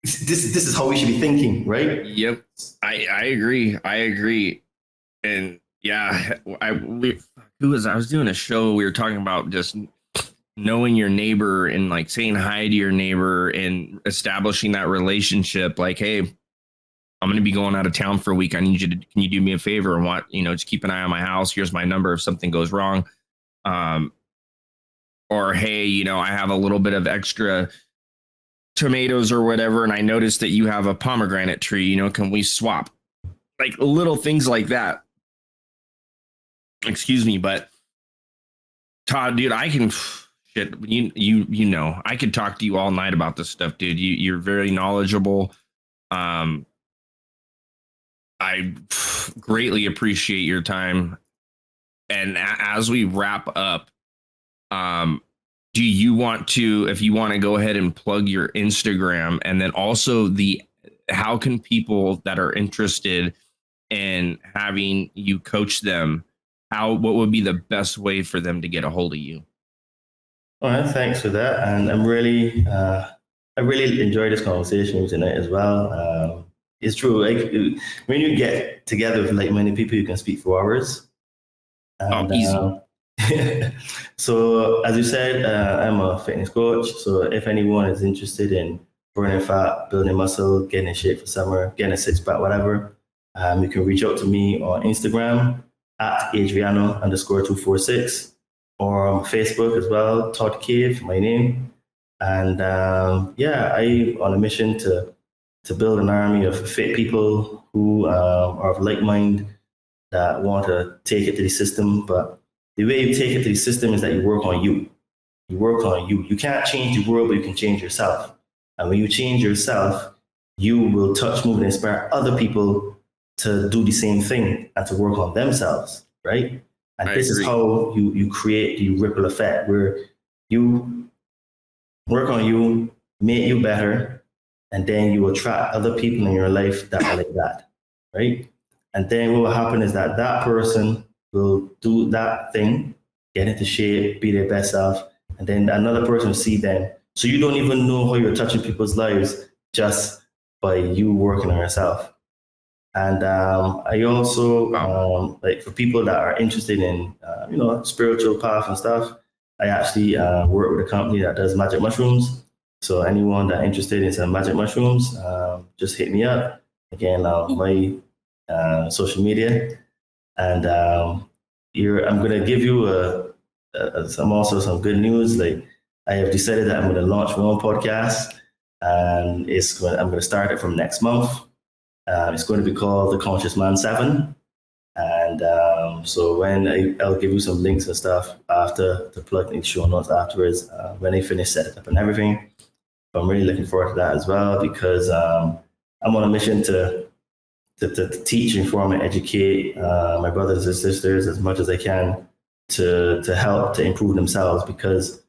This is how we should be thinking, right? Yep. I agree. And yeah, I was doing a show. We were talking about just knowing your neighbor and like saying hi to your neighbor and establishing that relationship. Like, hey, I'm going to be going out of town for a week. I need you to, can you do me a favor and just keep an eye on my house. Here's my number if something goes wrong. Or, hey, I have a little bit of extra tomatoes or whatever, and I noticed that you have a pomegranate tree. Can we swap? Like little things like that. Excuse me, but Todd, dude, I can shit. I could talk to you all night about this stuff, dude. You're very knowledgeable. I greatly appreciate your time. And as we wrap up, do you want to, if you want to go ahead and plug your Instagram, and then also how can people that are interested in having you coach them, what would be the best way for them to get a hold of you? All right, thanks for that. And I really enjoyed this conversation tonight as well. It's true, like when you get together with like many people, you can speak for hours. And, easy. So as you said, I'm a fitness coach. So if anyone is interested in burning fat, building muscle, getting in shape for summer, getting a six-pack, whatever, you can reach out to me on Instagram at Adriano_246 or on Facebook as well, Todd Cave, my name. And I'm on a mission to build an army of fit people who are of like mind that want to take it to the system. But the way you take it to the system is that you work on you. You work on you. You can't change the world, but you can change yourself. And when you change yourself, you will touch, move, and inspire other people to do the same thing and to work on themselves, right? And this is how you create the ripple effect, where you work on you, make you better, and then you attract other people in your life that are like that, right? And then what will happen is that person will do that thing, get into shape, be their best self, and then another person will see them. So you don't even know how you're touching people's lives just by you working on yourself. And I also, like for people that are interested in, spiritual path and stuff, I actually work with a company that does magic mushrooms. So anyone that interested in some magic mushrooms, just hit me up. Again, my social media, and I'm gonna give you some good news. Like, I have decided that I'm gonna launch my own podcast, and I'm gonna start it from next month. It's going to be called The Conscious Man 7. And so I'll give you some links and stuff after to plug in show notes afterwards when I finish setting up and everything. But I'm really looking forward to that as well, because I'm on a mission to teach, inform, and educate my brothers and sisters as much as I can to help to improve themselves, because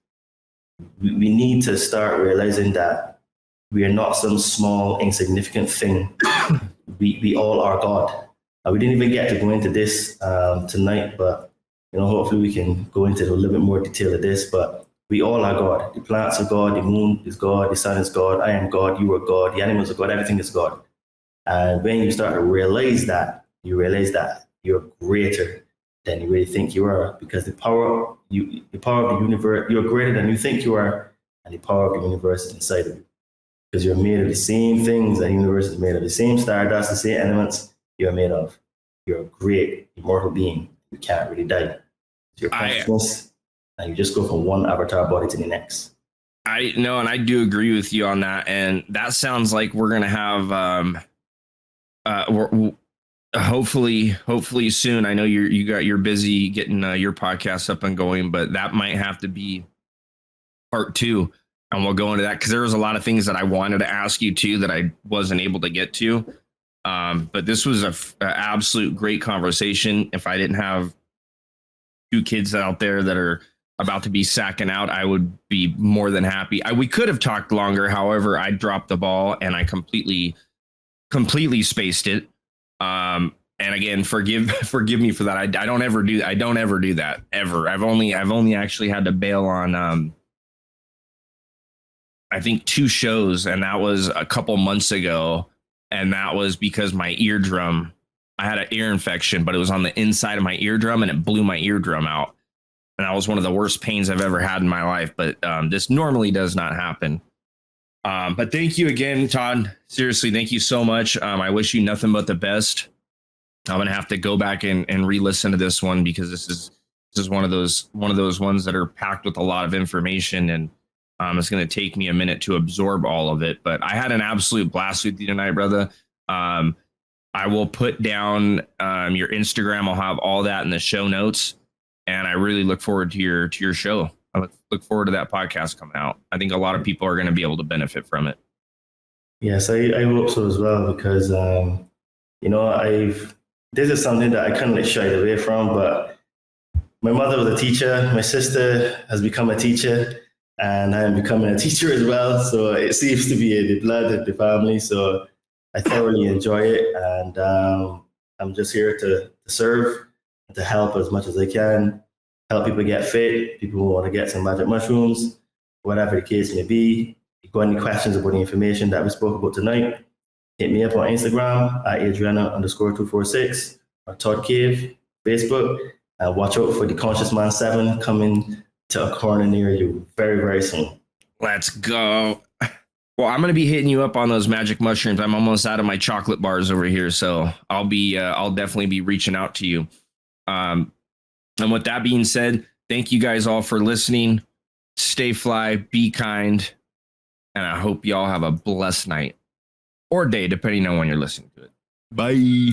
we need to start realizing that we are not some small, insignificant thing. We all are God. We didn't even get to go into this tonight, but hopefully we can go into a little bit more detail of this. But we all are God. The plants are God, the moon is God, the sun is God, I am God, you are God, the animals are God, everything is God. And when you start to realize that, you realize that you're greater than you really think you are, because the power of the universe, you're greater than you think you are, and the power of the universe is inside of you. Because you're made of the same things the universe is made of, the same stardust, the same elements you're made of. You're a great immortal being. You can't really die. It's your consciousness, and you just go from one avatar body to the next. I know, and I do agree with you on that. And that sounds like we're gonna have hopefully soon. I know you're busy getting your podcast up and going, but that might have to be part 2. And we'll go into that, because there was a lot of things that I wanted to ask you too that I wasn't able to get to. But this was a absolute great conversation. If I didn't have 2 kids out there that are about to be sacking out, I would be more than happy. We could have talked longer. However, I dropped the ball and I completely spaced it. And again, forgive me for that. I don't ever do that ever. I've only actually had to bail on I think 2 shows, and that was a couple months ago. And that was because my eardrum, I had an ear infection, but it was on the inside of my eardrum, and it blew my eardrum out. And that was one of the worst pains I've ever had in my life. But this normally does not happen. But thank you again, Todd. Seriously, thank you so much. I wish you nothing but the best. I'm going to have to go back and re-listen to this one, because this is one of those ones that are packed with a lot of information, and it's going to take me a minute to absorb all of it. But I had an absolute blast with you tonight, brother. I will put down your Instagram. I'll have all that in the show notes. And I really look forward to your show. I look forward to that podcast coming out. I think a lot of people are going to be able to benefit from it. Yes, I hope so as well, because, this is something that I kind of shied away from, but my mother was a teacher. My sister has become a teacher, and I'm becoming a teacher as well. So it seems to be the blood of the family. So I thoroughly enjoy it. And I'm just here to serve, to help as much as I can, help people get fit, people who want to get some magic mushrooms, whatever the case may be. If you've got any questions about the information that we spoke about tonight, hit me up on Instagram at Adriana_246 or Todd Cave, Facebook. And watch out for the Conscious Man 7 coming to a corner near you very, very soon. Let's go. Well, I'm going to be hitting you up on those magic mushrooms. I'm almost out of my chocolate bars over here, so I'll definitely be reaching out to you. And with that being said, thank you guys all for listening. Stay fly, be kind, and I hope y'all have a blessed night or day, depending on when you're listening to it. Bye.